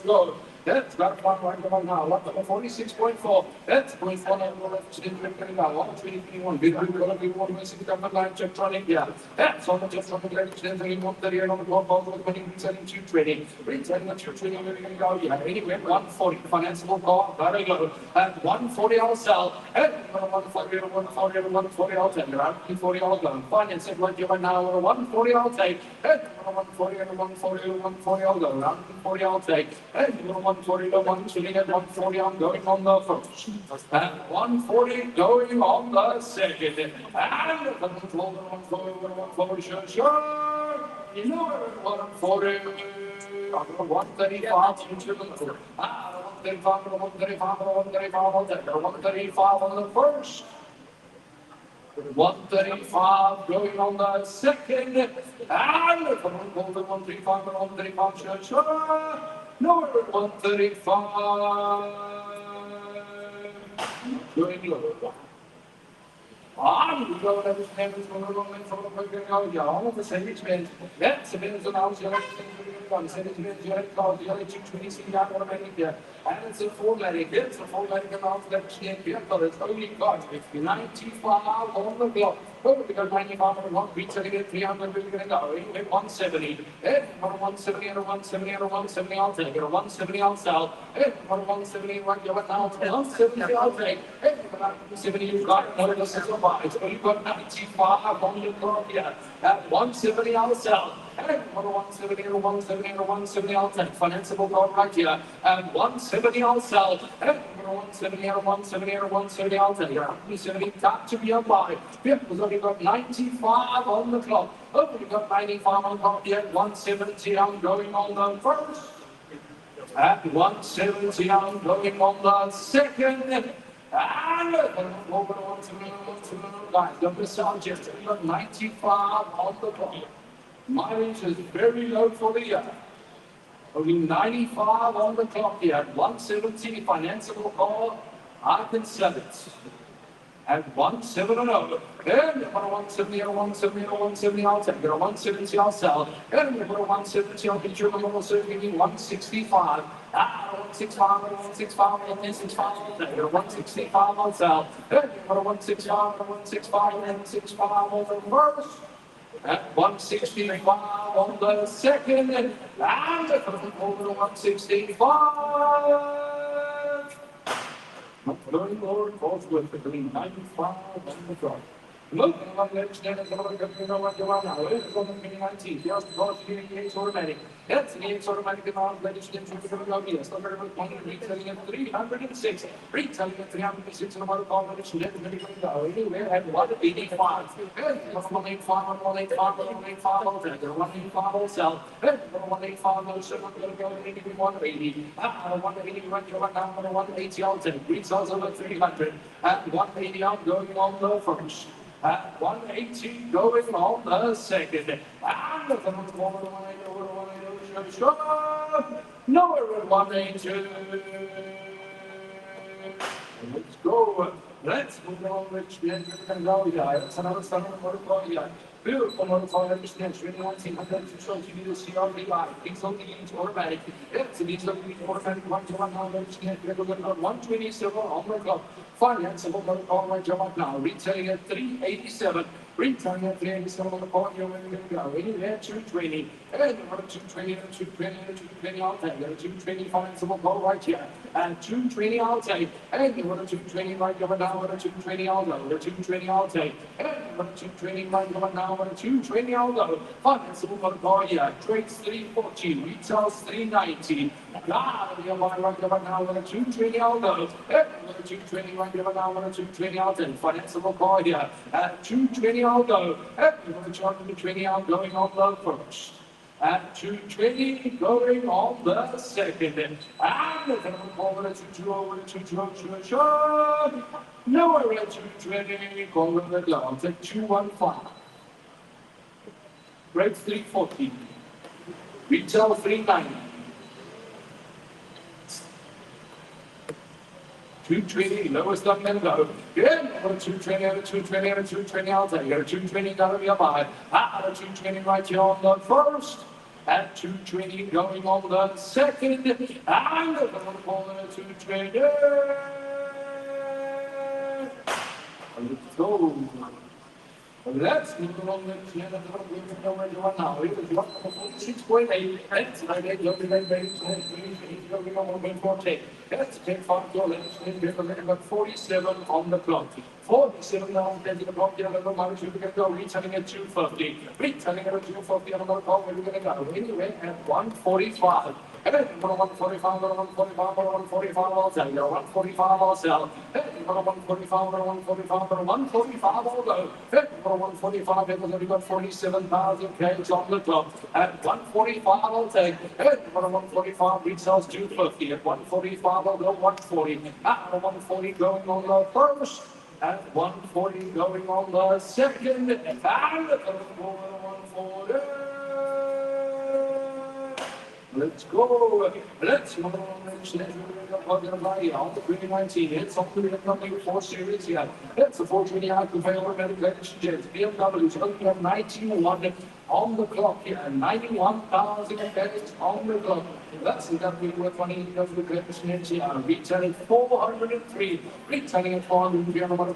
go. That's got one right on now. What number 46.4? That's point 4 now. 121. Big going to be 1 government line check tronic. Yeah. That's on the just from the ladies and gentlemen. 130 on the block both with money selling 220. Returning the 220. We're going to go. Yeah. Anyway, 140. Financeable call. Very low. At 140 I'll sell. At 140 I'll take. Around 140 I'll go. Finance it right here now. 140 I'll take. At 140 I'll go. Around 140 I'll take. At 140 to 1 at 140 I'm going on the first. At 140 going on the second. And 140 sure. You know it 140. 135 135 on the first. 135 going on the second, and 135 sure. No, 135 going low. I'm going to understand what's going on in front of the all of the same expense. That's a bit of an everyone. Send it to me, the other 220 CD automatic here. And it's a 4-matic. It's a 4-matic amount that vehicle. It's only got 95 on the block. Oh, we got 95 on the block. We're selling it 300. We're going to go. Anyway, 170. And 170 and a 170 and a 170. I'll take it. A 170 I'll sell. And 170 right here. Now 170 I'll take. And 170 you've got. One of the 65. It's only got 95 on the block here. At 170 I'll sell. And 170 and a 170 and a 170 I'll take. Financeable gold right here. And 170 I'll sell. And 170 and a 170 and a 170 I'll take. 170 got to be applied. Vehicle's only got 95 on the clock. Oh, we've got 95 on the clock yet. 170 I'm going on the first. At 170 I'm going on the second. And over 170, guys, don't miss out just. We've got 95 on the clock. Mileage is very low for the year. Only 95 on the clock here. 170 financeable car. I can sell it. At 170. And if I 170 and a 170 and a 170, I'll take it. A 170 I'll sell. And if I 170, I'll get you a normal serving 165. 165 and a 165 and a 165, I'll take it. A 165 I'll sell. And if I 165 and a 165 and a 165 on the first. At 165 on the second, and over to 165. Learning Lord falls with between 95 and the front. Moving on the extent of the what you are now. It's on the 2019. Just because you need automatic. That's the automatic amount legislation for the obvious. The very point retailing at 306. Retailing at 306 and about all the net anywhere at 185. 185, 185 will take it. 185 will sell. 185 will sell. I'm going to go 180. 180 right here right now. 180 I'll take. Retails over 300. At 180 I'm going on the first. At 180 going on the second. And the nowhere at 182. Let's go. Let's move on, Rich. We can go here. That's another stunning motor here. Beautiful motor extension. Really want to see how to show you the CRVI. It's on the age automatic. It's an each of the automatic 127 on the clock. Financeable motor car right job now. Retailing at 387. Retailing at 387 on the clock. You're going to go. Anywhere 220. And 220 and 220 and 220 I'll take. 220 financeable car right here. And 220 I'll take. And 220 right over now. 220 I'll go. 220 I'll take. And 220 right over now. 220 I'll go. Financeable motor car here. Trades 340. Retails 390. You're right over now. 220 I'll go. And 220 right over now. 220 I'll take. Financeable car here. At 220 I'll go. And 220 I'm going on the first. At 220 going on the second. And over to 220. Nowhere at 220. Going the gloves at 215. Rate 340. Retail 390. 220, lowest I'm going to go. Good. 220, 220, 220, I'll take it. 220, got to be a buy. 220 right here on the first. At 220 going on the second. And I'm going to call it 220. Let's go. Let's move along the end of the where you are now. It is 146.8. That's my day. You'll be ready to going on 1.4. That's 10 5 dollars. About 47 on the clock. 47 now, then the clock, the other mileage, you're going to go retailing at 250. Retailing at 250 on the clock, where you're going to go. Anyway, at 145. And then 145, 145, 145, I'll sell. 145, I'll sell. And 145, 145, 145, I'll go. And 145, because we've got 47,000 Ks on the clock. At 145, I'll take. And 145, retails 250. At 145, I'll go 140. At 140, going on the first. At 140, going on the second. And 140. Let's go. Let's go. On the 2019, it's on the BMW 4 Series here. It's a 420 out of failure medication jets. BMW's looking at 91 on the clock here. 91,000 credits on the clock. That's the W20 of the credits here. Retailing 403. Retailing at 403 on the motor.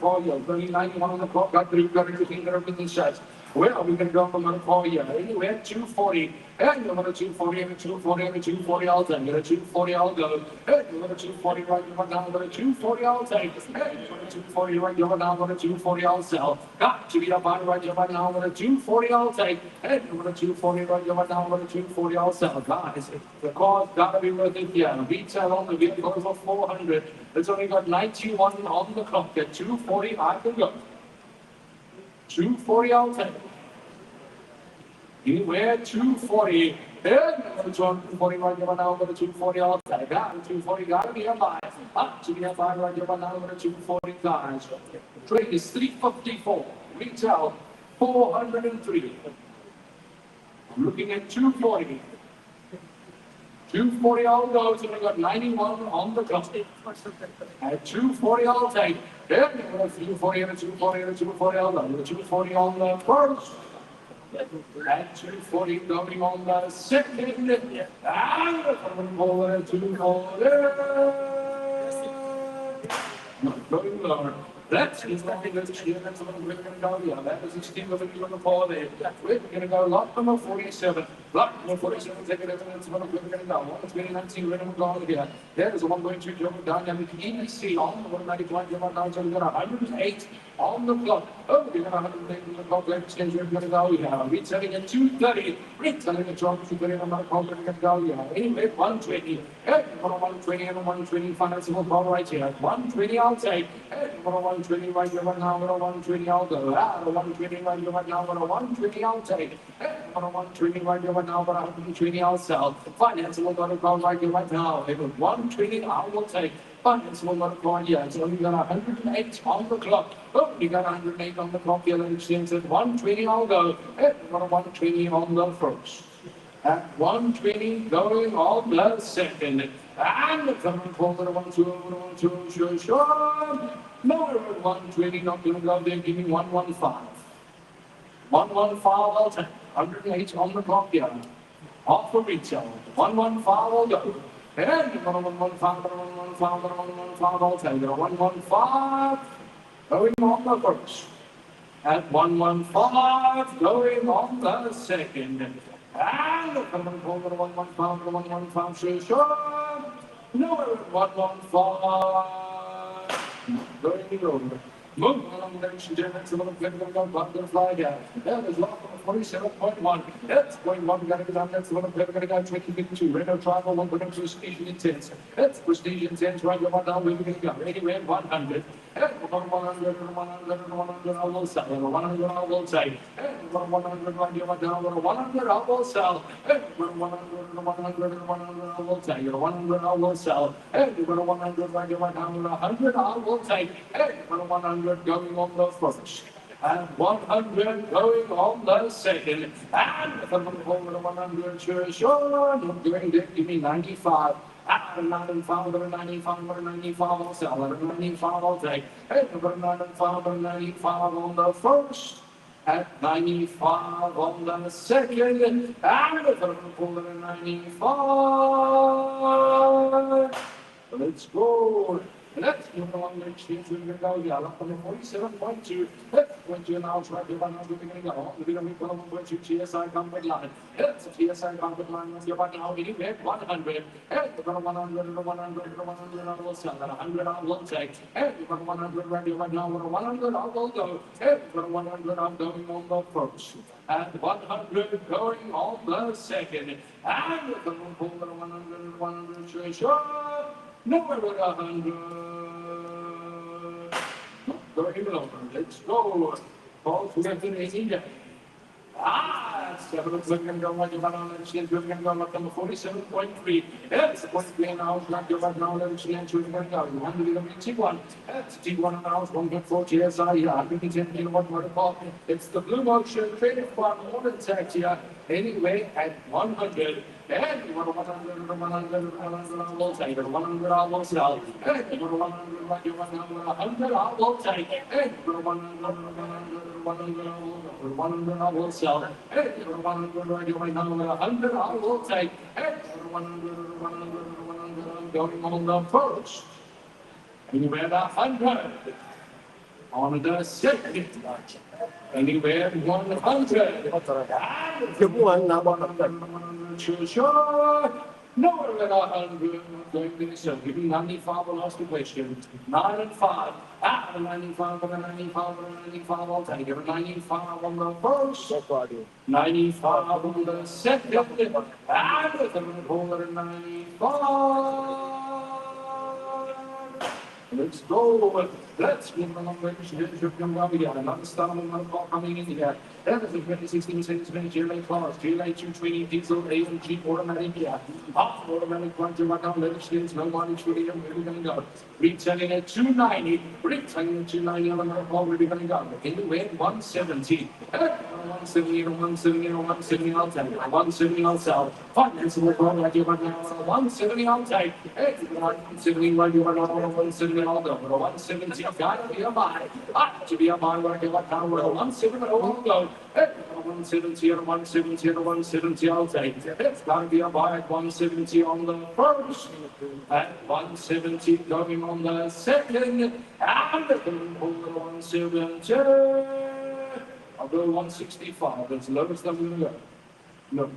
91 on the clock. Got everything shut. Where are we going to go from for you? Anywhere 240. And you're going to 240 and a 240 and a 240 I'll take. You're a 240 I'll go. And you're going to 240 right, you're down, you're 240 I'll take. And you're going to 240 right, you're down, you're 240 I'll sell. Got to be up on right, you're down, you're 240 I'll take. And you're going to 240 right, you're down, you're 240 I'll sell. Guys, the car's got to be worth it here. Retail on the vehicle is for 400. It's only got 91 on the clock. At 240 I can go. 240 I'll take. Anywhere 240. And 240 right here now, but 240 I'll take. 240 gotta be a buy. Up to the F5 right here now, but 240 guys. Trade is 354. Retail 403. Looking at 240. 240 I'll go, so we got 91 on the clock. At 240 I'll take. Then 240 and a 240 and a 240 I'll go. 240 on the first. At 240 going on the second. And over 240. Not going lower. That's exactly the steam that's what we're going to go here. That is the steam of the before there. We're going to go lot number 47. Lot number 47, take it over, that's what we're going to go. 12019, we're going to go here. There is a 1.2 kilometer dynamic EBC on the 195 kilometer down, so we've got 108 on the clock. Oh, we've got 108 on the clock, let's change, we're going to go here. Retailing at 230, retailing at 230 on the clock, we're going to go here. Anyway, 120, and 120 and 120, financeable call right here. 120 I'll take, and 120 right here right now, 120 I'll go. 120 right here right now, 120 I'll take, and 120 right here right now, 120 I'll sell. Financeable call right here right now. 120 I will take. Financeable call here. So we got 108 on the clock. Oh, we got 108 on the clock here. Let's see. 120 I'll go. And 120 on the first. At 120 going on the second. And the coming forward 120, sure. No, 120 not going to go there. Give me 115. 115 I'll take. 108 on the clock here. Off for retail. 115 I'll go. And 115, I'll take it. 115 going on the first. At 115 going on the second. And coming forward 115, sure. No, 115 going over. Move along, ladies and gentlemen, so we're going to go fly down. That is lock on 47.1. That's point one, got to go down. That's what we're going to go 2052. Renault Tribal 1.2 Prestige Intense. That's Prestige Intense right about now. We're going to go anywhere 100. And 100, I will sell. 100, I will take. And 100 right here right now. 100, I will sell. And 100, I will take. 100, I will sell. And 100 right here right now. 100, I will take. And 100 going on the first. And 100 going on the second. And if I'm over 100, sure, I'm going to give me 95. At 95, 95, 95, I'll sell. At 95, I'll take. And 95, 95 on the first. At 95 on the second. And if I'm over 95, let's go. Let's move along the exchange. We're going to go here. Up on the 47.2. Let's point to announce right here. We're going to go on. We're going to put on 1.2 TSI comfort line. It's a TSI comfort line. Let's go back now. Anywhere 100. And we're going to 100, 100, 100. I will sell. At 100, I will take. And we're going to 100 right here right now. 100, I will go. And we're going to 100, I'm going on the first. And 100 going on the second. And we're going to 100, 100, sure. Nowhere but 100. Go even over. Let's go. Falls, we got to 18 days. It's 7 o'clock and go right about now. Let's get going and go up on the 47.3. It's 0.3 now. Right here right now. Let's get to it. Go. You want to be the T1. It's T1 an hour, 1.4 TSI. Yeah, I think it's 10 kilowatt waterfall. It's the Blue Motion traded for more than tax here. Anyway, at 100. And you want 100, 100, 100, I will take it. 100, I will sell. And you want 100, like you want 100, I will take it. And you want 100, 100, I will go. 100, I will sell. And you want 100, like you want 100, I will take. And you want 100, 100, 100, I'm going on the first. Anywhere 100 on the second. Anywhere 100. Sure. Nowhere at 100. Going to this, giving 95 will ask the question. 9 and 5. Out of 95, and 95, and 95, I'll take it. 95 on the first. 95 on the second. And with the 95. Let's go. Let's give them a relationship from Gambia. Another star on the clock coming in here. That is a 2016 Mercedes-Benz GLA class. GLA 220 diesel AMG automatic here. Half automatic quantum right now. Let it skills. No mileage for the young. We're going to go. Retailing at 290. Retailing at 290 on the call. We're going to go. In the way 170. 170 or 170 or 170 I'll take. 170 I'll sell. Finance in the call like you right now. 170 I'll take. 170 right you right now. 170 I'll go. 170 got to be a buy. To be a buy like you right now. 170 I'll go. 170 or 170 or 170 I'll take. It's got to be a buy at 170 on the first. At 170 going on the second. And the 170. I'll go 165. That's the lowest I'm going to go. No.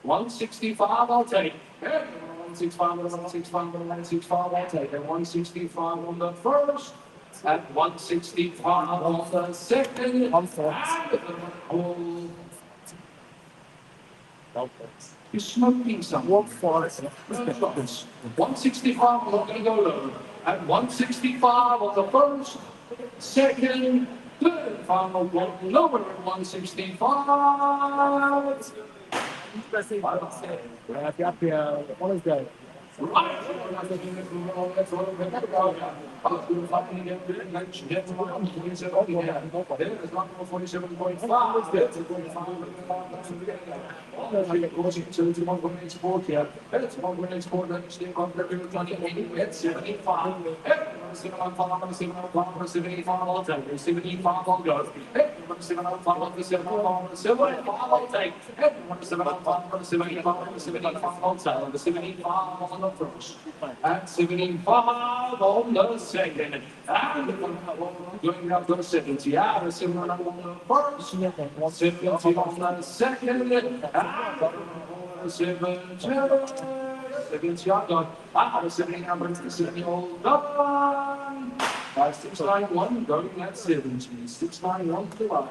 165 I'll take. 165, 165, 165 I'll take. And 165 on the first. At 165 on the second. You're smoking something. 165, I'm not going to go low. At 165 on the first, second, third, final one lower at 165. What is that? Right. First. At 75 on the second. And going up to 70. Yeah, 70 on the first. 70 on the second. And 70. 70 on the 70 number 70 hold on. 691 going at 70. 691 to line.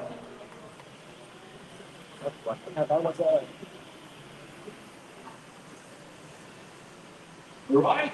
Right,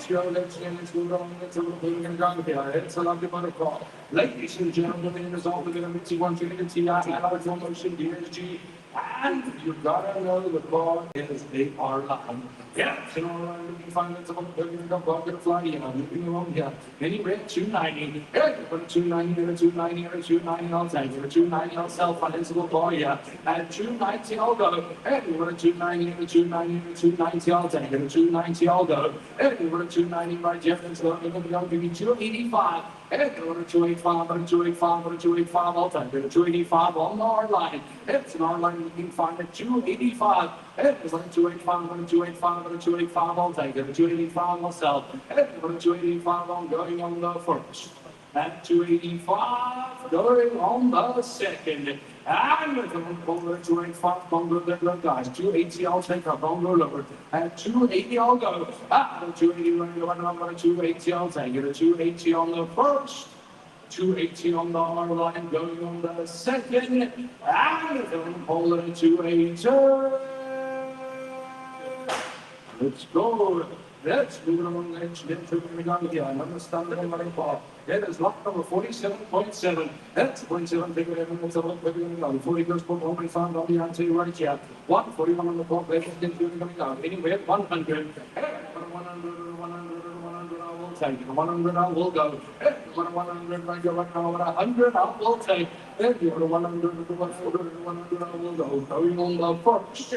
let's move on. Let's have a look at the here. It's a lovely butterfly. Ladies and gentlemen, the result of the MT1 Trinity TI and promotion DSG. And you've got to know the bar is a R-line. Yeah, you know, you can find it on the going to fly, you know, moving along here. Anyway, 290. Yeah, you put a 290 and a 290 and a 290 I'll take. A 290 I'll sell financial bar here. At 290 I'll go. And you put a 290 and a 290 and a 290 I'll take. And a 290 I'll go. And you put a 290 right here. And so I'll give you 285. And you put a 285 and a 285 and a 285 I'll take. And a 285 on the R line. It's an R line you can find at 285. And it's like 285 and a 285 and a 285 I'll take. And a 285 I'll sell. And you put a 285 on going on the first. At 285 going on the second. And we're going to go to 285 longer than the guys. 280 I'll take up longer lower. At 280 I'll go. At 280 number 280 I'll take it. A 280 on the first. 280 on the R line going on the second. And we're going to pull it 280. Let's go. Let's move on. Let's get to the here. I understand the money part. It is lock number 47.7. That's 0.7. Take it in. Let's have a look. 40 goes for 1.5 on the answer right here. 141 on the clock. Let's get to the gun. Anyway, 100. 100 I will take. 100 I will go. 100 I go. 100 I will take. 100 I will go. Going on the first.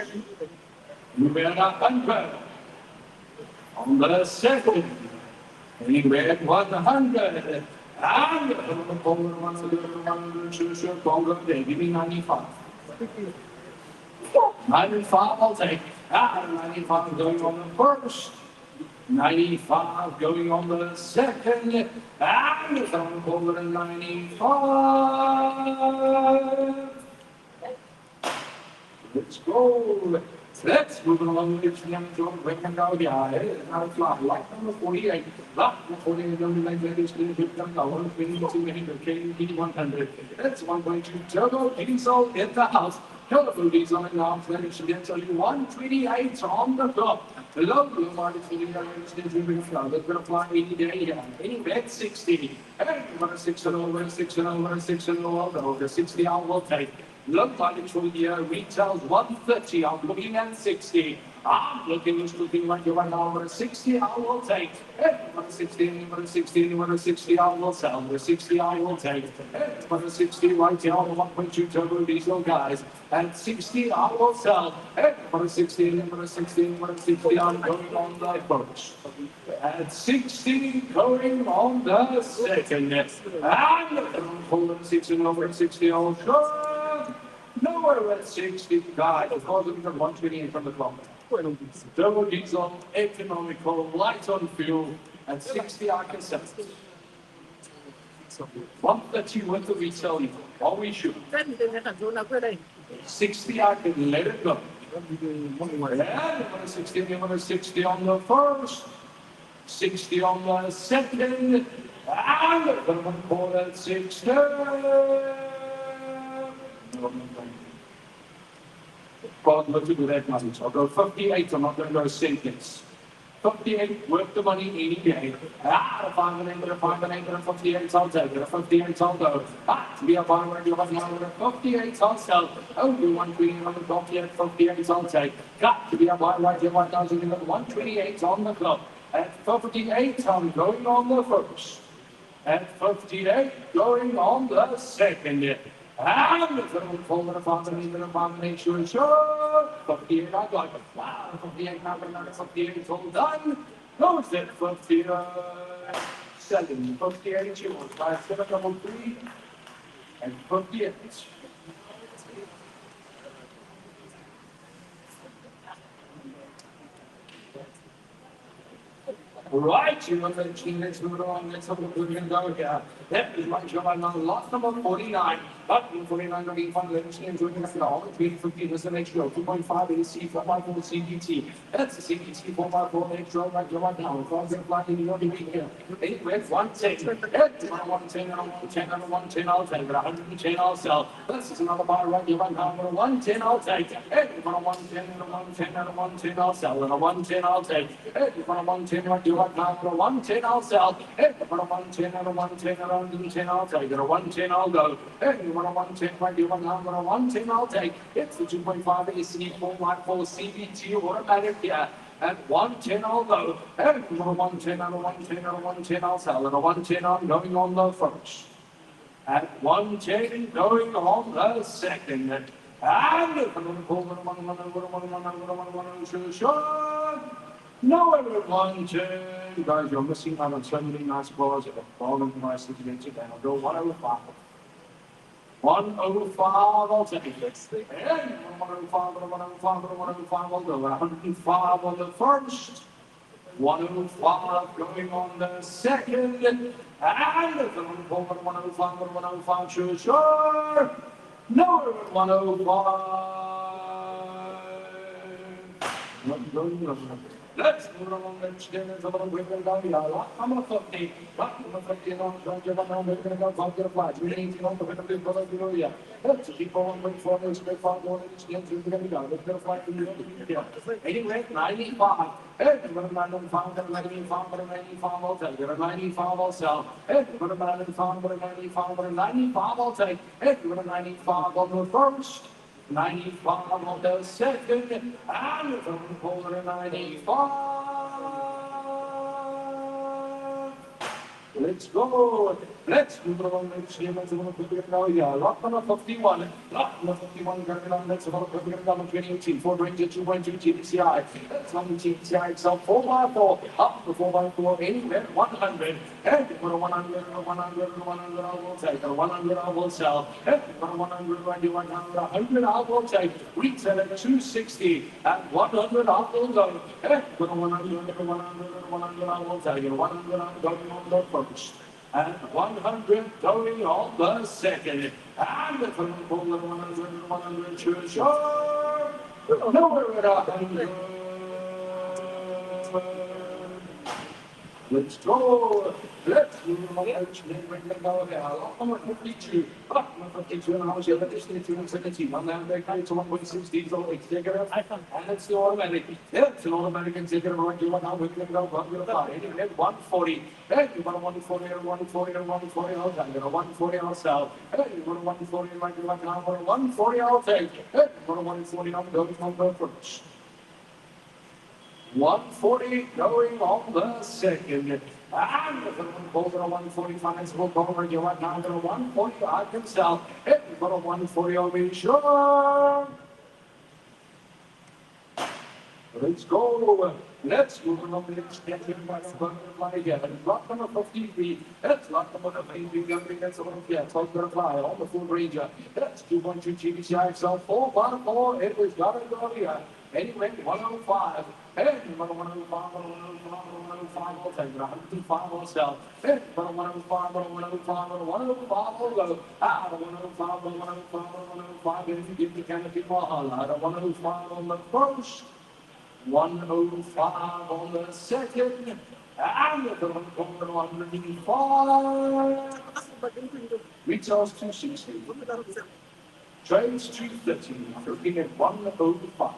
You bet 100. On the second, he bet 100. And the Congo, give me 95. 95, I'll take. 95 going on the first. 95 going on the second. And the Congo 95. Let's go. Let's move along with the young John Wickham down the aisle. Now fly. Like number 48. Like number 48, only like ladies, clean hip down the hole, clean to KD 100. That's 1.2 turbo diesel in the house. Colorful diesel in the house. Ladies and gentlemen, 128 on the clock. The low market for the ladies and gentlemen, they're going to fly any day here. Any bet 60. Hey, we're 6 and over, 6 and over, 6 and over. 60 I will take. Low mileage for the year retails 130. I'm looking at 60. I'm looking like you're right now. We're 60. I will take. Hey, we're 60. We're 60. We're 60. I will sell. We're 60. I will take. Hey, we're 60 right here on the 1.2 turbo diesel guys. At 60, I will sell. Hey, we're 60. We're 60. We're 60. I'm going on the approach. At 60, going on the second. And pulling 60 over 60. I'll go. Nowhere at 60, guys. Of course, we've got 128 from the clock. Turbo diesel, economical, light on fuel. At 60, I can sell it. 130 with the retail, all we shoot. 60, I can let it go. And 60 on the first. 60 on the second. And we're going to call that 60. God, let's do that money. I'll go 58. I'm not going to go seconds. 58, worth the money any day. A 5 and 8, a 5 and 8, and a 58, I'll take it. A 58, I'll go. To be a buy where you have now, a 58, I'll sell. Only 120 on the clock yet, 58, I'll take. Got to be a buy right here, 128 on the clock. At 58, I'm going on the first. At 58, going on the second. And it's a combination, sure. 58, I got it. Wow, 58, now another 58, it's all done. Goes at 57, 58, you want 5, 7, double 3, and 58. Right, you know, let's move on. Let's have a look. We're going to go here. That is right, John. Lot number 49. Button 49, not even fun. Let's see, enjoying the all. 350, this is an extra 2.5 AC, 4x4 CDT. That's the CDT 4x4 extra right here, right now. If I'm going to fly in your week here. 8 red, 110. 110, and 110, and 110, I'll take it. 110, I'll sell. This is another buy right here, right now. 110, I'll take it. 110, and 110, and 110, I'll sell. And 110, I'll take it. 110, right here. Now for a 110, I'll sell. Hey, for a 110 and a 110 and a 110, I'll take it. A 110, I'll go. Hey, for a 110, right here, now for a 110, I'll take. It's the 2.5 AC 4x4 CVT automatic here. At 110, I'll go. Hey, for a 110 and a 110 and a 110, I'll sell. And a 110, I'm going on the first. At 110, going on the second. And no, everyone, guys, you're missing out on so many nice bars at the bottom price to get you down. I'll go 105. 105, I'll take it. And 105, 105, I'll go 105 on the first. 105 going on the second. And 105, sure. No, 105. Let's move along the stairs a little bit down here. I'm going to 50. I'm going to 50 on the front. We're going to go talk to the flags. We're going to go to the big brother. Let's keep on waiting for this big fog going to the skins. We're going to go. Let's go fly to the other. Anyway, 95. Hey, we're going to 95, 95, 95, I'll take it. 95, I'll sell. Hey, we're going to 95, 95, 95, I'll take. Hey, we're going to 95 on the first. 95 on the second, and from corner 95. Let's go. Let's move along. Let's see what's going to be now. Yeah, lock number 51. Lock number 51. Going on. Let's go. Number 2018. 4 Ranger 2.2 TCI. That's number TCI itself. 4x4. Up to 4x4. Anywhere 100. And for a 100, 100, I will take. A 100, I will sell. And for a 100, 100, I will take. Retail at 260. At 100, I will go. And for a 100, 100, I will take. 100, I'm going on the first. And 100 going on the second. And the 100, sure. Nowhere at 100. Let's go. Let's move on. Let's go. Number 52. Number 52. And I was here. Let's get to 17. One down there. Carry to 1.6 diesel. Executive. And it's the automatic. Yeah, it's an automatic executive. Right here. Now we're going to go. We're going to fly. 140. Hey, you want a 140 or 140 or 140? I'll take it. A 140 I'll sell. Hey, you want a 140 like you like now? 140 I'll take. Hey, you want a 140? I'm going first. 140 going on the second. And the over a 140 financial cover. You want now to 140 I can sell. Hey, you got a 140 I'll be sure. Let's go. Let's move along the extension by the again. Lock number 53. That's lock number 53. That's a little talk to fly on the full Ranger. That's 2.2 GBCI XL 4x4. It was got to go here. Anyway, 105. Hey, 105, 105, I'll take it. 105 will sell. Hey, 105, 105, 105 will go. 105, 105. If you give the canopy more holler. 105 on the first. 105 on the second. And the 105. Retails 260. Trades 230. Looking at 105.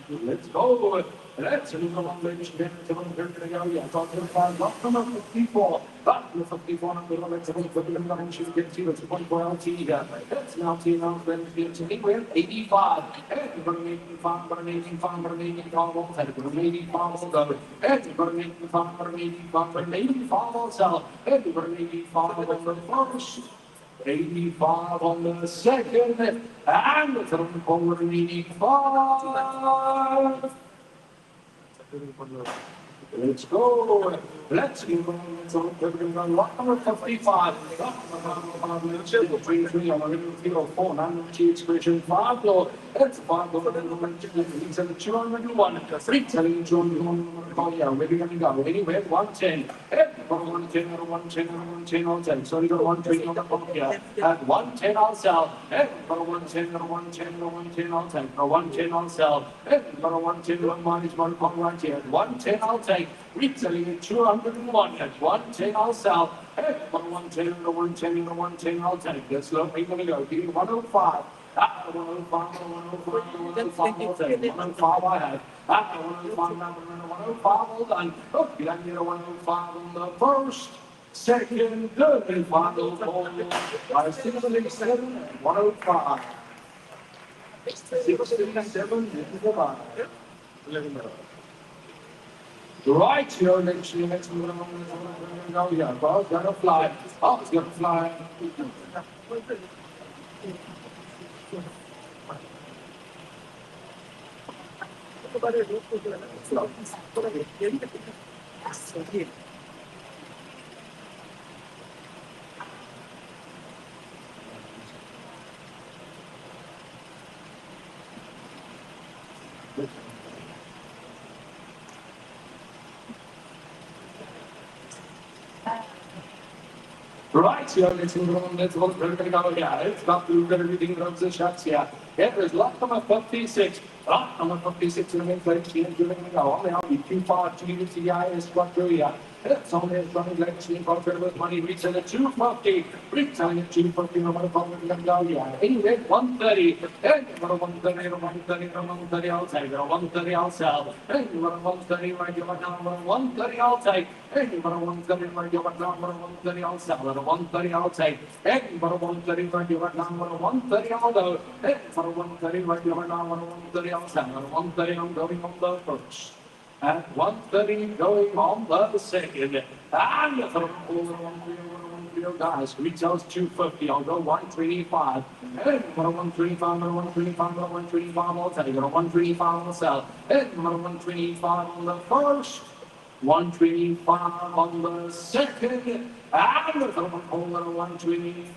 Let's go. Let's move along, ladies and gentlemen. Yeah, talking about lock number 54. Lock number 54. I'm going to let someone put it in the line. She gets to it's 1.4 LT here. That's now T now. Then it's anywhere 85. And you're going to make 85, but an 85, but an 85 will take it. But an 85 will go. And you're going to make 85, but an 85, but an 85 will sell. And you're going to make 85 on the first. 85 on the second, and the third forward 85. Let's go. Let's move on. So lock number 55. Between on the field 4, 9 expression 5 door. That's 5 door. It's a 201. 3 201. Yeah, we're going to go. Anyway, 110. 110, 110, 110, I'll take. So you got 120 on the top here. At 110, I'll sell. 110, 110, 110, I'll take. 110, I'll sell. 110, 1 minus 1 right here. 110, I'll take. Retailing at 201. At 110, I'll sell. 110, 110, 110, I'll take. That's low. We're going to go. Give me 105. 105, 105, 105 I have. 105, all done. Oh, you got 105 on the first, second, third, and final ball. 667, 105. 667 is the line. Right here, next one. Oh, yeah, well, it's gonna fly. Oh, it's gonna fly. Right here, let's move on. Let's go. We're going to go here. It's got to do everything runs the shots here. Here is lock number 56. Lock number 56 in the main plate. She's going to go. Only on the 25 GBCI squad here. It's only running like she got rid of his money. Reaching at 250. Reaching at 250. I'm going to go here. Anyway, 130. And you're going to 130, 130, 130. I'll take it. 130, I'll sell. And you're going to 130 right here. 130, I'll take. And you're going to 130 right here. 130, I'll sell. At 130, I'll take. And you're going to 130 right here. 130, I'll go. And for 130 right here. 130, I'll sell. At 130, I'm going on the first. At 1:30 going on the second. And the third guys, retails 250. I'll go 125. And 125, 125, 125, I'll take it. 125 on the sell. And 125 on the first. 125 on the second. And the third one, 125.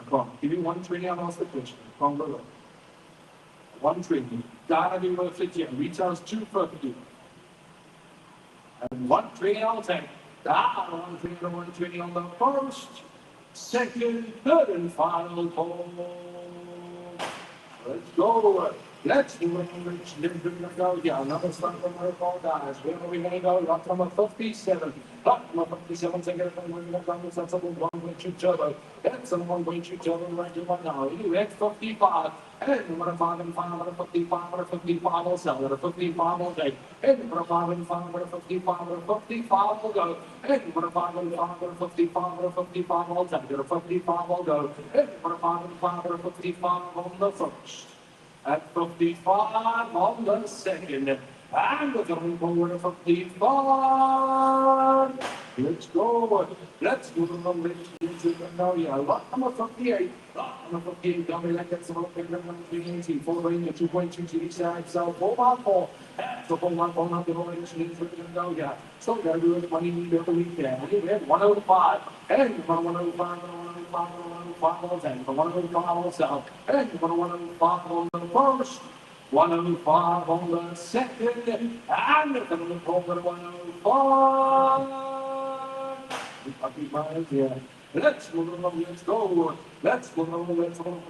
Come on, give me 120 on the pitch. Come below. 120. Gotta be worth it here. Retails 250. And 120 I'll take. 120 to 120 on the first, second, third, and final call. Let's go. Let's do it. Let's go. Yeah, another start from our call, guys. Where are we going to go? Lot number 57. Lot number 57. Take it from where we're going. That's a 1.2 turbo. That's a 1.2 turbo right to one now. Anyway, at 55. And number 5 and 5, number 55, number 55 will sell. Number 55 will take. And number 5 and 5, number 55, number 55 will go. And number 5 and 5, number 55, number 55 will take. Number 55 will go. And number 5 and 5, number 55 on the first. At 55 on the second. And we're going forward to 55. Let's go. Let's go to the list. Lot number 58. Lot number 58. Don't be like that's about 380. Following the 2.2 TD side. So 4x4. So 4x4. Not the range. Go. Yeah. So got to do it money need the weekend. We have 105. And 105. 105 on south, and 105 on the first, 105 on the second, and 105. Yeah. Let's move on, let's go. Let's move on, let's go.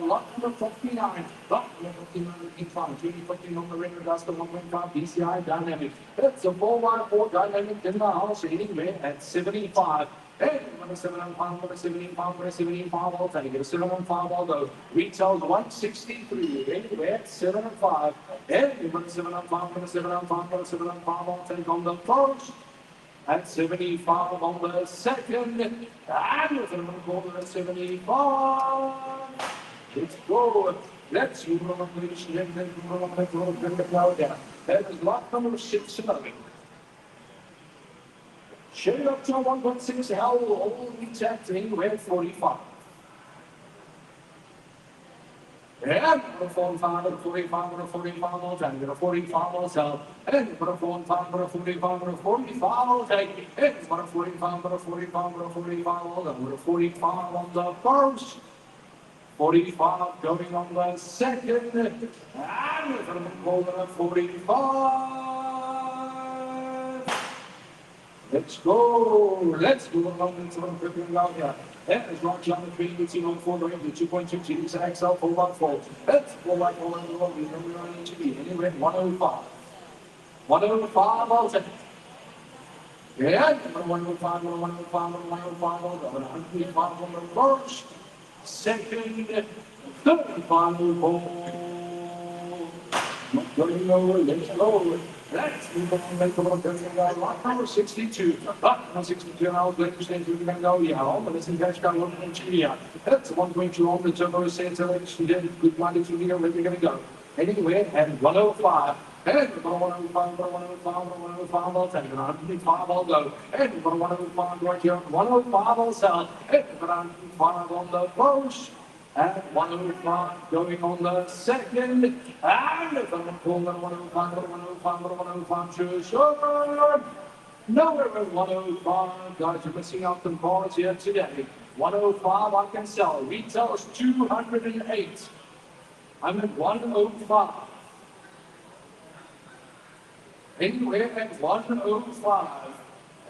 Lot number 59. Lot number 59 in front. 2015 on the radar, that's the 1.5 DCI dynamic. It's a 4x4 dynamic in the house, anyway, at 75. Hey, number 7 on 5, number 75, number 75, I'll take it. 7 on 5, I'll go. Retails 163. Anyway, at 7 on 5. Hey, number 7 on 5, number 7 on 5, number 7 on 5, I'll take on the first. At 75 on the second. And with a number at 75. Let's go. Let's move on to the shin. Let's move on to the crowd. That is lot number 6 and 11. Shade up to 1.6, hell, all retapped anywhere 45. And for 45, 45, 45, I'll take it. 45, I'll sell. And for 45, 45, 45, I'll take it. And for 45, 45, 45, I'll go. 45 on the first. 45 going on the second. And for 45. Let's go. Let's go along into the dripping out here. That is right down the 318 range, the 2.2 TD XL 4x4. That's 4x4 and we're running to be anyway 105. 105, I'll take it. Yeah, 105, 105, 105, 105 on the first, second, third, final ball. Let's go. Let's move on. Let's go. Lot number 62. Lot number 62. I'll let you stand through the Magnolia. But listen, guys, got 1.2. That's 1.2 on the turbo sensation. Good money to me. Where we're going to go. Anyway, at 105. And 105, 105, 105, I'll take it. 105, I'll go. And 105 right here. 105, I'll sell. And 105 on the first. And 105 going on the second. And if I'm calling 105, 105, 105, sure. Nowhere at 105. Guys, you're missing out some cars here today. 105 I can sell. Retail is 208. I'm at 105. Anywhere at 105.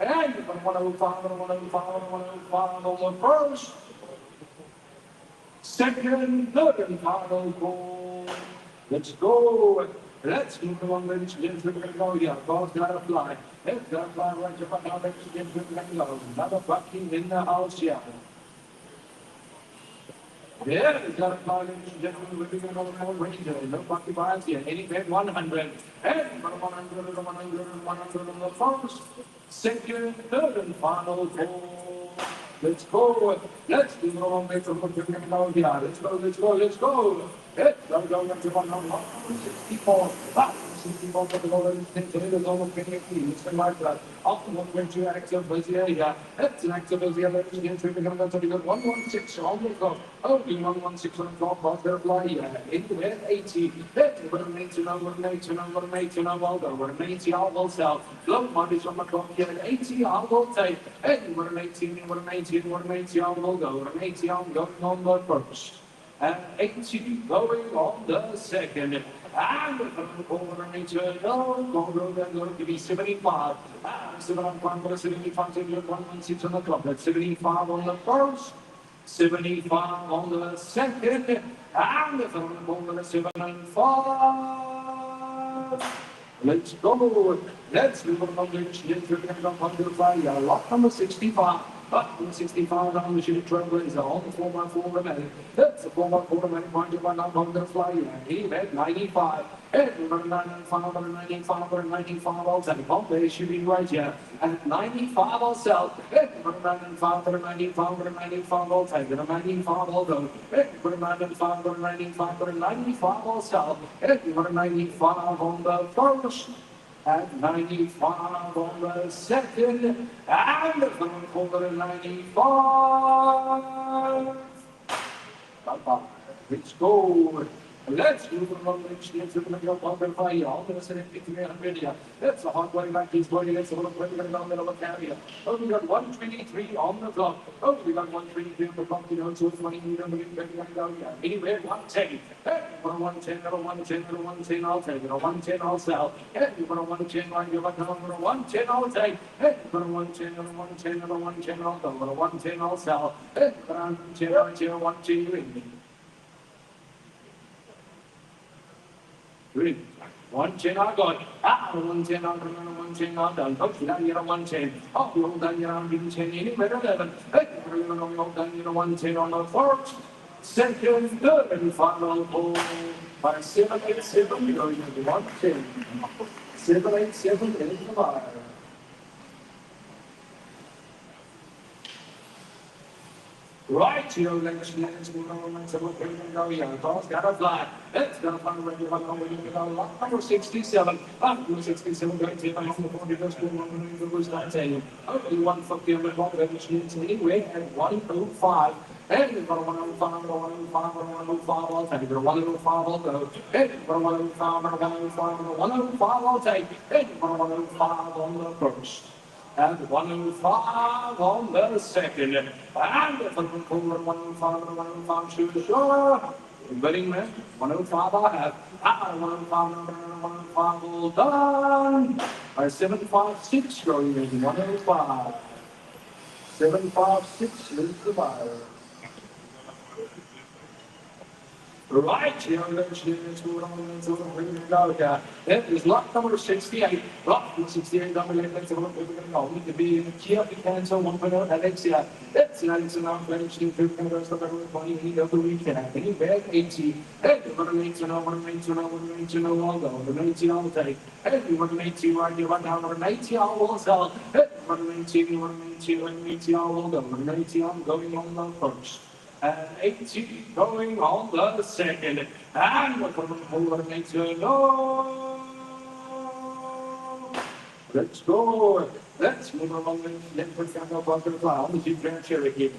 And if I'm 105, 105, 105 on the first. Second, third, and final goal. Let's go. Let's move along, ladies and gentlemen. We're going to go here. Ball's got to fly. It's got to fly right up now, ladies and gentlemen. We're going to go. Another fucking in the house here. Yeah, it's got to fly, ladies and gentlemen. We're going to go around Ranger. No fucking bias here. Anywhere 100. And 100, 100, 100 on the first. Second, third, and final goal. Let's go. Let's do the wrong way from looking down here. Let's go, let's go, let's go. Let's go, let's go, 164. 64 for the goal. There's almost 2018. It's been like that. Often one went to active was the area. It's an active as the other. It's going to be 116 on the clock. Only 116 on the clock. But they're flying. Into 80. Let's go, 80, over 80, over 80, over 80, I will sell. Low money on the clock here. 80, I will take. Over 18, over 18, over 80, I will go. Over 80, I'm going on the first. And 80 going on the second. And the third quarter nature, they're going to be 75. And 75 for the 75, 116 on the clock. That's 75 on the first, 75 on the second, and the third quarter 75. Let's go. Let's move on to the fire. Lock number 65. Up to 65 on the ship trailblazer on the 4x4 remaining. That's the 4x4 remaining point of one up on the flyer. He met 95. And 95, 95, I'll take on there shooting right here. And 95 I'll sell. And 95, 95, 95, I'll take it. 95 I'll go. And 95, 95, 95 I'll sell. And 95 on the first. At 95 on the second, and the third quarter 95. Bye-bye. Let's go. Let's move along the extremes of the middle of the fire. All the rest of it, 300 here. That's a hot way back. He's going against the little quick in the middle of the carrier. Oh, we got 123 on the clock. Oh, we got 123 on the clock. You know, so it's 20 meters. Anywhere, 110. Hey, you want a 110, or a 110, or a 110, I'll take it. A 110, I'll sell. Hey, you want a 110, line, you want a 110, I'll take. Hey, you want a 110, or a 110, or a 110, I'll go. Or a 110, I'll sell. Hey, you want a 110, or a 110, 110 I got. 110 I got. 110 I done. Oh, you done, you're 110. Oh, you're done, you're 110. Anywhere 11. Hey, you're done, you're 110 on the first, second, third, and final ball. By 787, you're 110. 787 is the bar. Right, you know, let's move on to what we're going to go. Yeah, the ball's got to fly. It's going to find a regular number 67. Number 67 going to on the 40 first one. It was not saying only 150 on the ball, which means anyway at 105. And you've got a 105, 105, 105, I'll take it. 105, I'll go. And you've got a 105, 105, 105, I'll take it. And you've got a 105 on the first. And 105 on the second. And the third quarter 105 and 105 to the shore. Betting man, 105 I have. 105 and 105 all done. 756 going in 105. 756 is the buyer. Right here, let's move on to the window. That is lot number 68. Lot number 68, number 8, let's go. We could be in the Kia Picanto 1.0 Alexia. That's nice enough. Let's see if we can rest of everybody of the weekend. Any bad 80. Hey, you want to make to know, want to make to know, want to make to know, I'll go. The 80 I'll take. Hey, you want to make to right here, right now, number 80 I will sell. Hey, you want to make to, you want to make to, you want to make to, I will go. The 80 I'm going on the first. And 80 going on the second. And we're going to hold on to no. Let's go. Let's move along and let us have a butterfly on the Grand Cherokee.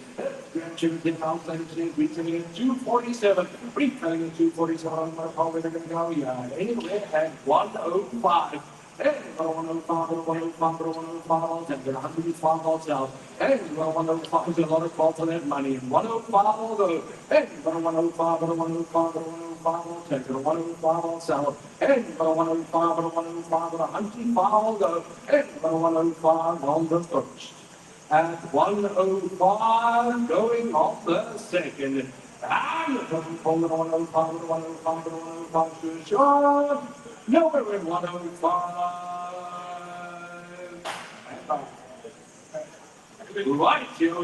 Grand Cherokee now playing today, retailing at 247. Retailing at 247 on my call. We're going to go, yeah. Anyway, at 105. Hey, 105, 105, 105, I'll take it. 105, I'll sell. Hey, 105 is a lot of call for that money. 105, I'll go. Hey, 105, 105, 105, I'll take it. 105, I'll sell. Hey, 105, 105, 105, I'll go. Hey, 105 on the first. At 105, going on the second. And the 105, 105, 105 to short. No, we're in 105. Right, you know,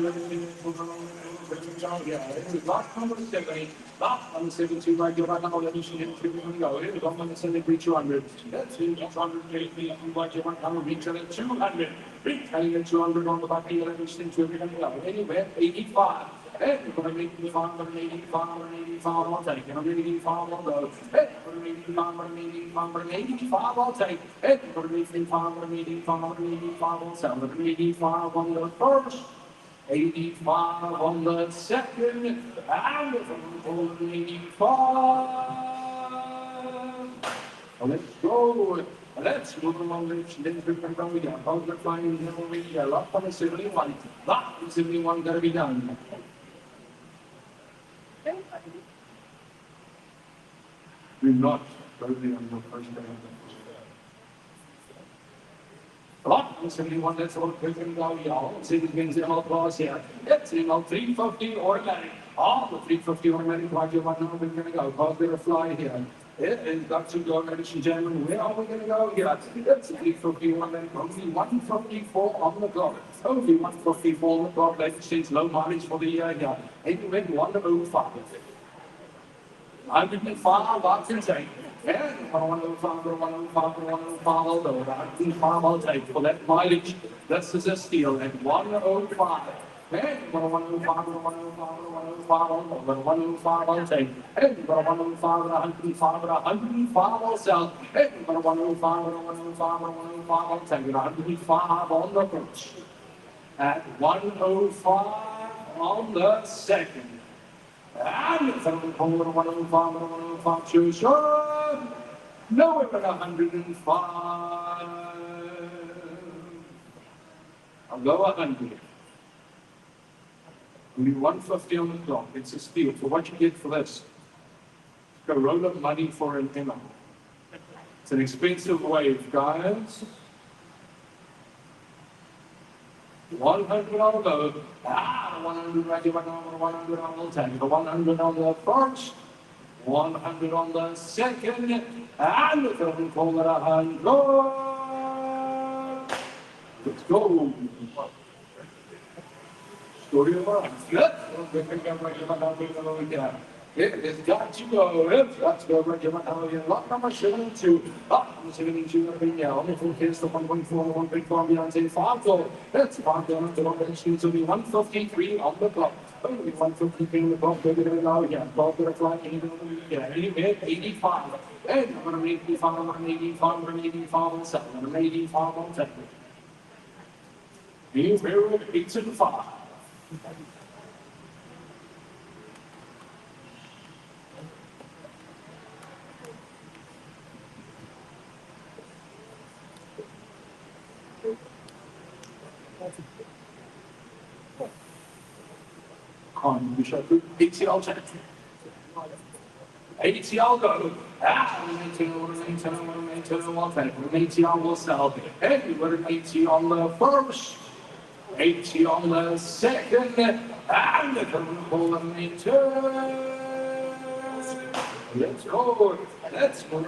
Last number 70, last number 72, right here, right now, let me see him, go. Here we go, number 73, 200. Let's see, 280, right here, right now, retail at 200. Retailing at 200 on the back here, let me see, we're going to go. Anywhere, 85. Hey, we're going to 85, we're 85, we're 85, I'll take it. I'm 85, I'll go. Hey, we're 85, we're 85, we're 85, I'll take it. Hey, we're 85, we're 85, we're 85, I'll sell. We're 85 on the first. 85 on the second, and from 85. Let's go. Let's move along the we got hold the flying we lock on the 71. Lock the 71 gotta be done. Do not totally on the first day. Lock the 71, let's all quick and go, y'all. See the things in all class here. It's in all 350 automatic. All the 350 automatic, right here, right now, we're going to go. Cause we're going to fly here. It is got to go, ladies and gentlemen. Where are we going to go here? It's 350 automatic, only 154 on the clock. Only 154 on the clock, ladies and low mileage for the year here. Anyway, 105. I'm going to far about to take. Yeah, 105, I'll take for that mileage. This is a steal at 105. Yeah, 105, I'll take. Hey, 105, 105, I'll sell. Hey, 105, I'll take. 105 on the approach. At 105 on the second. And it's over 105, choose your nowhere but 105. I'll go 100. Only 150 on the clock. It's a steal. For what you get for this, it's a roll of money for an Emma. It's an expensive wave, guys. 100 on the load. 100 right here, 100 on the 10. 100 on the first. 100 on the second. And the third call at 100. Let's go. Story of our life. It's got to go. It's got to go. Right here, lock number 72. Lock number 72. Only for kids, the 1.4, 1.4 beyond 5 goal. That's 5 down to 153 on the clock. Only 153 on the clock. They're going to allow again. Ball to the fly. Anyway, 85. And I'm going to 85, I'm going to 85, I'm going to 85 on 7. I'm going to 85 on 10. We're at 8 and 5. On we shall do ATL check. ATL go. ATL will sell. Hey, we're an ATL on the first. ATL on the second. And the pull and let's go. Let's go.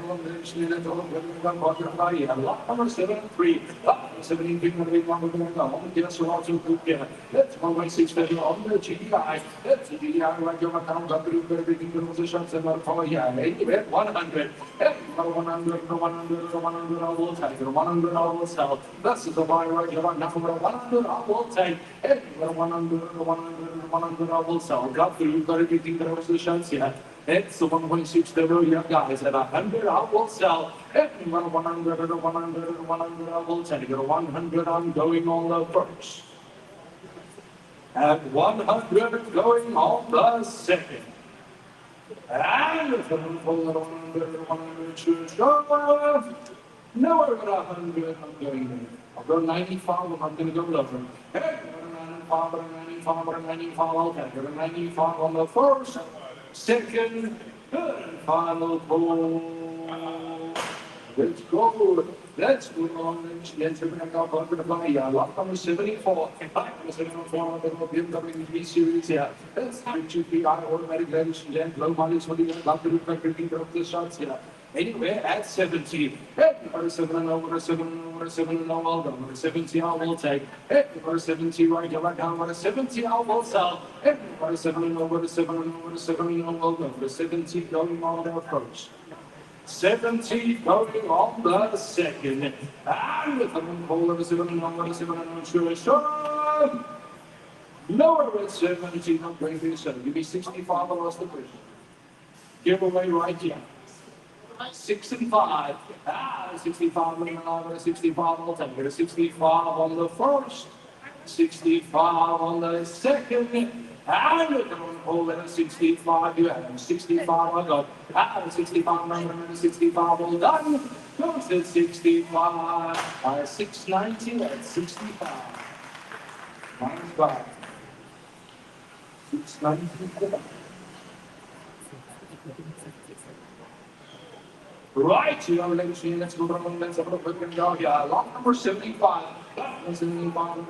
Lock number 73. Lock number 73. Let's go. Let's go. My 6 on the GDI. Let's the GDI right here. Account up to everything positions and for here. 100. 100. 100. 100. I will take 100. I will sell. This is the buy right here. Number 100. I will take 100. 100. I will sell. Got through everything positions here. It's the 1.6 here, guys. At 100, I will sell. At 100, 100, 100, I will take it. 100, I'm going on the first. At 100, going on the second. And 100, 100, choose your nowhere but 100, I'm going there. I'll go 95, I'm going to go lower. Hey, 95, 95, I'll take it. 95 on the first. Second, third, final call. Let's go. Let's move on. Let's bring up our fly. Lock number 74. Lock number 74 on the BMW series here. Let's HGPI automatic ladies and gentlemen. Low mileage for the lock to do everything of the shots here. Anywhere at 70. Hey, over 7 and over 7 and over 7 and over, I'll go. Over 70, I will take. Hey, over 70, right here, right down. Over 70, I will sell. Hey, over 7 and over 7 and over 7 and over, I'll go. Over 70, going on the approach. 70 going on the second. And with them hold over 7 and over 7 and over sure. Lower at 70, not going to 7. Give me 65, I lost the question. Giveaway right here. 6 and 5. 65 and another 65. I'll take it. 65 on the first. 65 on the second. And we're going to hold it at 65. You have 65. I got 65. Number 65. All done. Goes at 65. 690 at 65. Minus 5. 690. Right, you know, let's go on, let's have a quick go here. Lot number 75. 75.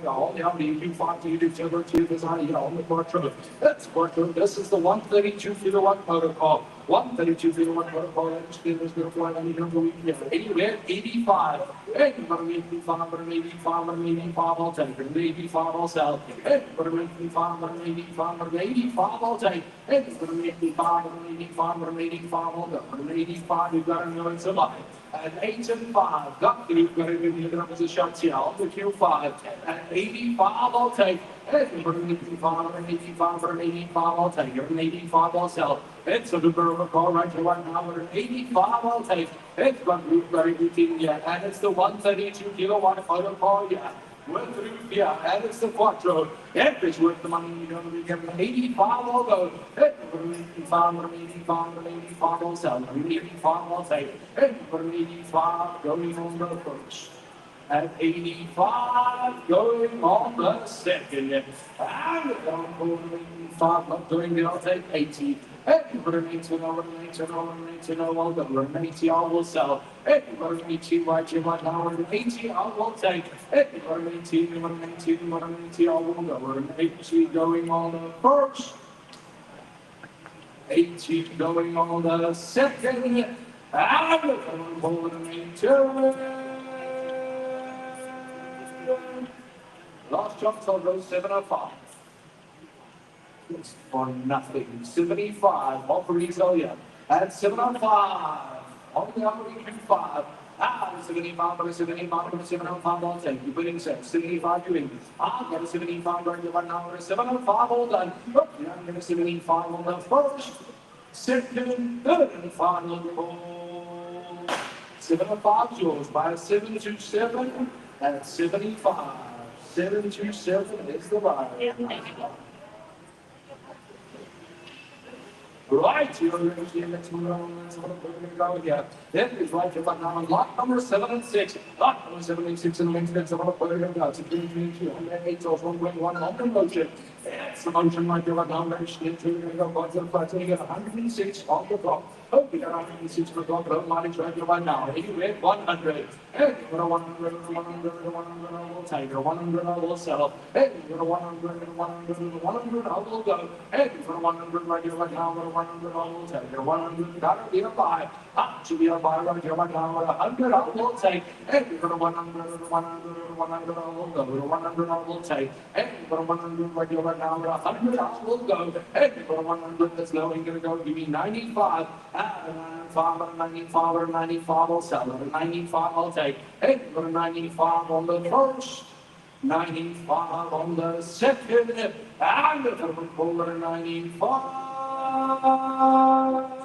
All the BU5 to you to the design on the BURCHMORE'S. That's BURCHMORE'S. This is the 132 kilowatt protocol. 132 kilowatt protocol. Let's get this little flight. I need to go anywhere. 85. Hey, but I'm 85, but I'm 85, but I'm 85, I'll take it. 85, I'll sell. Hey, but I'm 85, but I'm 85, but I'm 85, I'll take. Hey, but I'm 85, but I'm 85, but I'm 85, I'll go. But I'm 85, you've got to know it's a lie. At 8 and 5, got you've got to give me the numbers of shots here on the Q5. At 85, I'll take. Hey, but I'm 85, but I'm 85, but I'm 85, I'll take it. An 85, I'll sell. It's a good call right here right now. But an 85, I'll take. It's got very good team yet. And it's the 132 kilowatt photo call yet. We're through here, and it's the Quattro. It's worth the money. You're going to be given 85, I'll go. Hey, but an 85, but an 85, but an 85, I'll sell. An 85, I'll take. Hey, but an 85, going on the first. At 85, going on the second. And I'm going 85, not doing it, I'll take 80. Hey, but an 80, no, an 80, no, an 80, no, I'll go. An 80, I will sell. Hey, but an 80, right here, right now. An 80, I will take. Hey, but an 80, but an 80, but an 80, I will go. An 80 going on the first. 80 going on the second. And I'm going an 80. Last jump, I'll go 705. It's for nothing. 75 off the resale yet. At 705 on the upper Q5. 75, but a 75, but a 705, I'll take. You put in 75, you in. I've got a 75 right here right now. A 705, all done. Okay, I'm going to 75 on the first, second, third, and final call. 705 yours by a 727 at 75. 727 is the rider. Right, you're going to see next one. Let's go again. That is right here, but now lot number 7 and 6. Lot number 7 and 6 in the length of the put it in God. 2 on the 8 of 1.1 on the motion. That's the motion right here, but now let's get to the go to the flat. You get 106 on the clock. Oh, we got 106 on the clock. Don't mind right here right now. Anyway, 100. Hey, we're 100, 100, 100, I will take. 100, I will sell. Hey, we're 100, 100, 100, I will go. Hey, we're 100 right here right now. 100, I will take. 100, gotta be a buy. To be a buy right here right now. 100, I will take. Hey, we're 100, 100, 100, I will go. 100, I will take. Hey, we're 100 right here right now. 100, I will go. Hey, we're 100, that's low. Ain't gonna go. Give me 95. 95, 95, 95, I'll sell. 95, I'll take. Hey, we're 95 on the first. 95 on the second. And the third quarter 95.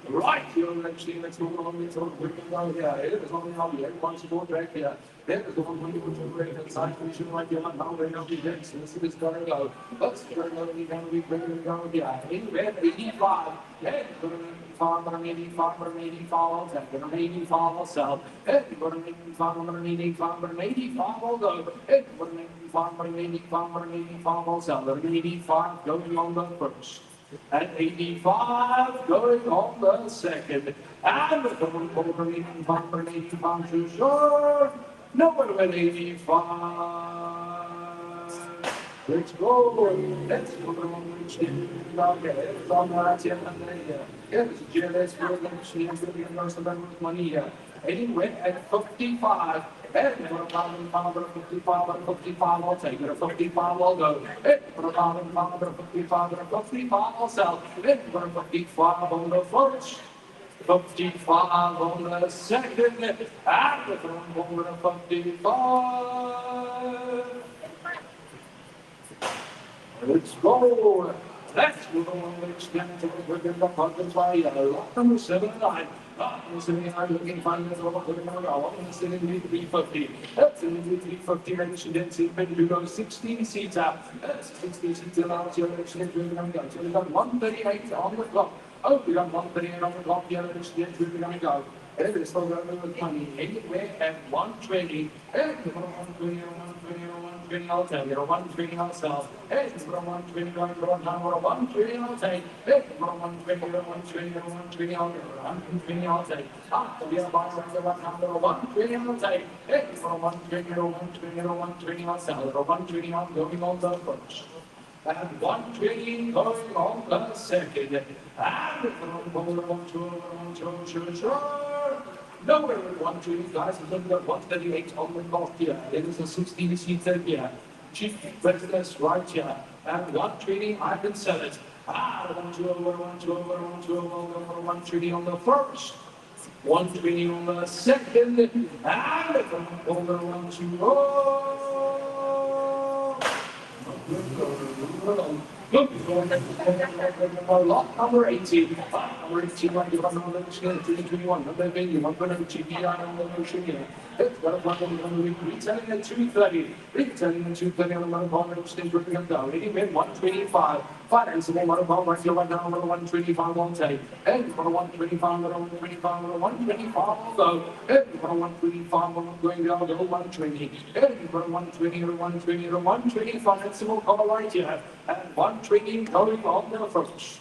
Right, you're actually let's move on. Let's go down here. It is only how the everyone's going back here. There is the one when you put your great inside position right here. Now they know the next. This is going to go. Let's go to be bringing it down here. Anyway, 85. Hey, but an 85, but an 85, but an 85, I'll take it. An 85, I'll sell. Hey, but an 85, but an 85, but an 85, I'll go. Hey, but an 85, but an 85, but an 85, I'll sell. An 85 going on the first. At 85, going on the second. And we're going over 85, but 85 too short. Number 85. Let's go. Let's go. Money anyway at 55. And for a father 55 and 55, I'll take it. A 55, I'll go. And for a father 55 and 55, I'll sell. And for a 55 on the first. 55 on the second. And for a 55. Let's go. Let's go. Let's get to the pocket by number 79. Number 79 looking fine as well. I'm sitting in 350. That's in 350 mentioned in Below 16 seats up. 16 seats allowed your election. We got 138 on the clock. Oh, we got 138 on the clock. The election is going to go. It is for the money anywhere at 120. And 120. I'll take it. 120 I'll sell. Hey, for 120 going to 120 I'll take. Hey, for 120 I'll get. 120 I'll take. We are about to get 120 I'll take. Hey, for 120 I'll sell. 120 I'm going on the first. And 120 going on the second. And for 120. No, we're at 120, guys. Look at 138 on the clock here. It is a 16 seater here. Chief Bidvest right here. And 120, I can sell it. 120 on the first. 120 on the second. And over 120. Lot number 18. Number 18, like you're on the 321. Number 21, I'm going to GPI on the motion here. It's got a button on the retailing at 230. Retailing at 230 on the monopole exchange ripping up down. Anyway, 125. Financeable monopole right here right now on the 125 on take. And for the 125, on the 125, on the 125 I'll go. And for the 125, I'm going down to the 120. And for the 120, the 120, the 120 financeable call right here. And 120 going on the first.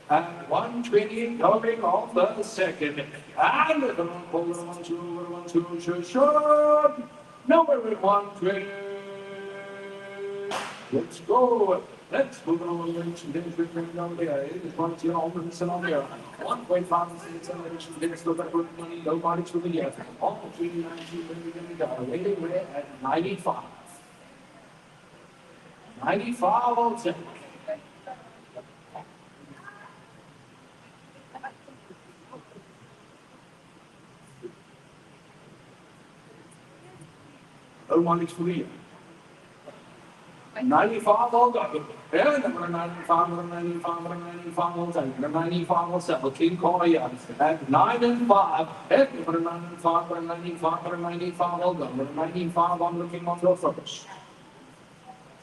And 120 going on the second. And the 1-2, short. Now we're at 120. Let's go. Let's move on. Let's down there. It is 1 on here. 1.5 acceleration. There's no better money. Nobody's for the year. All 390. Waiting at 95. 95 I'll take. Nobody's for the year. 95 I'll go. Yeah, number 95, number 95, number 95 I'll take. Number 95 I'll settle. King corner here. At 9 and 5. Yeah, number 95, number 95, number 95 I'll go. Number 95 I'm looking on the first.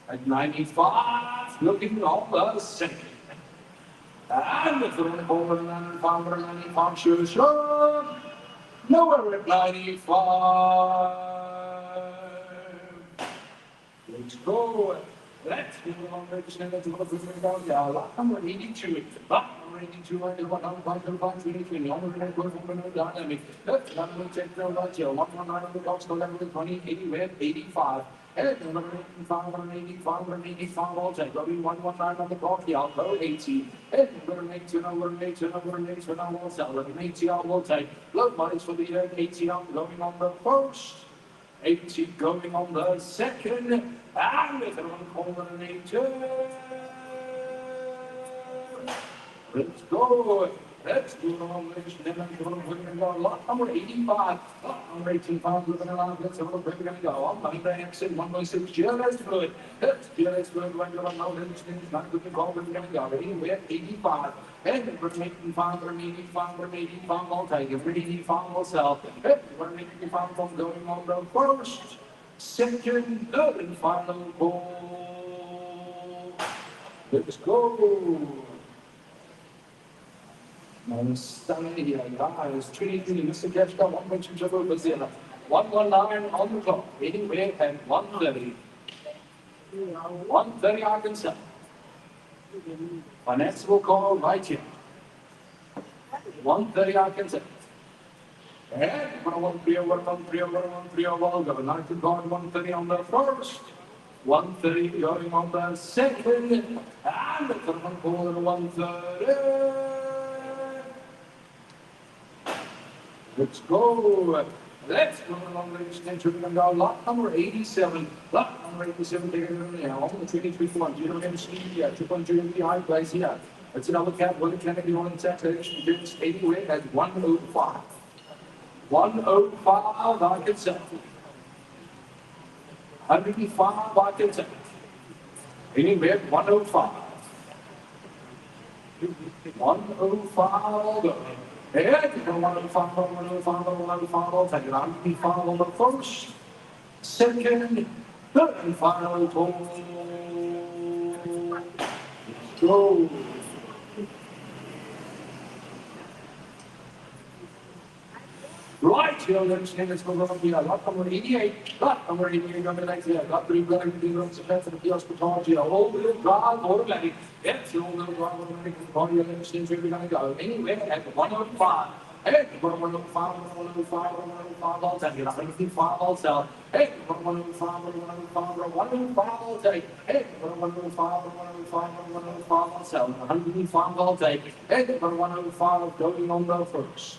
At 95, looking on the second. And the third over 95, number 95, sure. Nowhere at 95. Let's go. Let's go on. Let's go. Yeah, lot number 82. Lot number 82. I know what I'm going to find. 23. I'm going to go for the dynamic. Let's not take the right here. 119 on the box. No level 20. 80 85. And number 85, number 85, number 85. I'll take. 119 on the clock. Yeah, I'll go 80. And number 80, number 80, number 80. Now I'll sell. Number 80, I will take. Look, money's for the year. 80. I'm going on the first. 80 going on the second, and with one corner and 82. Let's go. Let's go on. Lot number 85. Lot number 85. Looking around. Let's have a look. We're going to go on. Money by exit 1.6. GLS good. Let's GLS good. We're going to go now. It's not good to call. We're going to go. Anyway, 85. And we're making 5, we're 85, we're 85, I'll take it. We're 85, we'll sell. And we're 85 from going on the first, second, third, and final ball. Let's go. Now, standing here, guys. 23, Mr. Keshka, 1.2 0. 119 on the clock. Anyway, at 130. 130, I can sell. Financeable call right here. 130 I can say. And 1 3 over 1 3 over 1 3 over. Go. Now to God 130 on the first. 130 going on the second, and the third one ball at 130. Let's go. Let's go along the extension. We're going to go lot number 87. Lot number 87 taking it now. On the 23-1. You don't have speed yet. 2.2 behind place here. That's another cap. What can it be on taxation? It's 80 at 105. 105 by consent. 105 by consent. Anywhere 105. 105 all go. And 105, 105, 105, I'll take it. 105 on the first, second, third, and final total. Go. Right, here, let's go over here. Lot number 88. Lot number 88 on the next here. Lot 3, got everything on the defense of the hospitality. All-wheel drive, automatic. Yes, all-wheel drive, automatic. Body let's we're going to go. Anywhere at 105. Hey, 105, 105, 105, I'll take it. 105, I'll sell. Hey, 105, 105, 105, I'll take. Hey, 105, 105, 105, I'll sell. 105, I'll take. Hey, 105 going on the first.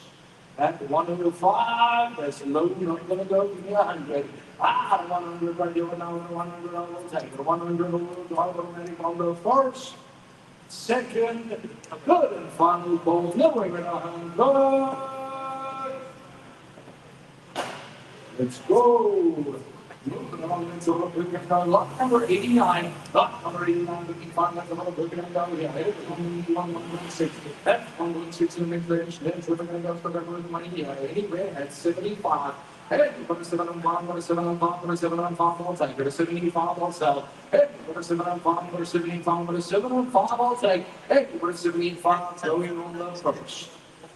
At 105, that's low, not going to go to 100. 100 right here, now 100, I will take it. 100 will automatic on the first, second, good, and final ball, nowhere in 100. Let's go. Moving along into lot number 89. Lot number 89, looking fine. That's another we're going to go here. 116. That's 116 in mid-range. Then we're going to go for the money here. Anywhere at 75. Hey, put a 7 on 5, put a 7 on 5, put a 7 on 5, I'll take. Put a 75, I'll sell. Hey, put a 7 on 5, put a 75, put a 7 on 5, I'll take. Hey, put a 75, going on the first.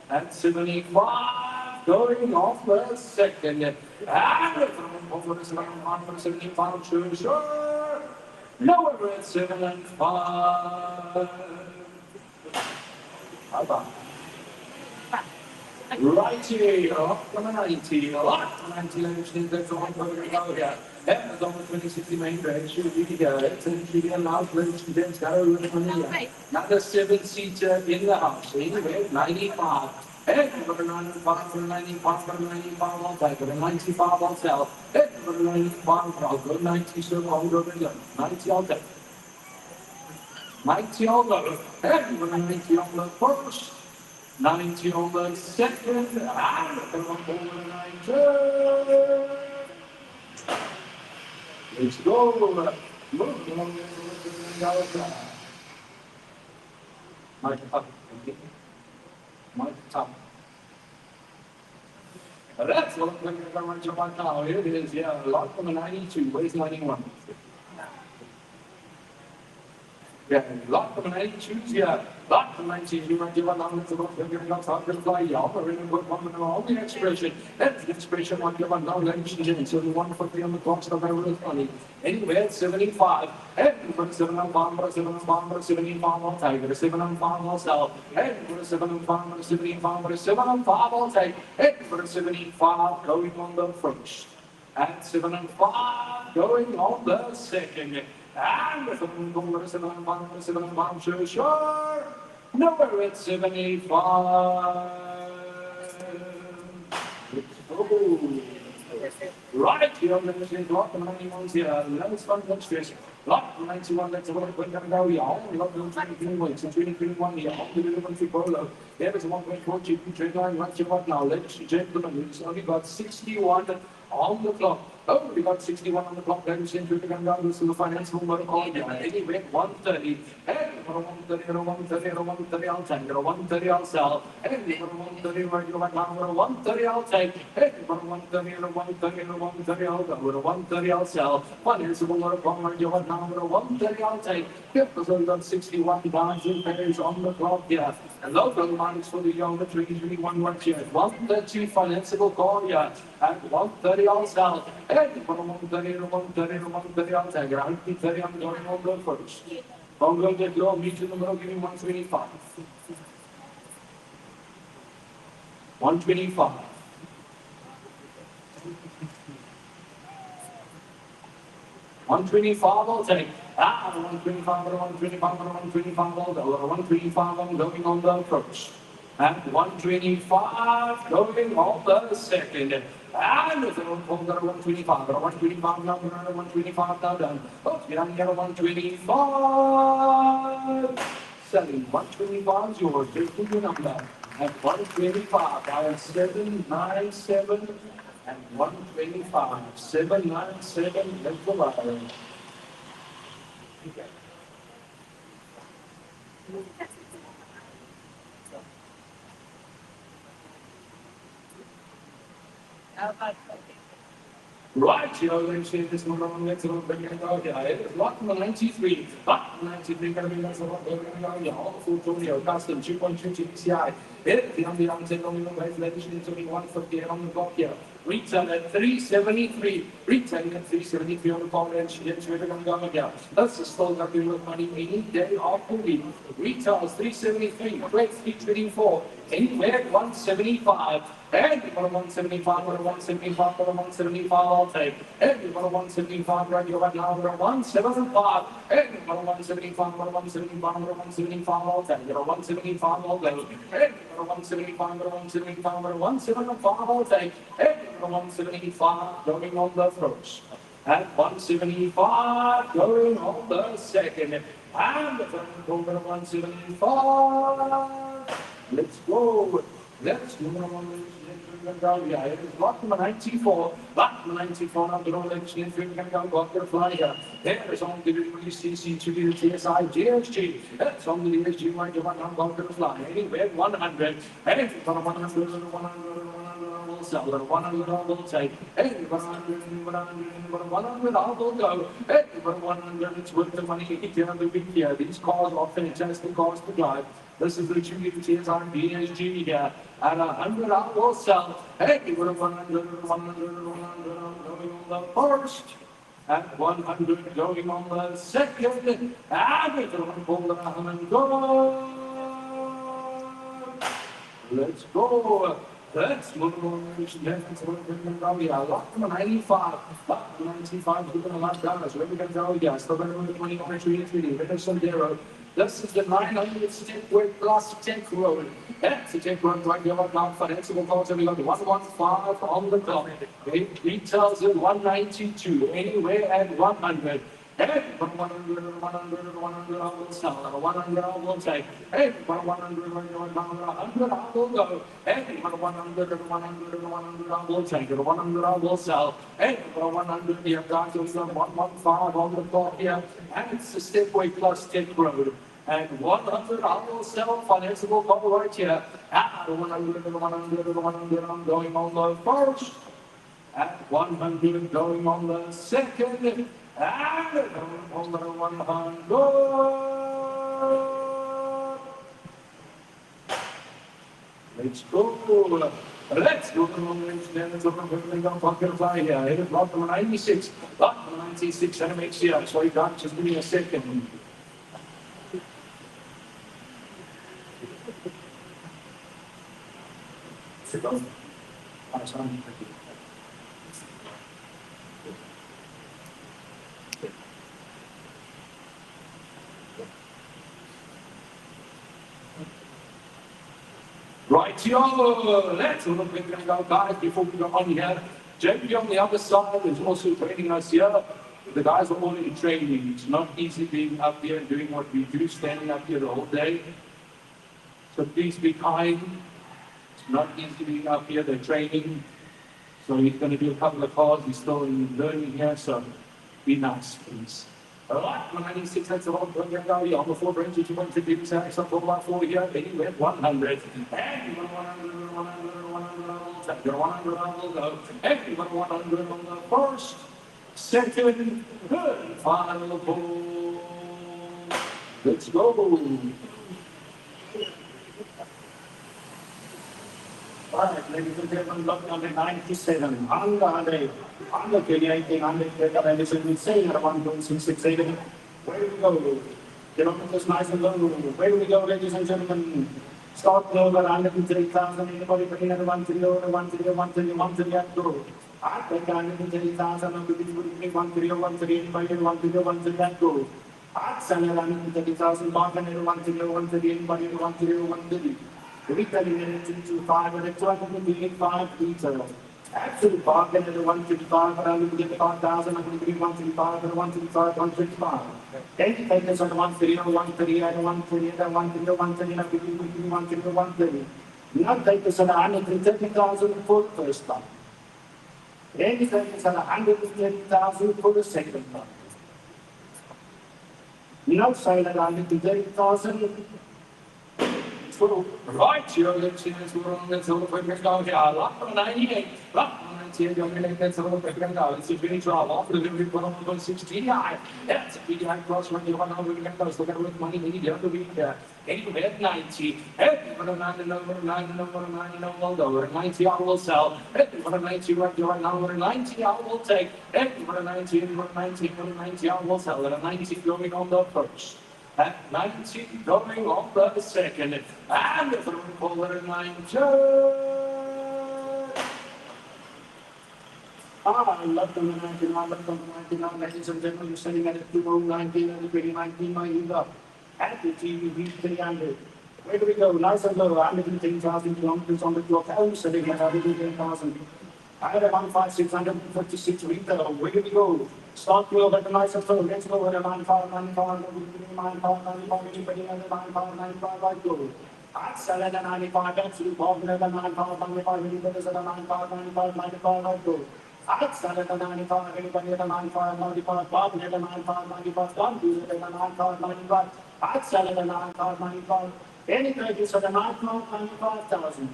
At 75, going off the second. And over the 7 on 5, put a 75, sure. Lower at 7 and 5. Bye-bye. Right here, up from the 90, up from 90, that's all I'm going to go here. That's on the 2060 main drag, should be together. It's an interior lounge, ladies and gents, got over from here. Another 7-seater in the house, anyway, 95. Hey, for the 95, for the 95, for the 95, I'll take it. The 95, I'll sell. Hey, for the 95, I'll go 90, so I'll go to 90, I'll take. 90, I'll go. Hey, for the 90 on the first. 90 on the second, and the one over 90. Let's go. Move along the outside. Mike up. Mike top. That's what I'm going to run to right now. Here it is, yeah, lot from the 92. Where's 91? Yeah, lot from the 92s, yeah. Lot from the 92s, you might give a number to what they're going to talk to fly. Y'all are in a good one on the expression. That's the expression one give a number, ladies and gentlemen. So the 140 on the clock, so very really funny. Anyway, it's 75. And for the 7 on 5, for the 7 on 5, for the 75, I'll take. For the 7 on 5, I'll sell. And for the 7 on 5, for the 75, for the 7 on 5, I'll take. And for the 75, going on the first. And 7 on 5, going on the second. And the 7 on 5, for the 7 on 5, sure. Nowhere at 75. Let's go. Right here on the machine, lot number 91 here. Let's fun, let's fish. Lot number 91, let's have a look. We're going to go here. Lot number 23 weeks and 21 here. On the little for polo. There is a 1.4 GP trade line right here right now. Ladies and gentlemen, it's only got 61 on the clock. Oh, we got 61 on the clock. Ladies and gentlemen, down to the financial motor call. Anyway, 130. Hey, for a 130, and a 130, and a 130, I'll take. And a 130, I'll sell. Hey, for a 130, right now, for a 130, I'll take. Hey, for a 130, and a 130, and a 130, I'll go. With a 130, I'll sell. Financial motor call right now, for a 130, I'll take. Yep, because we've got 61 pounds in pairs on the clock here. And local lines for the younger 321 right here. 130 financial call here. At 130, I'll sell. Hey, for a 130, and a 130, and a 130, I'll take. 130, I'm going on the first. I'm going to go meet in the middle, give me 125. 125. 125. 125 I'll take. 125, 125, 125 I'll go. 125 I'm going on the approach. And 125 going on the second. And if I'm going to 125, 125 now, 125 now done. Okay, I'm going to 125. Selling 125 is yours, just put your number. At 125, I have 797 and 125. 797, let's go by. Right, you know, let's see this one on next one, bring it out here. It is lot number 93. Lot 93, going to be next one, bring it out here. All full Tonio, custom 2.2 GPCI. It is the on the minimum price, legislation to be 158 on the block here. Retail at 373. Retailing at 373 on the power edge. Yes, we're going to go again. That's the still got to do with money any day of the week. Retail is 373. Freight 324. Anywhere 175. And you've got a 175, got a 175, got a 175, I'll take. And you've got a 175 right here right now, got a 175. And you've got a 175, got a 175, got a 175, I'll take. Got a 175, I'll go. And you've got a 175, got a 175, got a 175, I'll take. And you've got a 175 going on the first. And 175 going on the second. And the third over 175. Let's go. Let's go. Yeah, it is lot number 94. Lot number 94 now, the election is going to go butterfly here. There is on the WCC to the TSI GHG. That's on the SG line, you want to butterfly. Anywhere 100. And if it's on 100, 100, 100, we'll sell it. 100, we'll take. And 100, 100, I will go. And 100, it's worth the money at the end of the week here. These cars are fantastic cars to drive. This is literally the TSI BSG here. At 100, I will sell. Hey, we're 100, 100, 100, going on the first. At 100, going on the second. And we're going to pull the arm and go. Let's go. Let's move on. Lot number 95. Lot 95 is going to lock down. So we're going to go here. Still going to move the 20 on 3. Finish on 0. This is the 900 step weight plus tech road. That's a tech road right here, right now. Financial calls, and we got 115 on the clock. It retails at 192, anywhere at 100. Hey, 100, 100, 100, I will sell. 100, I will take. Hey, 100, 100, I will go. Hey, 100, 100, 100, I will take. 100, I will sell. Hey, 100, we have got 115 on the clock here. And it's the Stepway Plus Tech Road. And 100, I will sell. Financial call right here. At 100, 100, 100, I'm going on the first. At 100, going on the second. And on the 100. Let's go. Let's go. Let's butterfly here. It is lot number 96. Lot number 96 NMX here. So you can't just give me a second. Sit down. Right, yo, let's look at the guys before we go on here. Jamie on the other side is also training us here. The guys are all in training. It's not easy being up here and doing what we do, standing up here the whole day. So please be kind. It's not easy being up here, they're training. So he's going to do a couple of cars, he's still learning here, so be nice, please. Alright, 96, that's a lot of program down here. On the 4 branches, you want to do tax up over 4 here, anywhere 100. And 100, 100, 100, 100, I will go. And 100 on the first, second, third, final pull. Let's go. Alright, ladies and gentlemen, look number 97. Under 28, under 1.668. Where do we go? Kilometers nice and low. Where do we go, ladies and gentlemen? Start low at 103,000. Anybody bring another 1 to the 1 to the 1 to the 1 to the go. I think I need to tell you thousand of the people who 130, anybody 130, that goes. I'd sell it on 30,000 baht and 130, anybody 130. We tell you it's into 5 and 285 retail. Absolute bargain at 155, but I'm going to get 5,000, I'm going to give 135 and 135, 135. Then you take this on 130, 130, and 130, and 130, 130, and I'm going to give you 130, 130. Now take this on 130,000 for the first time. Then you take this on 130,000 for the second time. Now say that 130,000. Right, you're listening to the Silver Down here. Lock on 98. Lock on 98. You're going to get Silver Down. It's a very drop off the little bit 160. That's a big high cross when you want to look at those. Look at what money need the other week. 8 90. Everyone 9 number 9 number 9 number 90 I will sell. Everyone 90 right there now 90 I will take. Everyone 90 90 I will sell. And 90 going on the first. At 90 going on the second, and the third caller at 90. I love them 99, I love them 99, ladies and gentlemen, you're sitting at 2019 and 2019, my ego. At the TV, beat 300. Where do we go? Nice and low, 110,000 kilometers on the clock. I'm sitting at 110,000. I had a 15656 retail. Where do we go? Start wheel at the nice and slow. Let's go at a 9595, 9595, anybody at a 9595, I go. I'd sell at a 95, absolute bargain at a 9595, anybody at a 9595, 95, I go. I'd sell at a 95, anybody at a 9595, bargain at a 9595, don't do it at a 9595. I'd sell at a 9595, any purchase at a 95,000.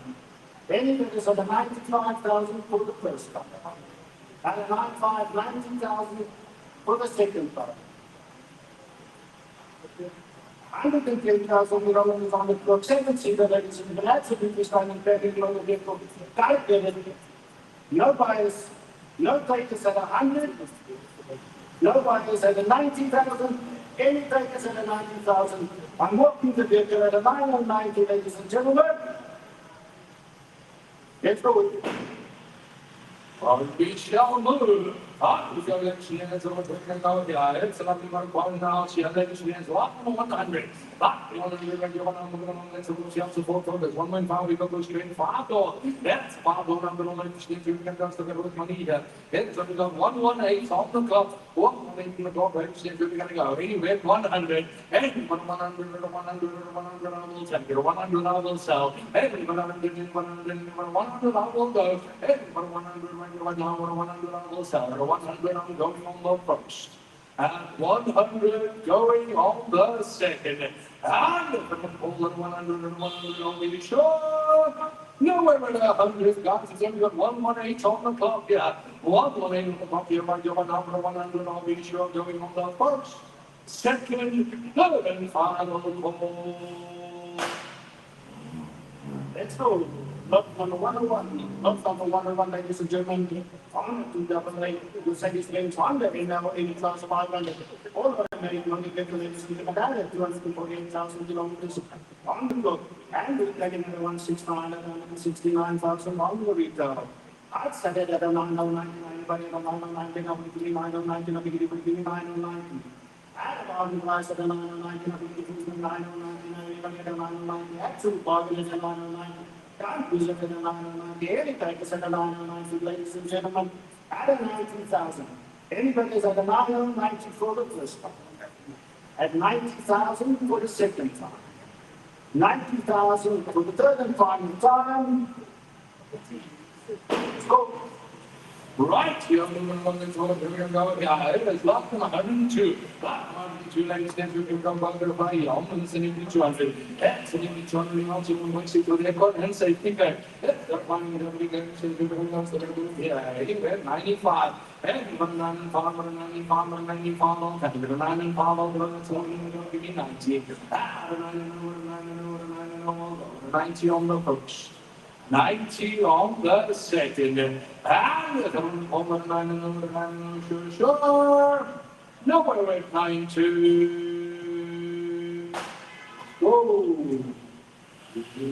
Anything is at 95,000 for the first time, and 90,000 for the second time. 110,000 is on the clock. 7-seater, ladies and gentlemen. That's a big standing very low vehicle. Calculated. No buyers, no takers at 100, no buyers at 90,000. Any takers at 90,000. I'm walking the vehicle at a 990, ladies and gentlemen. Let's go with it. We shall move. We shall let she has over the it's a lovely one now. She has let she has 100. But we want to give you 100. She has support for this 1 pound. We go straight for outdoor. That's 5 door number 1. She can come to the money here. It's only got 118 off the clock. 118 in the clock. She's going to go. Anyway, 100. And 100, 100, I will take it. 100, I will sell. And 100, 100, I will go. And 100, right now, 100, I will sell. 100, I'm going on the first. And 100 going on the second. And if I can pull it 100, I'll be sure. Nowhere near 100, guys. It's only got 118 on the clock here. 118 on the clock here. Right, 100, I'll be sure going on the first. Second, third, and final call. Let's go. Lot number 101. Lot number 101, ladies and gentlemen. On to double eight. The second game on the now 80,500. All of American money get to ladies and gentlemen. 248,000 kilometers on the clock. And we're taking another 169 and 169,000 on the retail. I'd set it at a 9,099, but at a 9,090, I'll be giving 9,090, I'll be giving 9,090. At a bargain price at a 9,090, I'll be giving 9,090, at a 9,090. Absolute bargain at a 9,090. Can't be looking at 9,090. Any takers at a 9,090, ladies and gentlemen, at a 90,000. Anybody's at a 9,090 for the first time. At 90,000 for the second time. 90,000 for the third and final time. Let's go. Right here, we're going to go. Yeah, it is locked on 102. 102, ladies and gentlemen, we come back to the party. Almost an 200. That's an 200. Also, we're going to go to the airport and safety car. That's the one we're going to do. Yeah, 95. And 195, 195, 195, 90. 90 on the first. 90 on the second. And over 9, sure. Nowhere at 92. Whoa.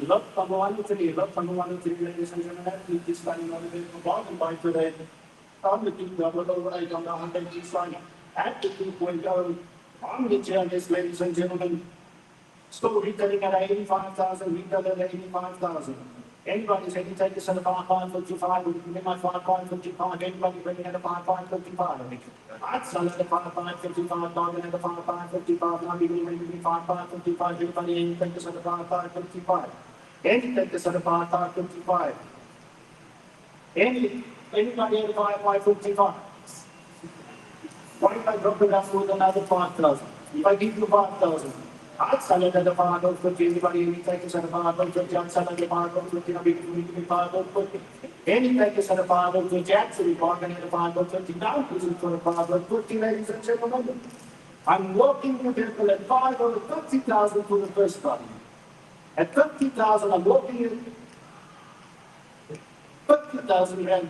Lot number 1 3, lot number 1 3, ladies and gentlemen. This time, another bit of bargain by today. On the 2,008 on the 100 side, at the 2.0 on the GLS, ladies and gentlemen. Still retailing at 85,000, retailing at 85,000. Anybody's ready to take this at a 5,555, we can get my 5,555, anybody ready at a 5,555. I'd sell at a 5,555, bargain at a 5,555, now we're going to be 5,555, anybody take this at a 5,555. Any take this at a 5,555. Anybody at a 5,555. What if I drop it up with another 5,000? If I give you 5,000, I'd sell it at a 5,50. Anybody take this at a 5,50? I'd sell it at a 5,50. I'll be 5,50. Any take this at a 5,50? Actually, bargain at a 5,50. Now, this is for a 5,50, ladies and gentlemen. I'm walking the vehicle at 5,50,000 for the first time. At 50,000, I'm walking in 50,000 rand.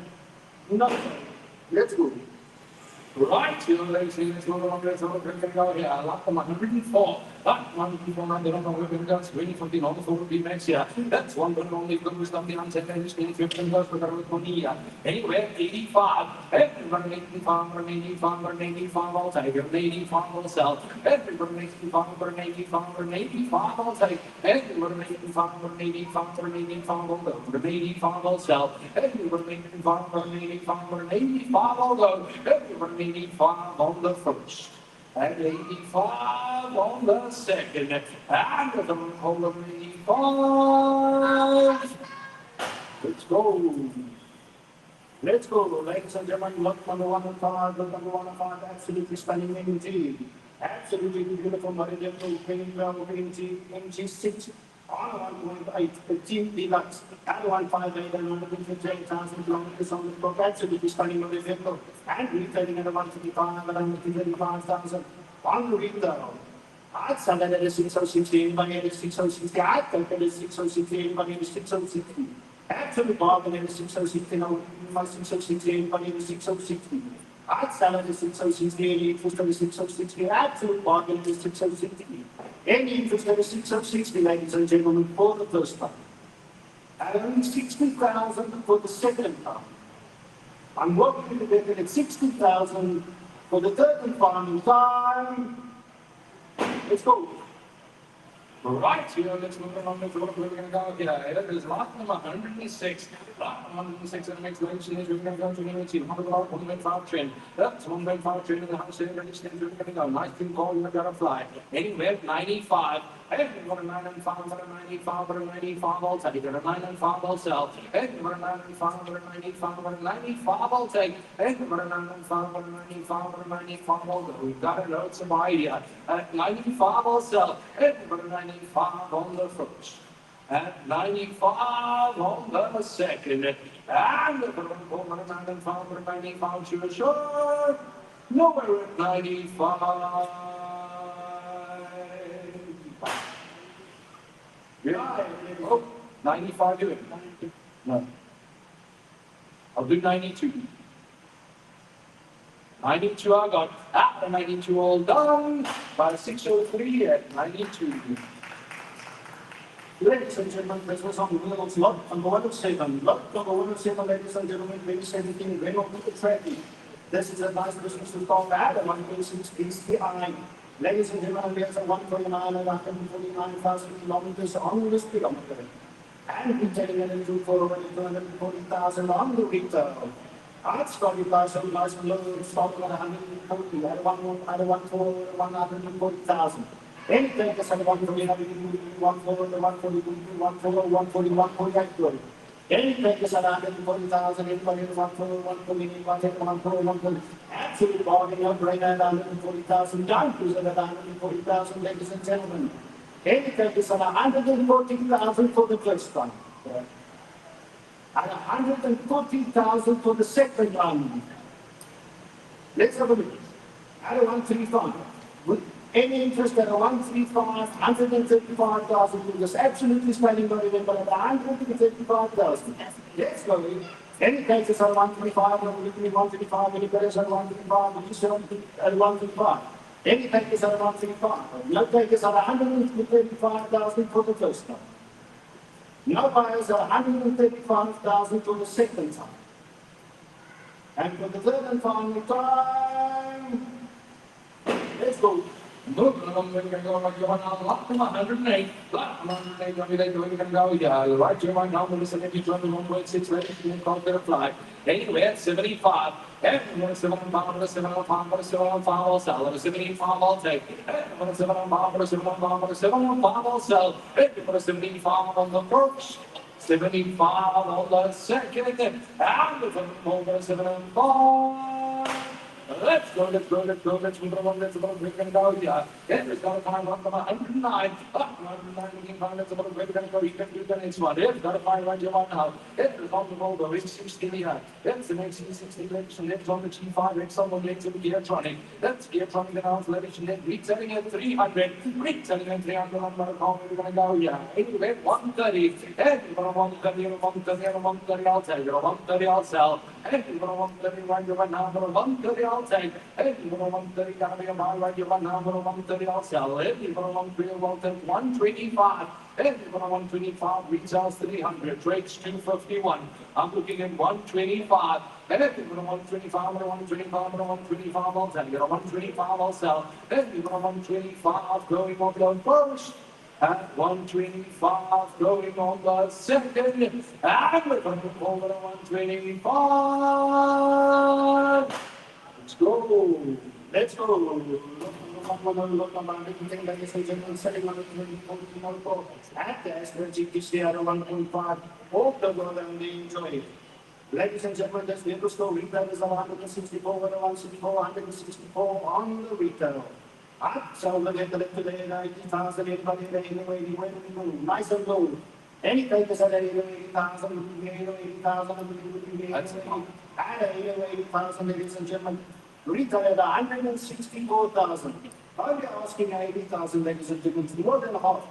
Nothing. Let's go. Right, you ladies and gentlemen, let's have a quick go here. Lap 104. That one people around the number we're going to go screening from the north for the next year. That's one but only goes down the unsaid and screening 15 goes for the money. Anywhere 85. Everyone 85, 85, 85, I'll take it. 85 I'll sell. Everyone 85, 85, 85, I'll take. Everyone 85, 85, 85, I'll go. 85 I'll sell. Everyone 85, 85, 85, I'll go. Everyone 85 on the first. And 85 on the second, and the third hole of 85. Let's go. Let's go, ladies and gentlemen. Look number 105, look number 105, absolutely stunning indeed. Absolutely beautiful, meridian, very well, MG6 on 1.8, the Team Deluxe, at 158 and 158,000 kilometers on the clock, absolutely stunning of the vehicle, and retailing at 155 and 135,000 on the retail. I'd sell that at a 6060, anybody at a 6060, I'd take it at a 6060, anybody at a 6060. Absolute bargain at a 6060, no, my 6060, anybody at a 6060. I'd sell it at a 6060, any interest at a 6060, absolute bargain at a 6060. Any interest at a 6060, ladies and gentlemen, for the first time. At only 60,000 for the second time. I'm working to get it at 60,000 for the third and final time. Let's go. Right here, let's move on to what we're going to go here. It is lot number 106. Lot 106, and the next election is we're going to go to the 1.5 trend. That's 1.5 trend in the house here, ready stand, we're going to go. Nice thing call, you've got to fly. Anywhere, 95. Hey, we've got a 9 and 5, got a 95, got a 95, I'll take. Got a 9 and 5, I'll sell. Hey, we've got a 9 and 5, got a 95, got a 95, I'll take. Hey, we've got a 9 and 5, got a 95, got a 95, I'll go. We've got a note some idea. At 95, I'll sell. Hey, we've got a 95 on the first. At 95 on the second. And the third one, got a 9 and 5, got a 95, sure. Nowhere at 95. Yeah, oh, 95 do it. No. I'll do 92. 92 I got. After 92 all done. By 603 at 92. Ladies and gentlemen, this was on Wheels lot number 107. Lot number 107, ladies and gentlemen, please everything very well to the tracking. This is a nice business to call that, 1.6 PCI. Ladies and gentlemen, we have 129 and 149,000 kilometers on the speedometer. And retailing at 240,000 on the retail. I'd start it by some nice low, starting at 140, at 140,000. Anything that's at 140, 140, 140, 148. Anything that's at 140,000, anybody at 140, 140, absolute bargain, no brainer at 140,000, down cruiser at 140,000, ladies and gentlemen. Anything that's at 140,000 for the first one. At 140,000 for the second one. Let's have a look. At 135. With any interest at 135, 135,000, just absolutely spending money, but at 135,000. Let's go. Any cases at 125, 125, any cases at 125, at 125. Any cases at 135. No cases at 135,000 for the first time. No buyers at 135,000 for the second time. And for the third and final time, let's go. Look, I'm going to go like you want to lock them 108. Lock them 108. Let me let you can go. Yeah, right. You might know listen if you join the 1.6 ready to call for a fly. Anyway, at 75. Everyone 75, 75, 75, I'll sell. At 75, I'll take. Everyone 75, 75, 75, I'll sell. Everyone 75 on the first. 75 on the second. And the 75. Let's go, let's go, let's go, let's go, we're going to go, yeah. Henry's got a time on the 109. 109, we can find, let's go, we're going to go, you can do the next one. Henry's got a fine right you want now. Henry's on the roll, though, it's 60 here. That's the next 60 legs, and left on the G5, next on the legs of the Geartronic. That's Geartronic, and now leverage, and then retailing at 300. Retailing at 300, I'm going to call, we're going to go, yeah. Anyway, 130. And you're going to 130, and 130, and 130, I'll tell you. 130, I'll sell. And you're going to 130 right now, 130, I'll take. Hey, you're going to 130, gotta be a mile right, you're right now, 130, I'll sell. Hey, you're going to 130, I'll take 125. Hey, you're going to 125, retails 300, trades 251. I'm looking at 125. Hey, you're going to 125, 125, 125, I'll take. You're 125, I'll sell. Hey, you're going to 125, going on the first. At 125, going on the second, and we're going to go over to 125. Let's go. Let's go. Look on my thing that is setting on the 24. At the SPGTC at 1.5. Hope the world and enjoy it. Ladies and gentlemen, this vehicle store retail is 164 with 164, 164 on the retail. So look at the today, 90,000, everybody, anyway, nice and low. Any papers at 80,000, 80,000, at 80,000, ladies and gentlemen, retail at 164,000. I'm asking 80,000, ladies and gentlemen, more than half.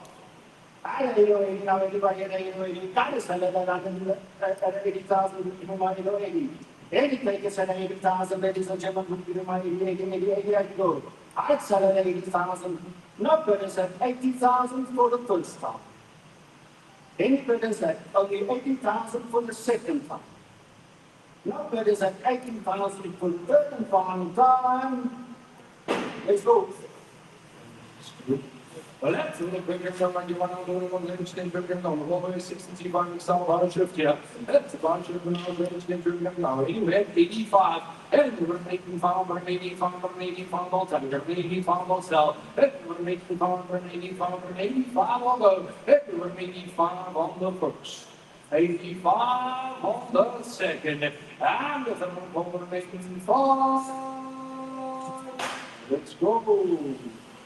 At 80,000, now everybody at 80,000, that is at 80,000, any papers at 80,000, ladies and gentlemen, 80, I go. I'd sell at 80,000. No bidders at 80,000 for the first time. Any bidders at only 80,000 for the second time. No bidders at 80,000 for the third and final time. Let's go. Well, that's the bigger number. You want to know what the skin bigger number. Over 60 by some about shift here. That's a bunch of the skin bigger number. Anyway, 85. And we're making farm, we're making farm, we're making farm all time. We're making farm all sell. And we're making farm, we're making farm, we're making farm all go. And we're making farm on the first. 85 on the second. And the third one, we're making farm. Let's go.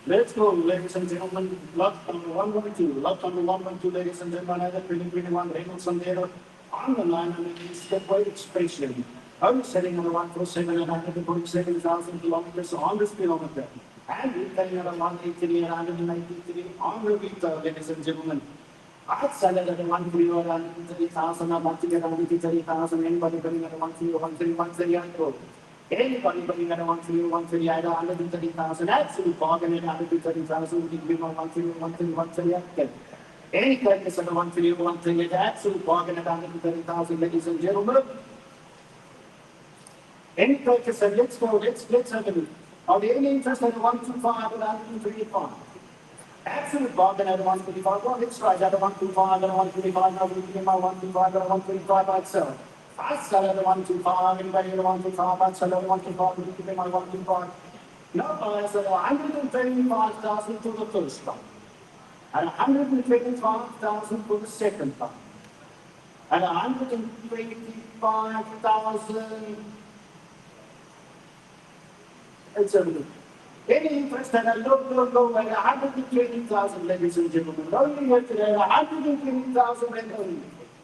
Let's go, ladies and gentlemen. Lot number 112. Lot number 112, ladies and gentlemen. Either 2021 Reynolds on there on the line and it's the weight expression. I'm setting on the 147 and 147,000 kilometers on the speedometer. And we're telling at 183 and 193 on the retail, ladies and gentlemen. I'd sell it at 130 or 130,000. I'm not to get 130,000. Anybody coming at 130 or 130, I go. Anybody coming at 130 or 130, either 130,000. Absolute bargain at 130,000. We can give them 130 or 130, I get. Any purchase at 130 or 130, absolute bargain at 130,000, ladies and gentlemen. Any purchase, and let's go, let's have a look. Are there any interest at 125 and 135? Absolute bargain at 125. Well, let's try that at 125 and 125. Now we give my 125 and 125 I'd sell. I'd sell at 125. Anybody at 125? I'd sell at 125. We give my 125. No buyers at 125,000 for the first time. And 125,000 for the second time. And 125,000. It's a look. Any interest at a low at 120,000, ladies and gentlemen. Only here today, 120,000 and only.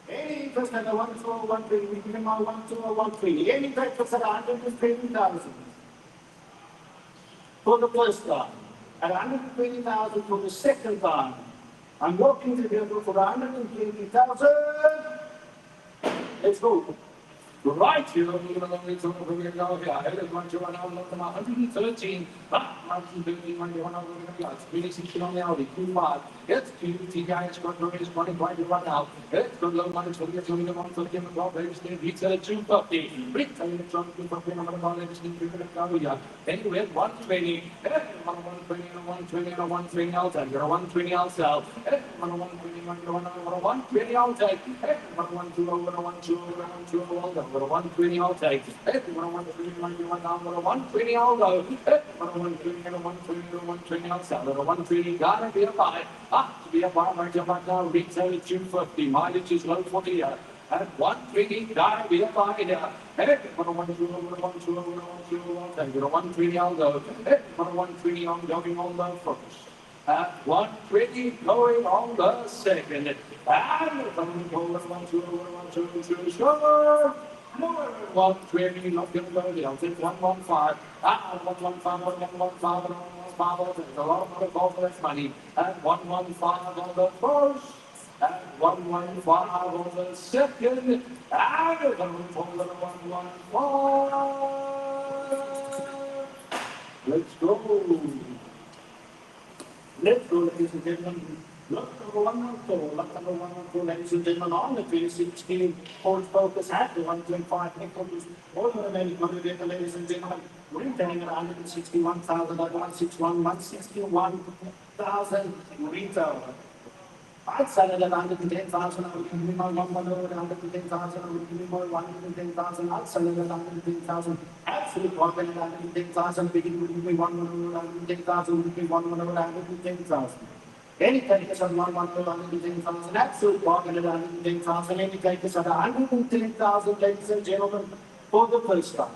Any interest at a 120, 120, we give him our 120, 120. Any interest at 120,000 for the first time. At 120,000 for the second time. I'm walking to the vehicle for 120,000. Let's go. Right here, we're going to go here. Head is 1, 2, 1, 113. 113, 1, 2, 1, 1, really 16 on the Audi. Q5. It's QTI, it's got is 20 now. It's good low money, 20, 20, 130, and 12, ladies, retail at 250. Retail at 250, I'm going to call ladies, anyway, 120. 120 and 120 and a 120, I'll take. You're a 120, I'll sell. 120, 120, I'll take. 120, 120, I'll go. 120, I'll take. 120, 120, I'll go. 120, 120, I'll sell. 120, gotta be a buy. To be a buy, right now, retail at 250. Mileage is low for the year. At 120, gotta be a buy here. Hey, 120, 120, I'll go. Hey, 120, I'm going on the first. At 120, going on the second. And 120, sure. 120, not going to go there. I'll take 115. 115, there's a lot of money for this money. At 115 on the first. At 115 on the second. And 115. Let's go. Let's go, ladies and gentlemen. Look number 114, ladies and gentlemen, on the 316 Ford Focus hat, the 125 nickels, all the remaining money there, ladies and gentlemen, retailing at 161,000, 161,000 retail. I'd sell it at 110,000, I would give me my 110,000, I would give me my 110,000, I'd sell it at 110,000, absolute bargain at 110,000, begin with me 110,000, would be 110,000. Any takers at 110,000, absolute bargain at 110,000, any takers at 110,000, ladies and gentlemen, for the first time.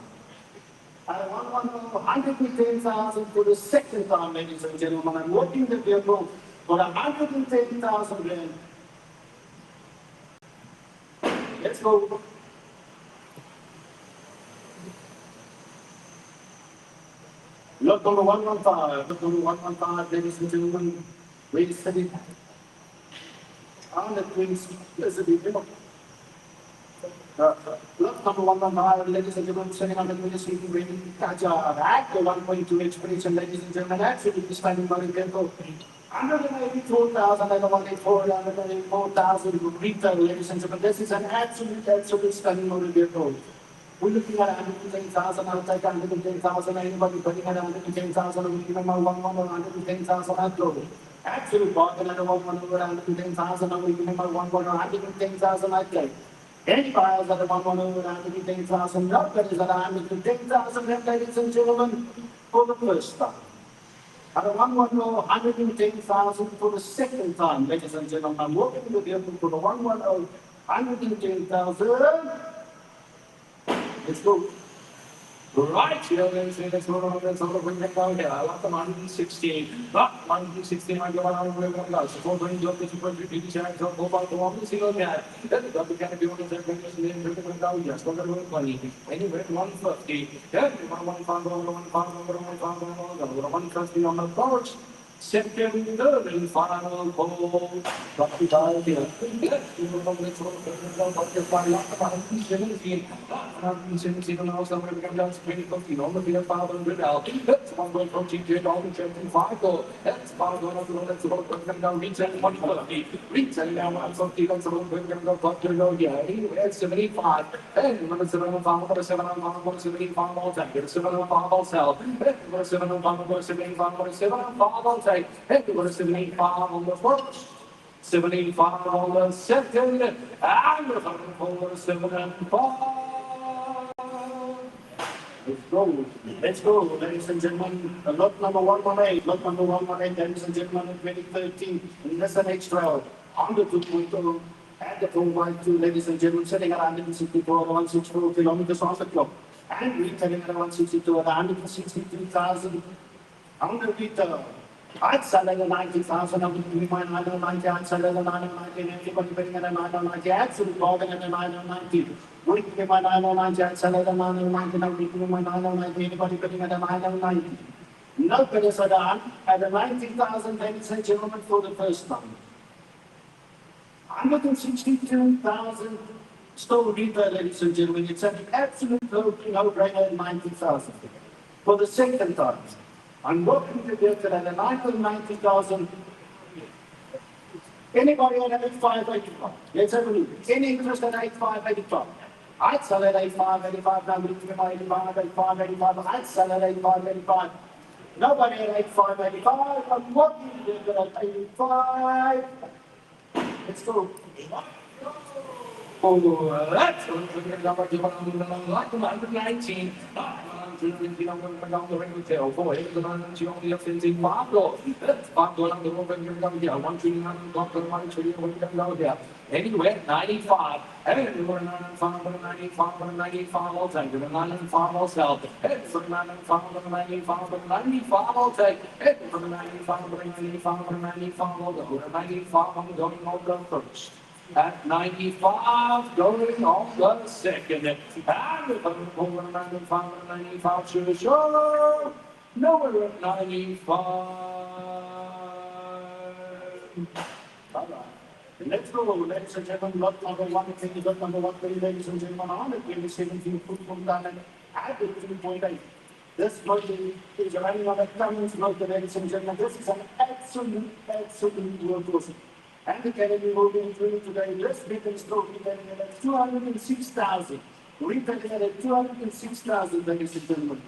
At 110,000 for the second time, ladies and gentlemen, I'm working the vehicle for 110,000 rand. Let's go. Lot number 115, ladies and gentlemen, wait a second. On the twins, there's a bit, lot number 115, ladies and gentlemen, setting on the twins, we can bring catch back the 1.2 expression, ladies and gentlemen, absolutely standing by the vehicle. 184,000, I don't want 4,000 retail, ladies and gentlemen. This is an absolute stunning motor vehicle. We're looking at 110,000, I'll take 110,000. Anybody putting at 110,000, we'll give them a 110,000, I'll go. Absolute bargain, I don't want 110,000, I'll give them a 110,000, I'll take. Any buyers at 110,000, nobody's at 110,000, ladies and gentlemen, for the first time. At 110,000 for the second time, ladies and gentlemen. I'm working with the vehicle for the 110,000. Let's go. Right here, let's go on, let's bring it down here. I want the 116. 116, I go on with one glass. So, when you look at the go back to one single cat. Then the double canopy one is there, bring this in, bring it down, yes, go to 120. Anyway, 150. Then 150 on the porch. Second, third, and final call. Got to die here. Yes, you know, let's go to 117. 117, and also we're going down to 2015 on the field, 500 out. That's one going from GT down to 25 goal. That's 5 going up to let's go down, retail 140. Retail now 150, that's a little bit going to go to go here. Anyway, it's 75. And when it's 75, what a 7 on 5, what a 75, I'll take it. 7 on 5, I'll sell. What a 7 on 5, what a 75, what a 7 on 5, I'll take. Hey, what a 75 on the first, 75 on the second, and we're coming for 75. Let's go, ladies and gentlemen. Lot number 118, ladies and gentlemen, in 2013, Nissan X-Trail, 102.0, and the 4x2, ladies and gentlemen, sitting at 164, 164 kilometers on the clock, and retailing at 162 at 163,000 on the retail. I'd sell it at 90,000, I would give me my 990, I'd sell it at 990, and everybody bidding at a 990, absolute bargain at a 990. Would give me my 990, I'd sell it at 990, and I would give me my 990, anybody bidding at a 990. No bidders at a 90,000, ladies and gentlemen, for the first time. 162,000 Still retail, ladies and gentlemen, it's an absolute no-brainer at 90,000. For the second time, I'm working to get at a 990,000. Anybody on 8585? Let's have a look. Any interest at 8585? I'd sell at 8585. Now we're looking at 8585. I'd sell at 8585. Nobody at 8585. I'm working to get at 85. Let's go. Oh, that's like 119. Down the ring with tail, boy, the man she only offending $5. That's $5 on the road when you're down here. 1 trillion, $1 trillion when you're down here. Anyway, 95. And we're 95, 95, 95, I'll take it. 95, I'll sell. And for 95, 95, 95, I'll take it. For 95, 95, 95, I'll go. 95, I'm going on the first. At 95, going on the second. And over 95, 95, sure. No, we're at 95. All right. Let's go, ladies and gentlemen. Lot number one, lot number one, ladies and gentlemen. 117 football talent at 3.8. This motor is running on a Cummins motor, ladies and gentlemen. This is an absolute workhorse. And the Academy will be included today. This bid is still retailing at 206,000. Retailing at 206,000, ladies and gentlemen.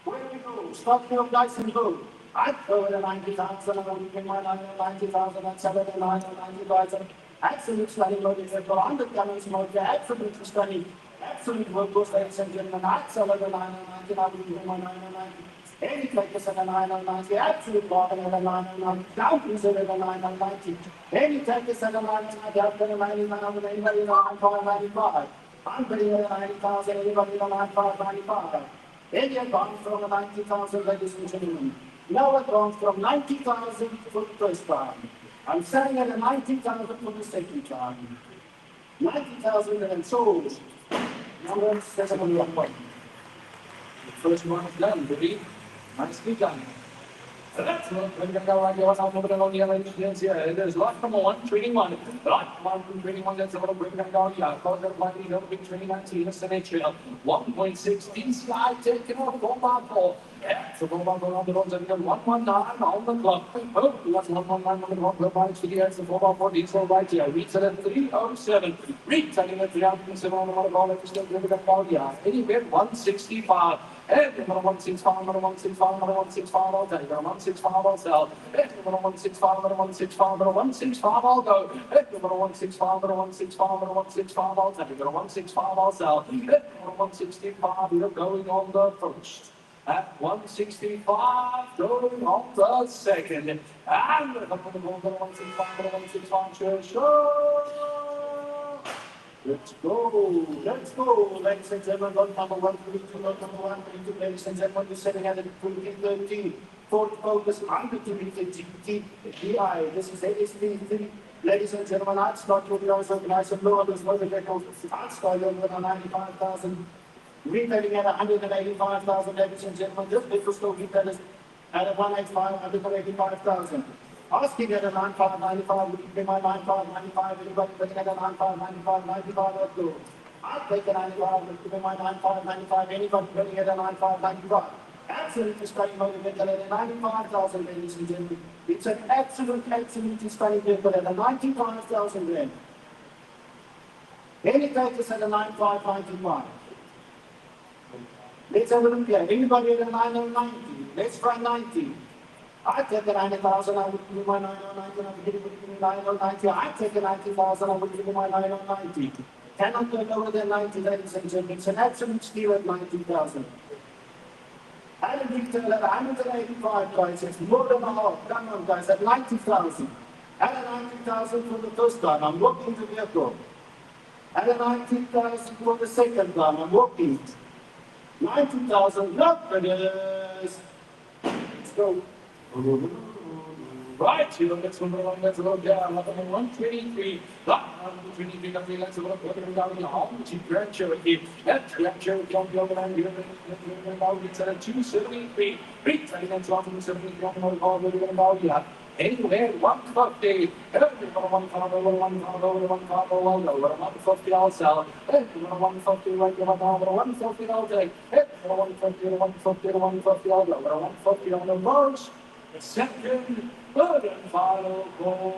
Where we go? Start your dice and go. I'd go at 90,000. I'm going to my 90,000 and 90,000. Absolute stunning motor. On the Cummins motor. Absolutely stunning. Absolute workhorse, ladies and gentlemen. I'd sell at 90,000. I'm going to my 90,000. Any takers at a 990, absolute bargain at a 990, down is at a 990. Any takers at a 990, up to a 99, anybody at a 9595. I'm bidding at a 90,000, anybody at a 9595. Any advance from a 90,000, ladies and gentlemen. No advance from 90,000 for the first time. I'm selling at a 90,000 for the second time. 90,000 and sold. Number 711. The first one is done, baby. Nicely done. That's what we're going to go right here. What's up, moving along the other engineers here. There's lot number one, training one. Lot number one, training one. That's what we're going to go here. Call that one, you know, big training 19, it's an HL. 1.6, DCI taking off 4x4. Yeah, so 4x4 on the roads and 119 on the clock. Oh, that's 119 on the clock. The bike to the edge, the 4x4 diesel right here. Retail at 307. Retailing at 307 on the motor. Let's still give it a call here. Anywhere 165. And number 165, number 165, number 165, I'll take it. 165, I'll sell. And number 165, number 165, number 165, I'll go. And number 165, number 165, number 165, I'll take it. Number 165, I'll sell. And number 165, you're going on the first. At 165, going on the second. And number 165, number 165, sure. Let's go, ladies and gentlemen. Lot number 132, lot number 132, ladies and gentlemen. We're setting at 2013. Ford Focus under 250 GI. This is ASP3. Ladies and gentlemen, I'd start with those organized and lower this motor vehicle. I'd start over at 95,000. Retailing at 185,000, ladies and gentlemen. This vehicle still retailers at 185, 185,000. Asking at a 9595, would you pay my 9595? Anybody looking at a 9595, 95, let's go. I'll take a 95, would you pay my 9595? Anybody looking at a 9595? Absolutely stunning motor vehicle at a 95,000, ladies and gentlemen. It's an absolutely stunning vehicle at a 95,000 rand. Any takers at a 9595? Let's have a look here. Anybody at a 9090? Let's try 90. I take a 90,000, I would give you my 9090, I would give you my 9090. I take a 90,000, I would give you my 9090. Cannot go lower than 90, ladies and gentlemen. It's an absolute steal at 90,000. And in retail at 185, guys, it's more than a half. Come on, guys, at 90,000. At a 90,000 for the first time, I'm walking the vehicle. At a 90,000 for the second time, I'm walking. 90,000, look at this. Let's go. Right, you know, let's move along, let's go down. Lot number 123. Lot number 123, let's go down the hall to Grand Cherokee. That Grand Cherokee on the other end, you're about it's at 273. Big train and 1273 on the hall, we're going about yeah. Anywhere, 150. Everyone, one car over, one car over, one car over, 150 I'll sell. Everyone, 150 right over, 150 I'll take. Everyone, 150, 150, 150 I'll go. 150 on the first. The second, third, and final call.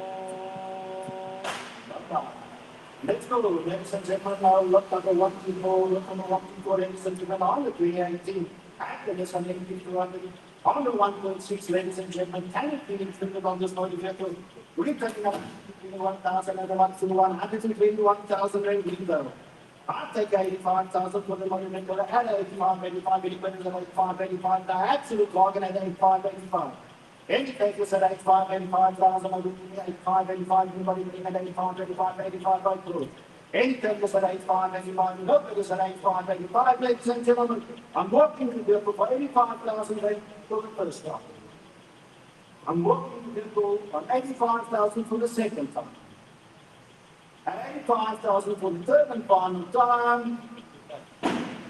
Let's go, ladies and gentlemen. Now, look number 124, look number 124, ladies and gentlemen, on the 318. Activist on the 200. On the 1.6, ladies and gentlemen, can it be inflicted on this motor vehicle? We're taking up 21,000 and 121,000 rand though. I'll take 85,000 for the motor vehicle at 85, 85, 85, 85, the absolute bargain at 85, 85. Any takers at 85, 85,000, I'll do 85, 85, anybody bring at 85, 85, 85 right through. Any takers at 85, 85, no takers at 85, 85, ladies and gentlemen, I'm working the vehicle for 85,000 for the first time. I'm working the vehicle on 85,000 for the second time. And 85,000 for the third and final time.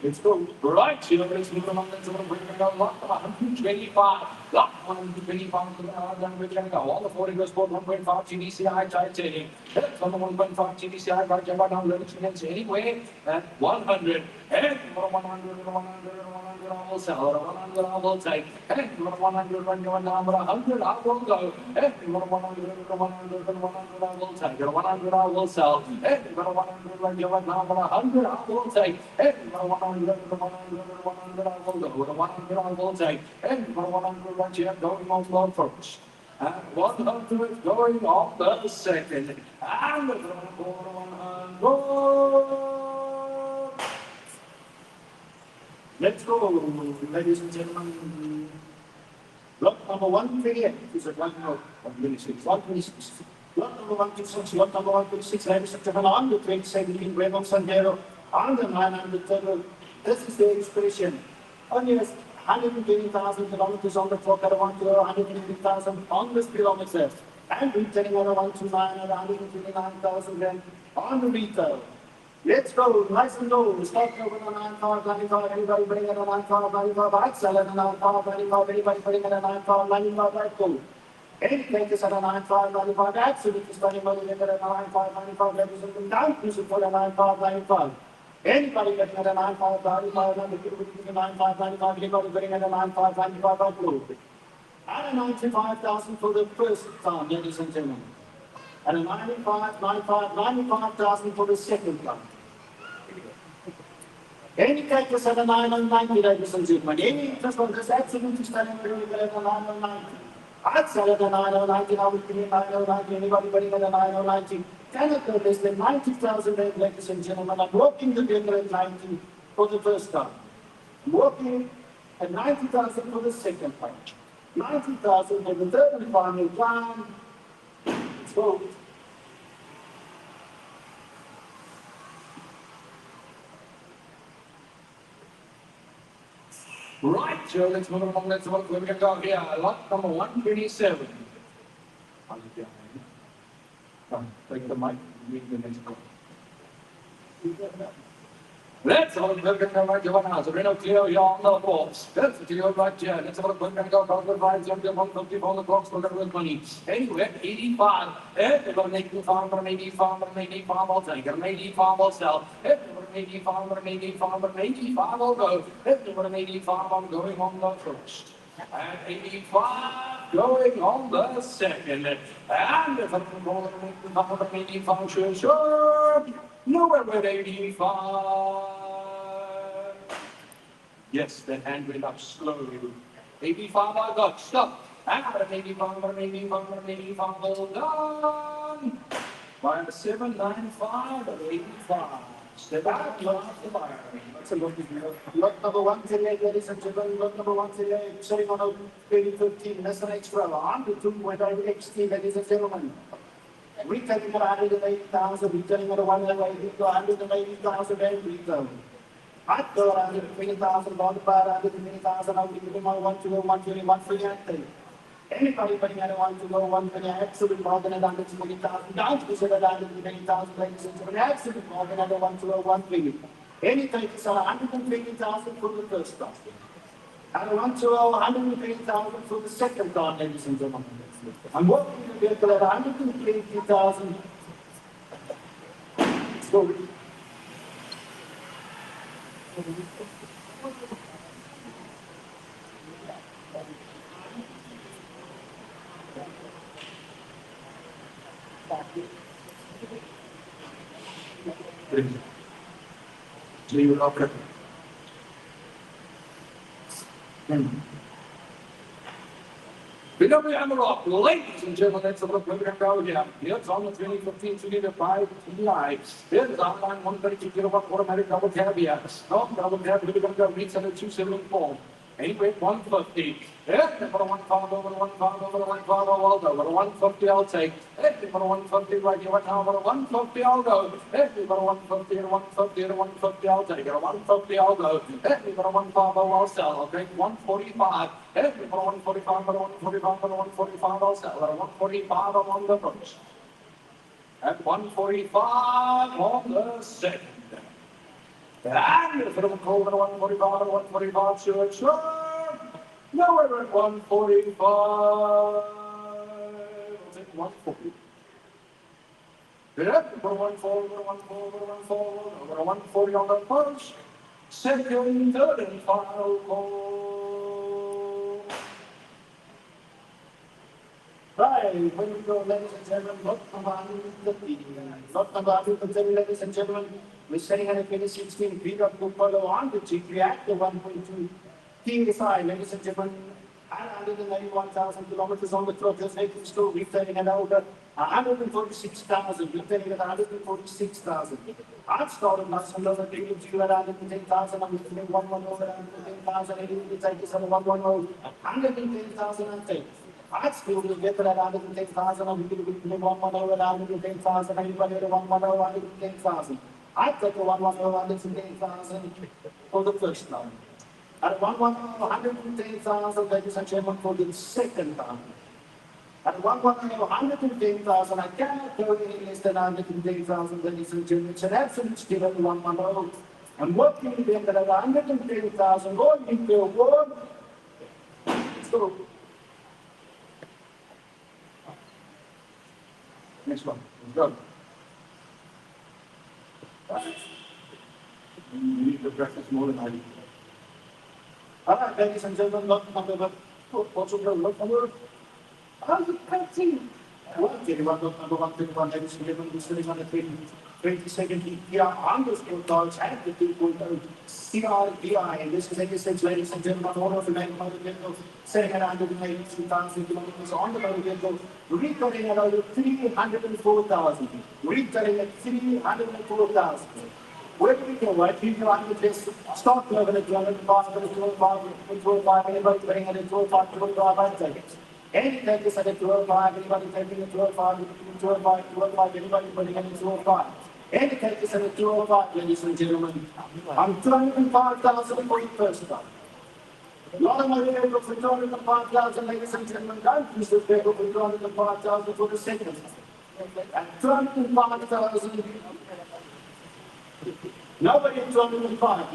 Let's go. Right, you know, let's move along, let's bring it down. Lot 125. Lot 125, then we're going to go. All the 40 goes for 1.5 GDCI titanium. That's on the 1.5 GDCI, right, jump down, let it anyway. At 100. And 100, 100, I will sell. 100, I will take. And 100, when you're down, 100, I will go. And 100, 100, I will take. 100, I will sell. And 100, when you're down, 100, I will take. And 100, I will go. 100, I will take. And 100, right here, going on the first. And 100 going on the second. And 100. Let's go, ladies and gentlemen. Lot number 128 is at 126. 126. Lot number 126, lot number 126, ladies and gentlemen, on the 2017 Rebel Sandero, on the 900 Turbo. This is the expression. Only 120,000 kilometers on the clock at 120,000 on the speedometer. And retailing at 129 at 129,000 rand on the retail. Let's go, nice and low. Start over the 95, anybody bring it a 95, 95, I'd sell it a 95, 95, anybody bring it a 95, 95, right go. Any takers at a 95, 95, absolutely stunning money, at a 95, 95, representing down, use it for a 95, 95. Anybody getting at a 95, 95, 95, 95, anybody bring it a 95, 95, right go. And a 95,000 for the first time, ladies and gentlemen. And a 95, 95, 95,000 for the second time. Any takers at a 990, ladies and gentlemen. Any interest on this absolutely stunning really at a 990. I'd sell at a 990, I would give you 990, anybody putting at a 990. Cannot go less than 90,000 rand, ladies and gentlemen. I'm working the vehicle at 90 for the first time. I'm working at 90,000 for the second time. 90,000 for the third and final time. Let's go. Right, Joe, let's move along, let's work. We're going to go here. Lot number 127. Take the mic, read the next one. Let's have a look at the right one now. So we're not clear here on the box. That's the clear right here. Let's have a look. We're going to go about the vibes on the 150 on the box. We're going to money. Anyway, 85. If we're going to farm for 85, I'll take it. 85, I'll sell. If we're 85, I'll go. If we're 85, I'm going on the first. And 85 going on the second. And if I'm going to 85, sure. Nowhere with 85. Yes, that hand went up slowly. 85 I got, stop. And 85, hold on. By 795 and 85. Step out, that's a lucky deal. Lot number 138, ladies and gentlemen. Lot number 138, sitting on a 2015, that's an extra. On the 2.8 XT, ladies and gentlemen. Retailing at 180,000, retailing at 180,000 and retail. I'd go 120,000, about 120,000, I'll give you my 121, 121 free acting. Anybody putting at a 1 to go, 1 penny, absolute bargain at 120,000, down to the 120,000, ladies and gentlemen, absolute bargain at a 1 to go, 1 penny. Any takers are 120,000 for the first round. At a 1 to go, 120,000 for the second round, ladies and gentlemen. I'm working the vehicle at 120,000. So, leave it up. BW Emerald, ladies and gentlemen, let's have a look. We're going to go here. Here's on the 2015 Toyota 5 TI. Here's online 132 kilowatt automatic double cab here. No, double cab, we're going to go reach under 274. Anyway, 150. Yeah, for a 1 over, 1 over, 1 I'll go. For a 150, I'll take. For a 150 right here, right now, for a 150, I'll go. For a 150, and 150, and 150, I'll take. For a 150, I'll go. For a 150, I'll sell. I'll take 145. For a 145, for a 145, for a 145, I'll sell. For a 145, I'm on the punch. At 145 on the second. And if it will call it 145, sure. Now we're at 145. We'll take 140. Yeah, for 140, 140 on the first, second, third, and final call. Right, when we go, ladies and gentlemen, lot number 130, ladies and gentlemen. We're setting at a 2016 Bidvest Burchmore on the GP Reactor 1.2 TSI, ladies and gentlemen, at 191,000 kilometers on the clock, just making still retailing at over 146,000, retailing at 146,000. I've started last one over, taking you at 110,000, I'm looking at 1 over 110,000, 80 take this at 110,000 and take. I'd still get at 110,000, I'm looking at 1 over 110,000, anybody at 1 over 110,000. I take a 110,000 for the first round. At 110,000, ladies and gentlemen, for the second round. At 110,000, I cannot go any less than 110,000, ladies and gentlemen. It's an absolute steal at 110. I'm working with them at 110,000, going into a word. So, next one, let's go. You need to practice more than I do. All right, ladies and gentlemen, look number, what's your look number? 113. 121, ladies and gentlemen, we're sitting on the 22nd EPR underscore dollars at the 2.0 CRDI. And this is 86, ladies and gentlemen, all of the motor vehicle setting at 182,000 kilometers on the motor vehicle, retailing at over 304,000. Retailing at 304,000. Where do we go, right? You know, I'm just start level at 205, 205, anybody putting it at 205, 205, I take it. Any takers at 205, anybody taking it 205, 205, 205, anybody putting it at 205. Any takers at 205, ladies and gentlemen. I'm 205,000 for the first time. A lot of my vehicles for 205,000, ladies and gentlemen. Don't use this vehicle for 205,000 for the second time. At 205,000. Nobody at 205.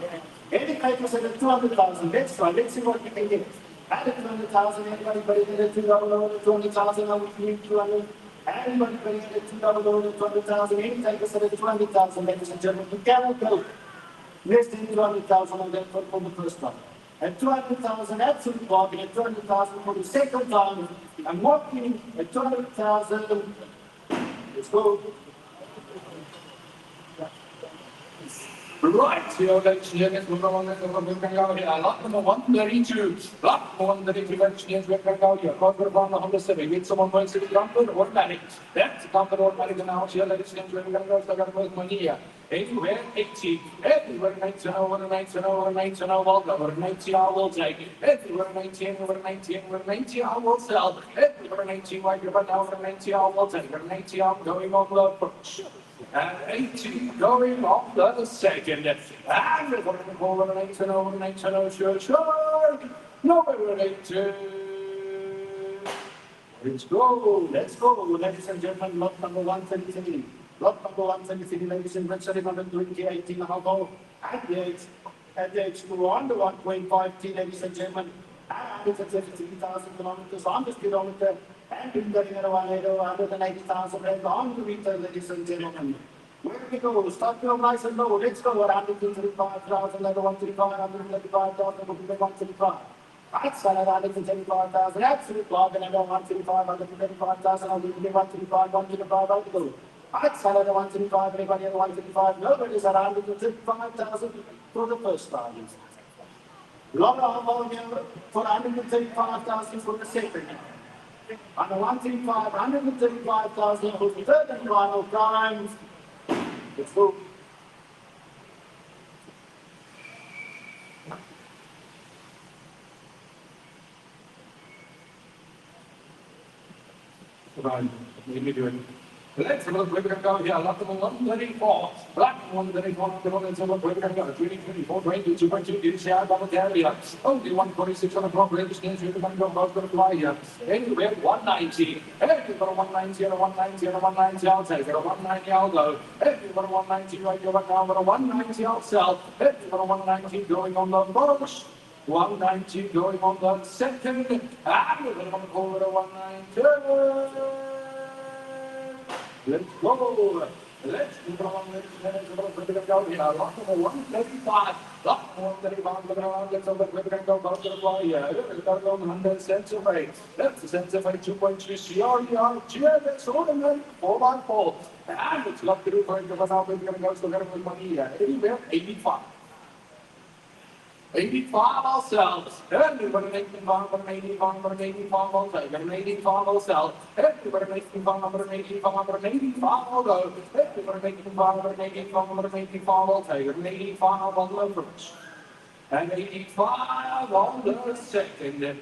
Any takers at 200,000. Let's try. Let's see what we can get. At 200,000, anybody putting at 200,000, I would need 200. Anybody putting at 200,000, any takers at 200,000, ladies and gentlemen. You cannot go less than 200,000 on that for the first time. At 200,000, absolute bargain. At 200,000 for the second time. I'm walking at 200,000. Let's go. Right, here, ladies and gentlemen, we're going to go here. Lot number 132. Lot number 132, ladies and gentlemen, we're going to go here. Got it on the Honda Civic. It's someone going to the Comfort automatic. That's the Comfort automatic now. Here, ladies and gentlemen, we're going to go. So I got to put money here. Anywhere 80. Everywhere 90, over 90, over 90, over 90, I will take. Everywhere 19, over 19, over 90, I will sell. Everywhere 19, right here, but now over 90, I will take. Over 90, I'm going on the approach. And 80 going off the second. And we're going to go over 19, over 19, sure. Number 82. Let's go, ladies and gentlemen, lot number 133. Lot number 133, ladies and gentlemen, 720, I'll go at the age to on the 1.5T, ladies and gentlemen, and it's at 73,000 kilometers on the speedometer, and in the ring around 180,000 rand on the meter, ladies and gentlemen. Where we go? Start your nice and low. Let's go. 135,000, level 135, 135,000, 135. Outside of 135,000, absolute log, and I go 135, 135,000, I'll give you 135, 135, I'll go. Outside of the 135, anybody at 135, nobody's at 135,000 for the first time. Long volume for 135,000 for the second. On the 135, 135,000 for the third and final time. Let's go. Right, let me do it. Let's have a look where we're going to go here. Lot number 134. Black 134. Let's have a look where we're going to go. 324, 2.2, DCI, double carrier. Only 146 on the clock. Registrants, we're going to go. Both going to fly here. Anywhere 190. Hey, you've got a 190, a 190, a 190, I'll take it. A 190, I'll go. Hey, you've got a 190 right here, right now. But a 190, I'll sell. Hey, you've got a 190 going on the first. 190 going on the second. And we're going to call it a 190. Let's go. Let's move on. Let's go here. Lot number 135. Lot number 135. Let's over. We're going to go back to the fly here. We're going to go 100 cents away. That's the cents away. 2.3 CRER. GMX ordinary 4x4. And it's got to do for it. Because now we're going to go to the money here. Anywhere 85. 85 I'll sell. Everybody making fun of an 85, but an 85 I'll take. An 85 I'll sell. Everybody making fun of an 85, but an 85 I'll go. Everybody making fun of an 85, but an 85 I'll take. An 85 on the first. An 85 on the second. And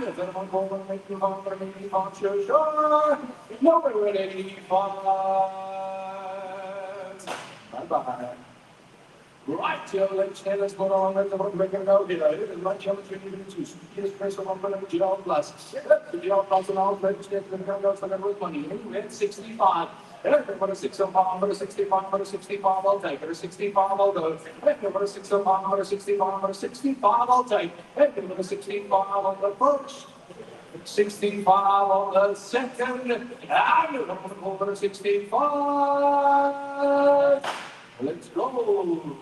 if anyone going to make you fun of an 85, sure. Nowhere at 85. Bye-bye. Right, let's go on. Let's go here. It is right here. Here's press on the GL Plus. The GL Plus and all, let's get the girls to get money. Anyway, 65. For a 65, for a 65, for a 65, I'll take. For a 65, I'll go. For a 65, for a 65, for a 65, I'll take. For a 65 on the first. 65 on the second. And we're going to go for a 65. Let's go.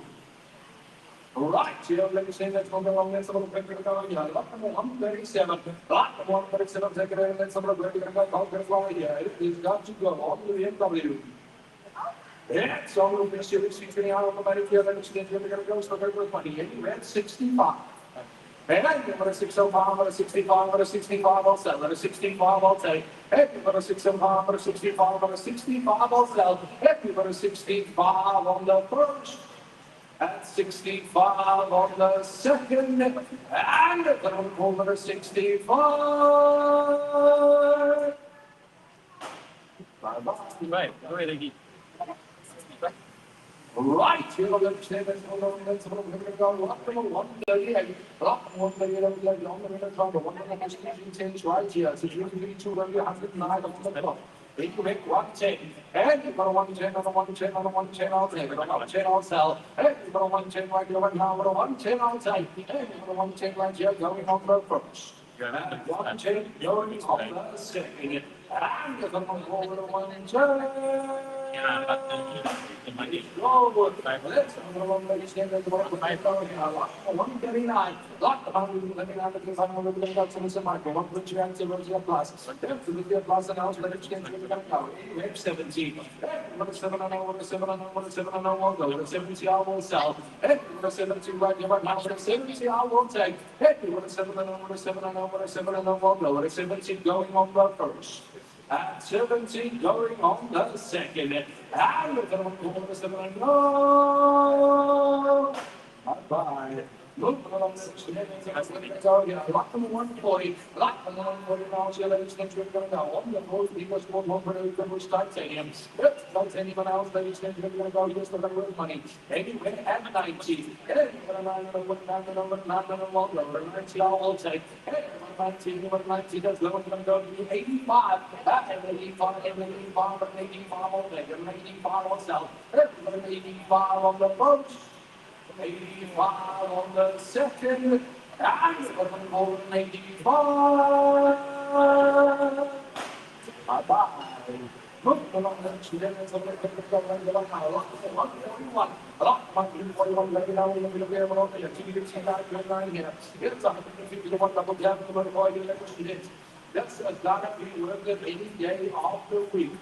Right, here, let me say let's go along. Let's have a look at the car here. Lot number 137. Lot number 137, take it in. Let's have a look at the car here. It's got to go on to the BMW. Yeah, so we'll be serious. He's getting out of the money here. Then we're going to go so they're worth money. Anyway, at 65. And for a 605, for a 65, for a 65, I'll sell. For a 65, I'll take. For a 605, for a 65, for a 65, I'll sell. For a 65 on the first. At 65 on the second, and over 65. Bye-bye. Right, right, here, let's go. Let's go. Lot number 138. Lot number 138. Right here. So you can be 209 on the clock. You make 110. And you've got a 110 on a 110 on a 110, I'll take. You've got a 110, I'll sell. And you've got a 110 right here right now. But a 110, I'll take. And you've got a 110 right here going on the first. And 110 going on the second. And you're going to go with a 110. Go. Let's go. Let's get the 139. Lot of 139 because I'm going to get some micro. 1.2 plus. The plus and out. Let's get the go. 70. Number 7 on over 7 on over 7 on over 70 I will sell. Number 70 right here right now. 70 I will take. Number 7 on over 7 on over 7 on over 70 going on the first. At 70 going on the second. And we're going to go to 7 and go. Bye-bye. Look along the lot number 140. Lot number 140 now. So ladies and gentlemen, we're going to go on the road. People scored 1 for the titanium. Not anyone else, ladies and gentlemen, we're going to go use the real money. Anyway, at 90. 90 I will take. 19, number 19, that's low, going to go to 85. At 85, 85, 85 on leg, 85 on south, 85 on the approach, 85 on the second, and 85. Bye-bye. Look along the children and some of the people are going to look out. A lot of 141. A lot of 141 like it out in the middle of the air. See that going on here. It's 150 to 1 double jab to the boy. That's a lot of people work any day of the week.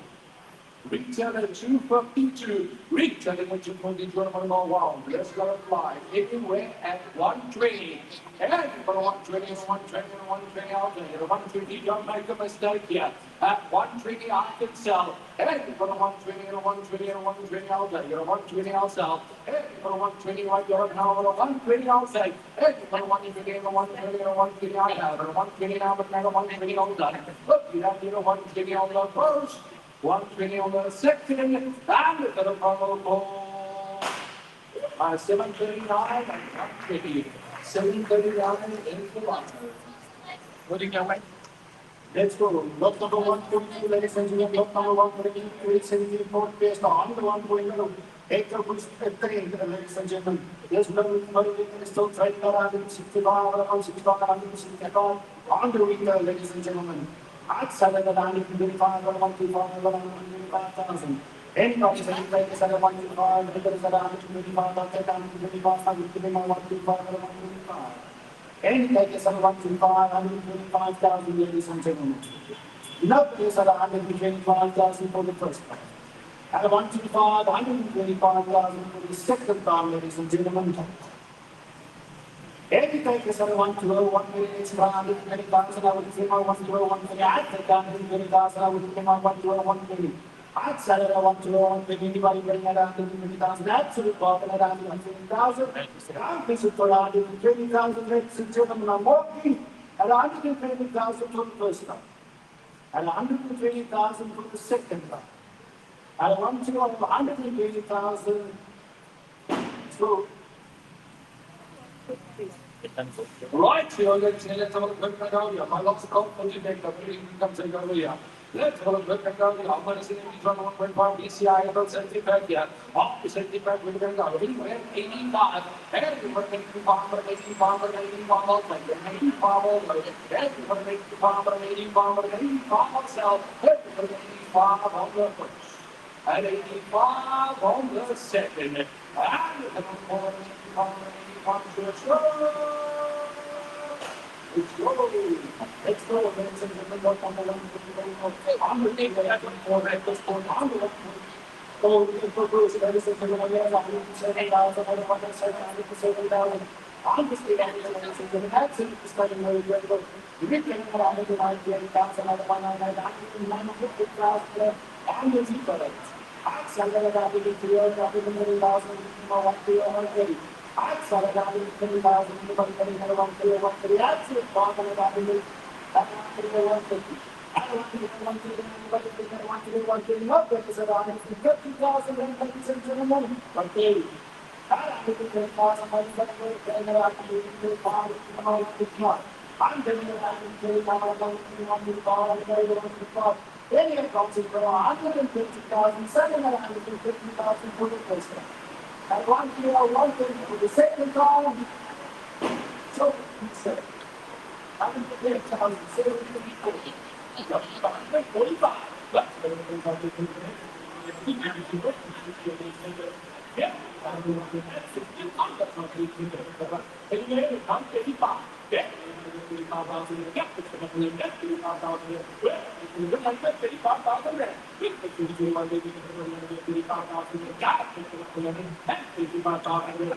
Retail at 252. Retail at 222. Wow. Let's go fly. Anywhere at 120. And for 120 and 120 and 120 out there. 120, don't make a mistake here. At 120, I can sell. And for 120 and 120 and 120 out there. 120, I'll sell. And for 120, right there now. 120, I'll say. And for 120 and 120 and 120, I have. 120 now, but now 120 all done. Look, you have 120 on the first. 120 on the second, and the promo 739 and 120. 739 in the line. What do you got, Mike? Let's go. Lot number 142, ladies and gentlemen. Lot number 142, ladies and gentlemen. Based on the 1.0. Hector push 3, ladies and gentlemen. Yes, we're still trading around 65, around 65, around 65. On the winner, ladies and gentlemen. Outside of the 125, 125, 125,000. Anybody saying like this at 125, because at 125, I'll take 125, I will give him 125, 125. Any like this at 125, 125,000, ladies and gentlemen. Nobody is at 125,000 for the first time. At 125, 125,000 for the second time, ladies and gentlemen. Every take is at 120, 120, 120,000, I would give my 120, 120. I'd take 120,000, I would give my 120, 120. I'd sell it at 120, 120. Anybody bring at 120,000, absolute profit at 120,000. I'm fixing for 120,000, ladies and gentlemen. I'm walking at 120,000 for the first time. At 120,000 for the second time. At 120,000. So, right, here, let's have a look at here. My lots of confidence in the really come take over here. Let's have a look at here. How much is it in 1.5 BCI about 75 here? Up to 75 with the go. Anywhere, 85. Everyone makes the farmer, 85, 85 all like 85 all like everyone makes the farmer, 85, 85 sell. Everyone makes 85 on the first. At 85 on the second. And the 85. Let's go, let's go, ladies and gentlemen. I'm going to take the effort for at this point. I'm going to go for Bruce, ladies and gentlemen. Yes, I'm going to say 8,000, I'm going to say 7,000. I'm just going to say, ladies and gentlemen, that's it. It's going to be very good. We're getting around to 98,000, another 199,000, I'm going to keep it. I'm selling it out to 3,000, I'd sell it out in 20,000, anybody getting at 130, 130, absolute profit about it. That's 150. I don't want to get 130, anybody getting at 130, 130, not because of 150,000, ladies and gentlemen, 130. I don't think it's 10,000, but it's better than that. I'm getting it out in 20,000, 150,000, any of those is 150,000, 750,000 for the first time. At 130 for the second time, so he said, I'm going to pay 1,750. 45. That's better than what you can do. Yeah, I'm going to get 15. That's not going to be anyway, I'm 85. Yeah, 35,000. Yeah, it's going to be 35,000. Well, if you look like that, 35,000 rand. If you want to get 35,000, you got it. 35,000 rand.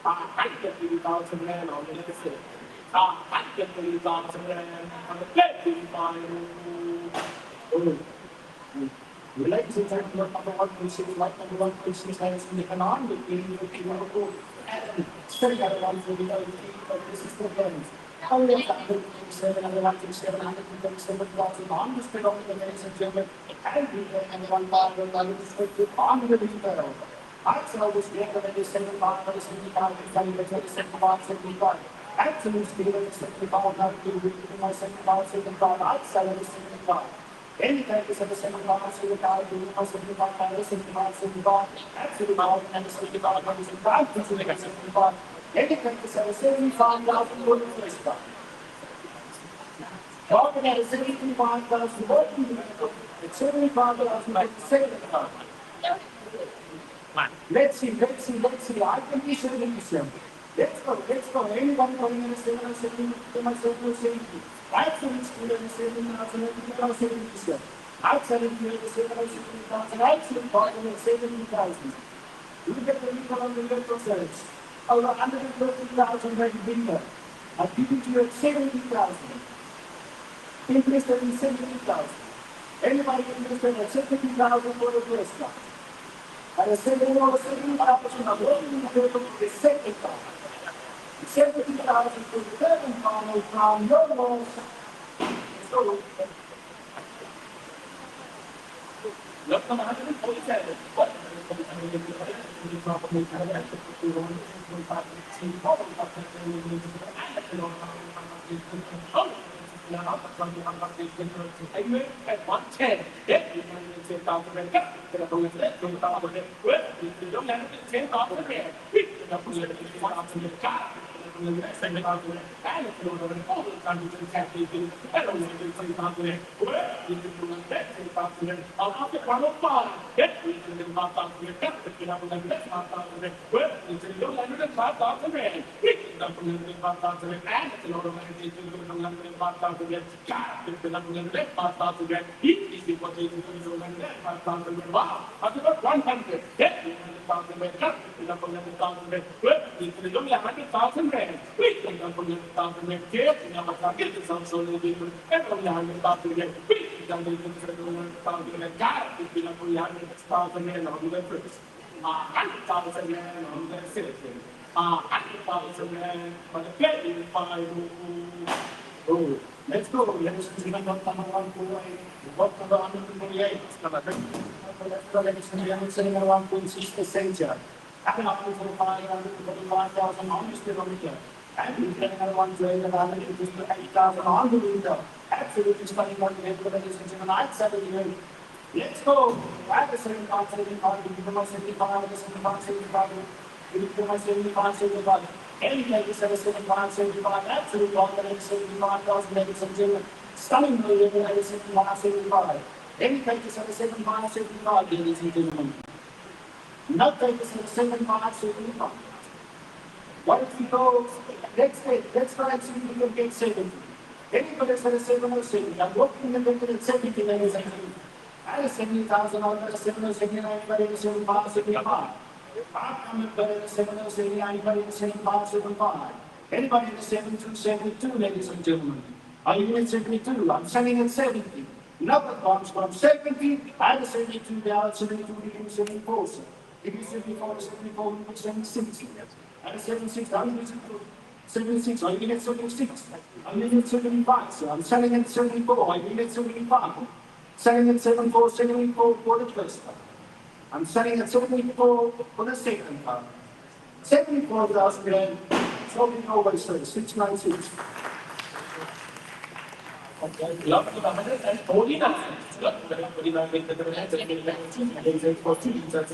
I get 50,000 rand on the next day. get the dance and on the play, oh. Ladies and gentlemen, number one, which is like number one, which is in the command between Liverpool and setting out one for the but this is the game. How many other things, 737,000 on the spread of the ladies and gentlemen, and one part of the perspective on the detail. I tell this game that is 75, 75, 75. Absolute speed of 75, now to read my 75, 75. I sell it 75. Any type is at the 75, 75, 75, 75, 75, absolutely not, and 75, 75, 75. Any type is at the 75,000 first time. Talking at a 75,000 working, it's 75,000 like the second time. Let's see. I can be sure Let's go. Anyone coming in a similar setting to myself will say, absolutely still in the 7,000, outside of here, the 7,000, absolute bottom of 70,000. Look at the people on the left of search. Over 130,000 right bingo. I've given to you at 70,000. Interested in 70,000. Anybody interested at 70,000 for the first class? At a 70,000, I'm working with the second class. 70,000 for the third final from your walls. So, look on 147. What? At 110, Oh, let's go. Let's see what number 148. What number 148? Let's go. Let's see 1.6%. And up to 545,000 on the kilometer. And we're getting at 1,800,000 on the meter. Absolutely stunning what we have for the distance in the night 78. Let's go. At the 75, 75, we become 75, 75, 75. We become 75, 75. Any ladies at a 75, 75, absolute confidence, 75,000 ladies and gentlemen. Stunning million at a 75, 75. Any ladies at a 75, 75, ladies and gentlemen. Not ladies at a 75, 75. What if we go, let's try and see if we can get 70. Anybody at a 707, I'm working in the at 70, ladies and gentlemen. At a 70,000, at a 707, anybody at a 75, 75. Anybody in the 707, anybody in the 75, 75. Anybody in the 72, ladies and gentlemen. Are you in 72? I'm selling at 70. Number comes from 70, and the 72 down, 72, became 74. If you 74, 74, you get 76. And the 76, how many 76? Are you at 76? I'm in at 75, so I'm selling at 74. Are you at 75? Selling at 74, 74 for the first time. I'm selling at 74 for the second time. 74,000 again. So we know what it says, 696. Love to the and 49. Look, the 49 make the difference and make the 14. That's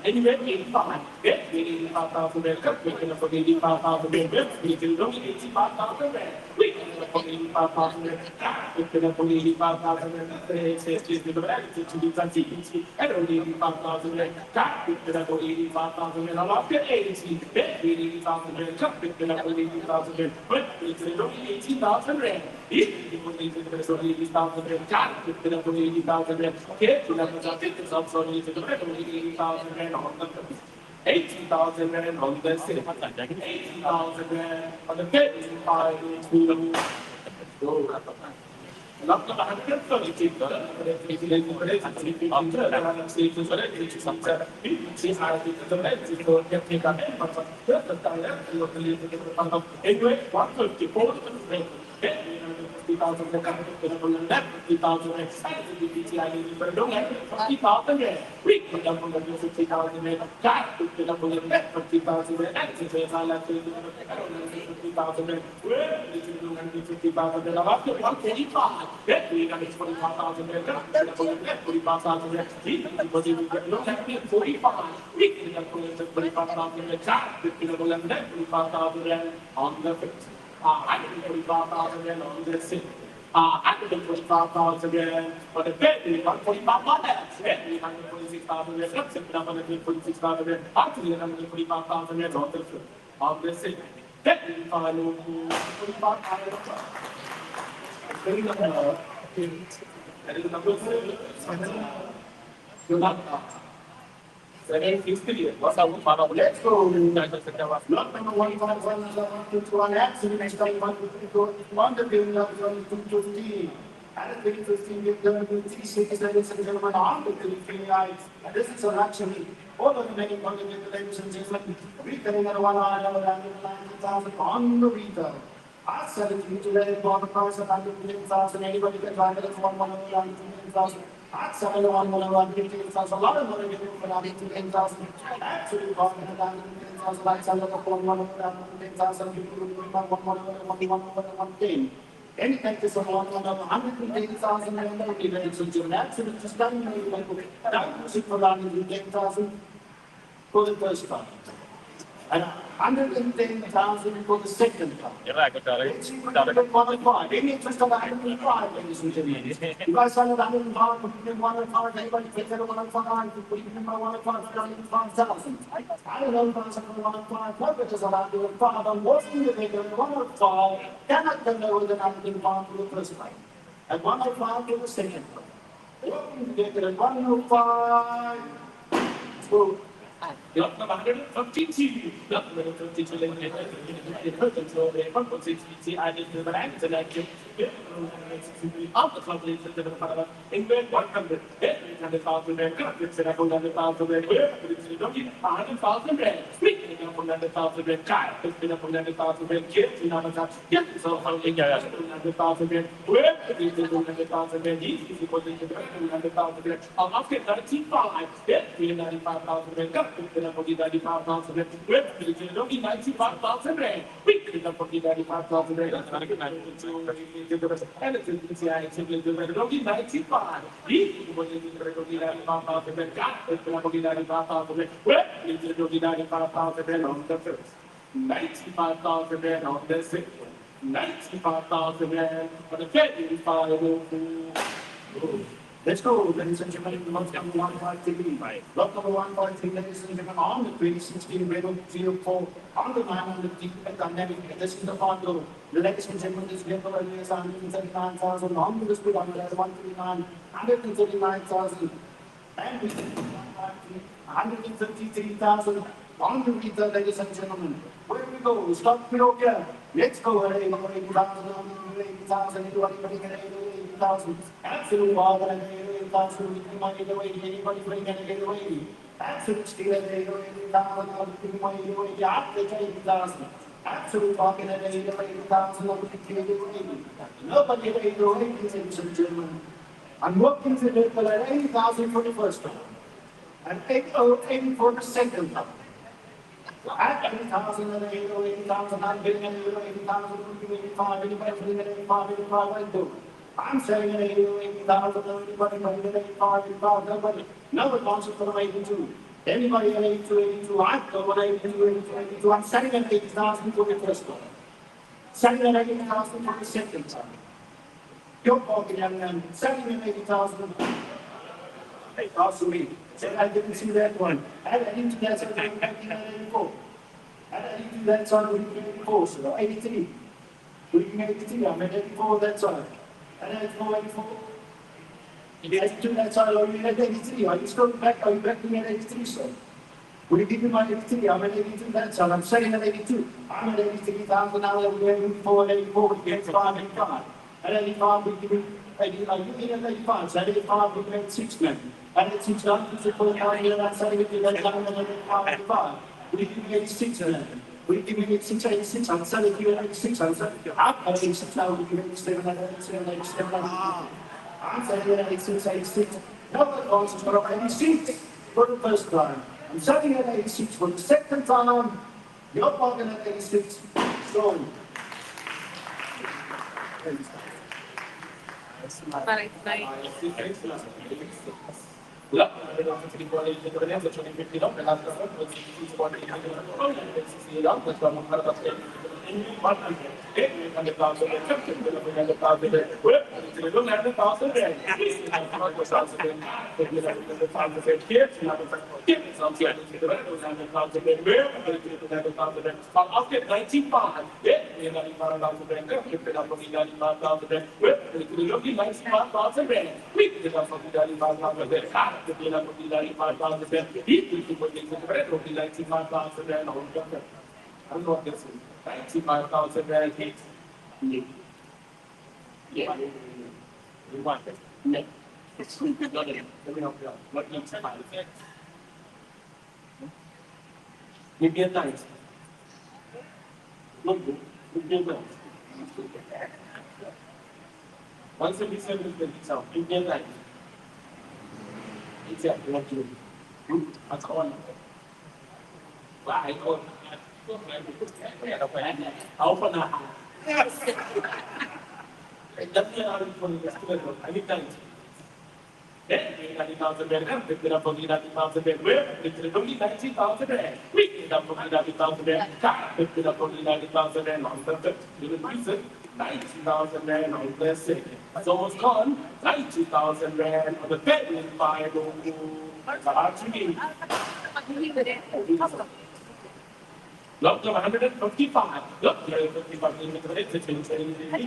anyway, 85. Get 85,000 rand. We can afford 85,000 rand. We can look 85,000 rand. We can afford 85,000 rand. We can afford 85,000 rand. It says to the reality to be transition. I don't need 85,000 rand. We can afford 85,000 rand. I'll get 80. Get 80,000 rand. We can afford 80,000 rand. But we can look 80,000 rand. If you want to invest on 80,000 rand, we can afford 80,000 rand. Okay, you have to take this up. So you can afford 80,000 rand on the 80,000 rand on the sale. 80,000 rand on the bid. 5, 2, Look at 130 dollars. Anyway, 154. 50,000 the company to left, 50,000 excited to be TIA, but don't have 50,000 there. We put up on the 50,000 there, got put up on the left, 50,000 there, and to say, I left 50,000 there. Well, it's going to be 50,000 there, after 145. Then we got 45,000 there, put up on the left, 45,000 there, because we don't have 45. We can up on the 45,000 there, got put up on the left, 45,000 there on the 50. 145,000 yen on the city. 145,000 yen on the bed, 145,000 yen. 146,000 yen, let's sit down on the 146,000 yen. Actually, 145,000 yen on the city. Then we find 145,000 yen. That is the number 7. You're not. Let's go. Lot number 1 accident next time 1 the building of 215. And the 15 we're going to 3 ladies and gentlemen on the 3 lights. And this is actually all of the many ladies and gentlemen. Retailing at 1 hour and 90,000 on the retail. I said it to today for the price of 100,000. Anybody can drive it at 1,100,000. I'd sell the 1,150,000. A lot of money for 1,000. Actually, talking about 1,000, I'd sell it for 1,100,000. People will buy 1,110. Anything is a 110,000 ladies and gentlemen. Actually, just done for 110,000 for the first time. And 110,000 for the second time. It's even 105. Any interest on 105, ladies and gentlemen. You guys sell 105, 105, everybody takes it 105, you put it in 105,000. I don't know if I said 105, what which is around 105. I'm watching the video 105, cannot go lower than 105 for the first time. And 105 for the second time. Working together at 105. So, Lot number 152. Lot number 152. So they want to see I did the bank selection. Out the club is the father. In bed 100. 100,000 rand. It's a 100,000 rand. It's 100,000 rand. Speaking of 100,000 rand. Child. It's been 100,000 rand. Kids in our touch. Yes, so how they get 100,000 rand. Where is the 100,000 rand? He's equal to 100,000 rand. I'll up get 95. Yes, 95,000 rand. We up for the 95,000 rand. We're going to 95,000 rand. We can up for the 95,000 rand. And it's simply the 95. He's going to 95,000 rand. God, for the 95,000 rand. We're going to 95,000 rand on the first. 95,000 rand on the second. 95,000 rand on the 35. Let's go, ladies and gentlemen, lot number 153. Lot number 153, ladies and gentlemen, on the 2016 Rebel 04, on the 900 deep and dynamic. This is the Fondo. Ladies and gentlemen, this vehicle is 139,000. On the speed on the 139, 139,000. And 153,000. On the retail, ladies and gentlemen. Where we go? Stop me over here. Let's go, 80,000, 80,000, anybody get 80,000. Absolute bother and 80,000, money away, anybody bring an 80,000. Absolute steal at 80,000, money away, after 80,000. Absolute bargain at 80,000, nobody at 80,000, ladies and gentlemen. I'm working to the vehicle at 80,000 for the first time. And 8,080 for the second time. At 80,000 and 80,000, I'm getting an 80,000, 85, anybody bring an 85, 85, I do. I'm saying an 80,000, anybody bring an 85, 85, nobody. No advances for the 82. Anybody at 82, 82, I go at 82, 82, 82. I'm selling at 80,000 for the first time. Selling at 80,000 for the second time. You're talking, young man, selling at 80,000. Hey, also me. Said I didn't see that one. Add into that, so I'm making at 84. Add into that, so I'm making 84, so 83. We're making 83, I'm at 84, that's all. And then 84. Add into that, so I'm at 83. Are you still back? Are you back to me at 83, sir? We give you my 83, I'm at 82, that's all, I'm saying at 82. I'm at 83,000 now, we're 84, 84, we get 5, 85. At 85, we give you, you mean at 85, so at 85, we get 6 million. At 86, it's a full down here, that's 82, that's 85, 85. We give you 86 million. We give you 86, 86, I'm selling you at 86, I'm selling you up at 86 now, we give you 87, 87, 87, 87. I'm selling at 86, 86. No advances for 86 for the first time. I'm selling at 86 for the second time. You're buying at 86. So. Look. I'll get 95. Yeah, 95,000. We did it for the 95,000. I don't know what this is. 95,000 hit. Yeah. We want it. No. Let me help you out. What needs to happen? Give me a 90. Look good. Give me a 90. 177 is the detail. Give me a 90. Exactly what you do. That's all. Why? How for now? Definitely not for the student. I need 90. Then, 90,000 rand, pick it up for the 90,000 rand. Where? Pick it up for the 90,000 rand. Pick it up for the 90,000 rand. Pick it up for the 90,000 rand. On the reason, 90,000 rand on the second. It's almost gone. 90,000 rand on the bedroom fire. It's hard to get. Look, 155. Look, 55. Anyway, it's 275.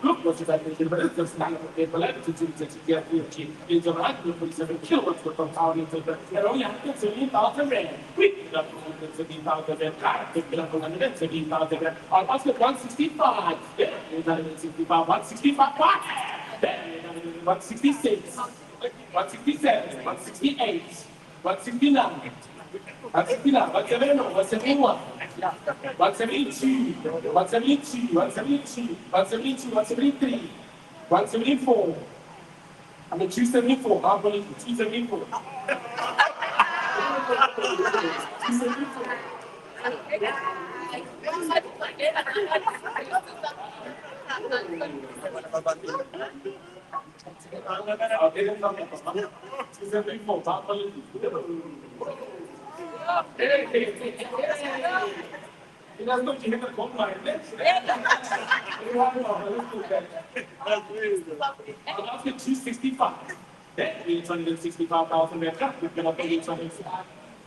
Look what you got to do, but it's just not a let to do to get into right with 7 kilowatts worth of power into the only 170,000 rand. We pick it up 170,000 rand, pick it up 170,000 rand. I'll ask it 165. Yeah, 165, 165 what? Then 166, 167, 168, 169. 169, 171, 171, 172, 172, 172, 172, 173, 174. I'm at 274. I'm going to 274. 274. I'll get it from 274. I'm going to you guys don't hear the phone line, let's do that. I'll ask you 265. Then we 265,000 rand. We're going to pay 265.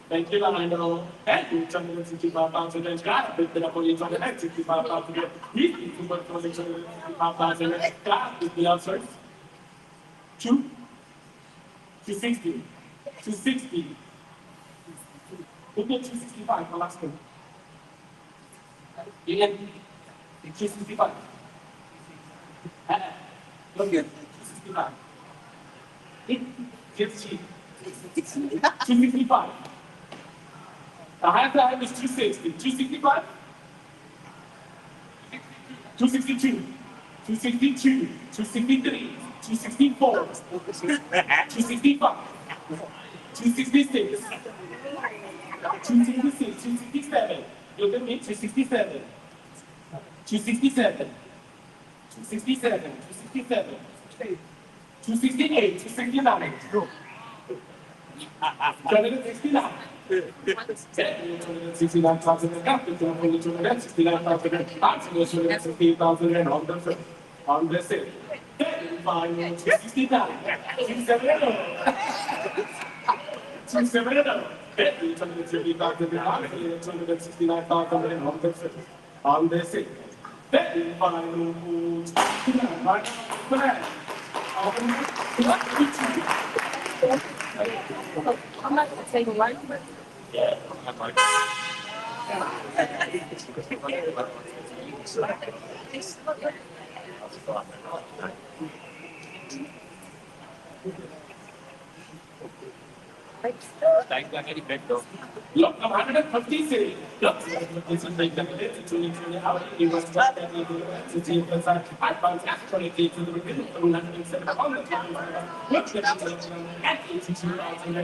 Thank you, Lando. And 265,000 rand. We're going to pay 265,000 rand. He's 265,000 rand. Is the answer? 260. 260. We'll get 265 for last one. You get 265. Look here, 265. It gets cheap. 265. The highest I have is 260. 265? 262. 262. 263. 264. 265. 266. 266, 267. Look at me, 267. 267. 267. 267. 268, 269. 269. 69,000 and up, it's only 269,000 and actually 260,000 and on the sale. Final 69, 270. 270. 260,000 and actually 269,000 and on the sale. Final 69, I'm not gonna take a light, but look, I'm 150 city. Look, it's a big benefit to 2020. How you was just that you to see the side. I found actually to the beginning of 107 on the time. Look, the at 82,000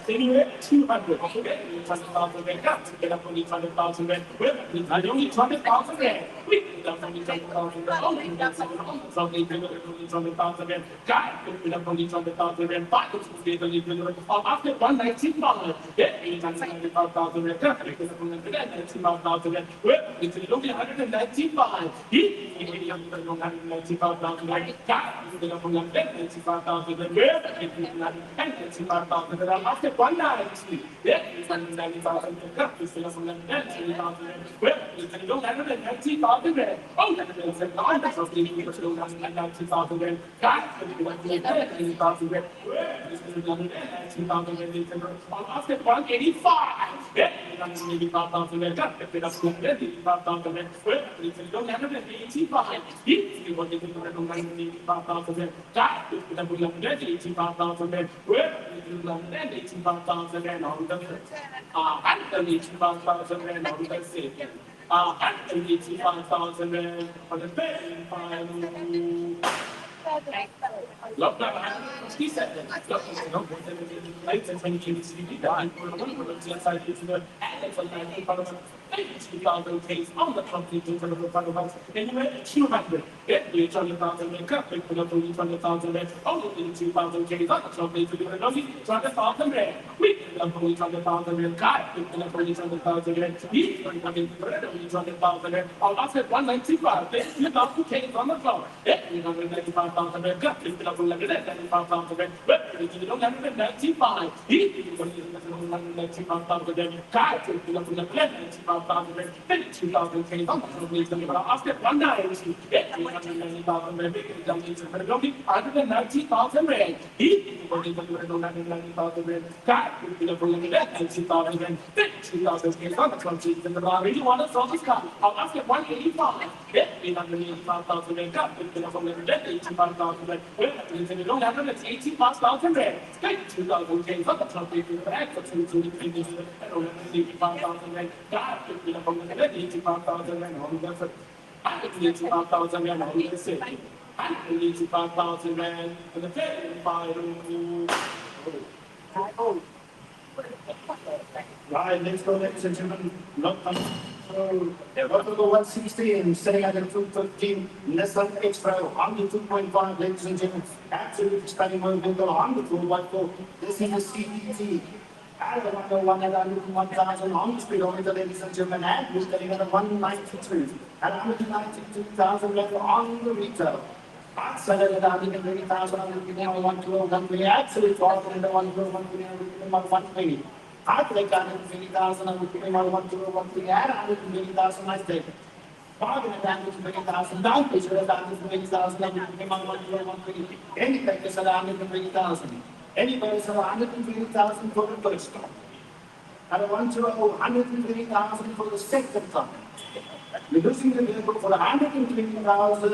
anyway, 200. Okay, 20,000 rand. Got to get up only 20,000 rand. Well, I only 20,000 rand. We can up only 20,000 rand. Only that's only 20,000 rand. Guy, we up only 20,000 rand. Five to get only after 195. Yeah, 95,000 rand. Got to get up only 95,000 rand. Well, it's only 195. He 195,000 rand. Guy, we up only 95,000 rand. Well, it's 195,000 rand. After 190. Yeah, 195,000 rand. Got to get up only 95,000 rand. Well, it's 190,000 rand. Oh, that's something you can do. 190,000 rand. Guy, we up only 90,000 rand. Well, it's 190,000 rand. After 185. Yeah, 185,000 rand. Got to get up only 95,000 rand. Well, it's 185. He was getting 185,000 rand. Guy, we up only 185,000 rand. Well, it's 185,000 rand on the 185,000 rand on the sale. 185,000 rand on the paying final. Look, he said that. Look, lights and 20 kilos to be done. We're going to inside this and it's a 90,000 case on the company to the front of us. Anyway, 200. Get me 20,000 and cut. We put up only 20,000 rand. Only 2,000 case on the company to do it. Only 20,000 rand. We put up only 20,000 rand. Cut. We put up only 20,000 rand. He's going to get only 20,000 rand. I'll ask at 195. There's 2,000 case on the floor. Get me 195,000 rand. Cut. We put up only 195,000 rand. But we don't have 195. He's going to get 195,000 rand. Cut. We put up only 195,000 rand. Then 2,000 case on the floor. I'll ask at 190. Get me 190,000 rand. We can come into the building. 190,000 rand. He's going to get 190,000 rand. Cut. We put up only 190,000 rand. Then 2,000 case on the floor. I really want to solve this car. I'll ask at 185. Get me 185,000 rand. Cut. We put up only 185,000 rand. Well, we don't have it. It's 85,000 rand. Get 2,000 case on the floor. We can back for 85,000 rand. Cut. We put up only 85,000 rand. On the 85,000 rand on the city. 85,000 rand on the final. Right, let's go, ladies and gentlemen. So, Buffalo 116, sitting at the 215, Nissan X-Trail, 102.5, ladies and gentlemen. Absolutely stunning vehicle, 102.4. This is the CDT. And the 101 at 101,000 on the speedometer, ladies and gentlemen, and we're getting at 192. At 192,000 left on the retail. Outside of the 120,000, I'm looking at 120, absolutely falling in the 120, I'd like 120,000, I would give him 120, add 120,000, nice day. Bargain at 120,000, down payment at 120,000, I would give him 120. Any package at 120,000. Anybody at 120,000 for the first time. At 120,000 for the second time. We're losing the vehicle for 120,000.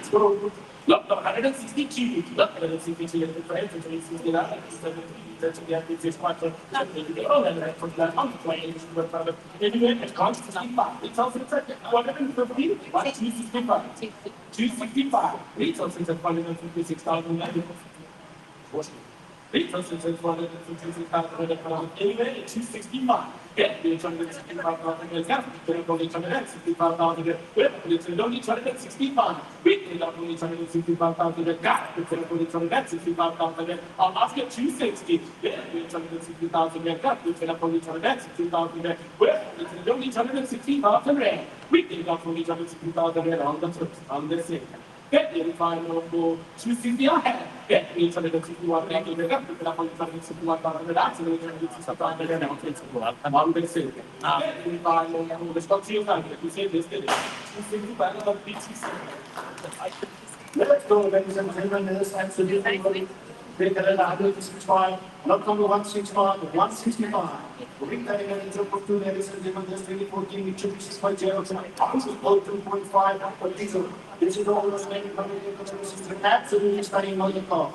So, look, 162. Look, 162 at the price of 369. 70, it's quite a oh, and I put that on the plane. Anyway, it costs 65. It's also 150. 265. 265. It's also 156,000. It's also 156,000. Anyway, 265. Get the 865,000 years after the 865,000 years. It's only 865. We not only 865,000 years after the 865,000 years. I'll ask you 260. Yeah, 860,000 years after the 860,000 years. It's only 860,000 years. We not only 860,000 years on the same. Get the final for 260 ahead. Get me 861 years after the 861,000 years after the 865,000 years. I'm going to say it. Get the final for the stock to your family. You say this, did it? 265 of BTC. Let's go, ladies and gentlemen, this absolutely big at 165, not number 165, 165. Ring that again into for two, ladies and gentlemen, this 2014 Mitsubishi Pajero tonight. Pounds with low 2.5 for diesel. This is all the same coming into the absolutely stunning motor car.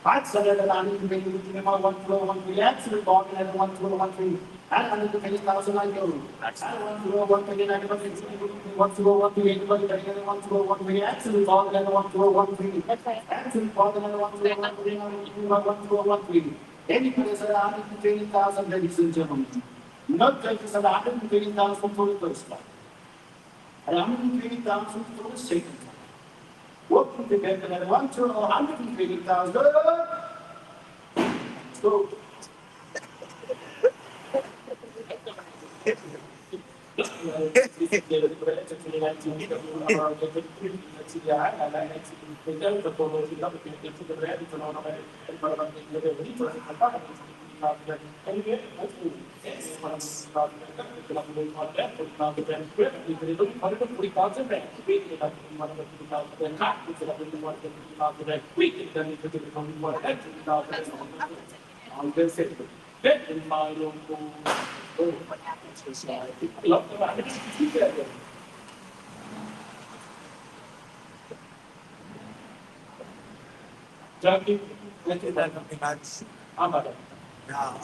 I'd say that I need to be looking at my 1 absolute bargain at 1 and 120,000 I go. And 1 million, I never think 1 anybody, but again 1 absolute bargain at 1 absolute bargain at 1 any place at 120,000, ladies and gentlemen. Not takers at 120,000 for the first time. At 120,000 for the second time. What would you get at 120,000? So, Jackie, let's get that something nice. I'm about it. Yeah.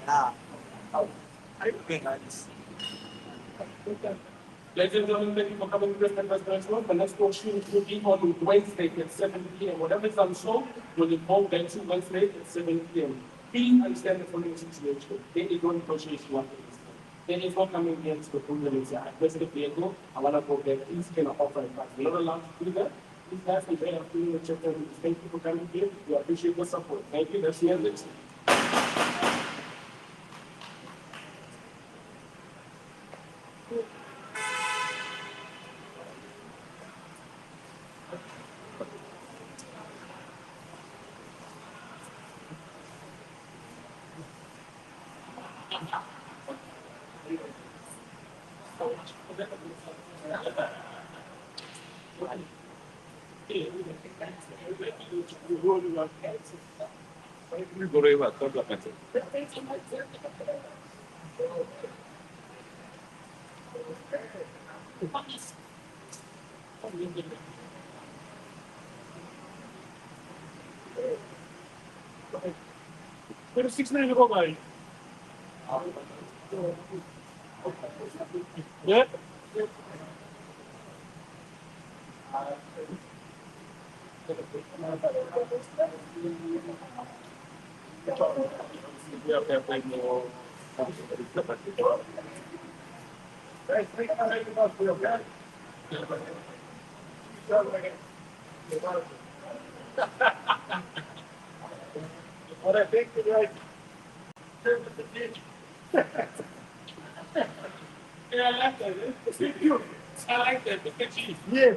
Yeah. I think nice. Ladies and gentlemen, thank you for coming to Bidvest Burchmore. The next portion will be on Wednesday at 7 p.m. Whatever is on show will involve then to Wednesday at 7 p.m. Please understand the following situation. There is no negotiation one thing. There is no coming here to the full release. I requested the vehicle. I want to go there. Please can offer it back. We're not allowed to do that. Please have the way of doing the check. Thank you for coming here. We appreciate your support. Thank you. That's the end of it. Pero 6 na ako ba? Yeah. What I think is like, yeah, I like that. I like that. It's the chief. Yeah.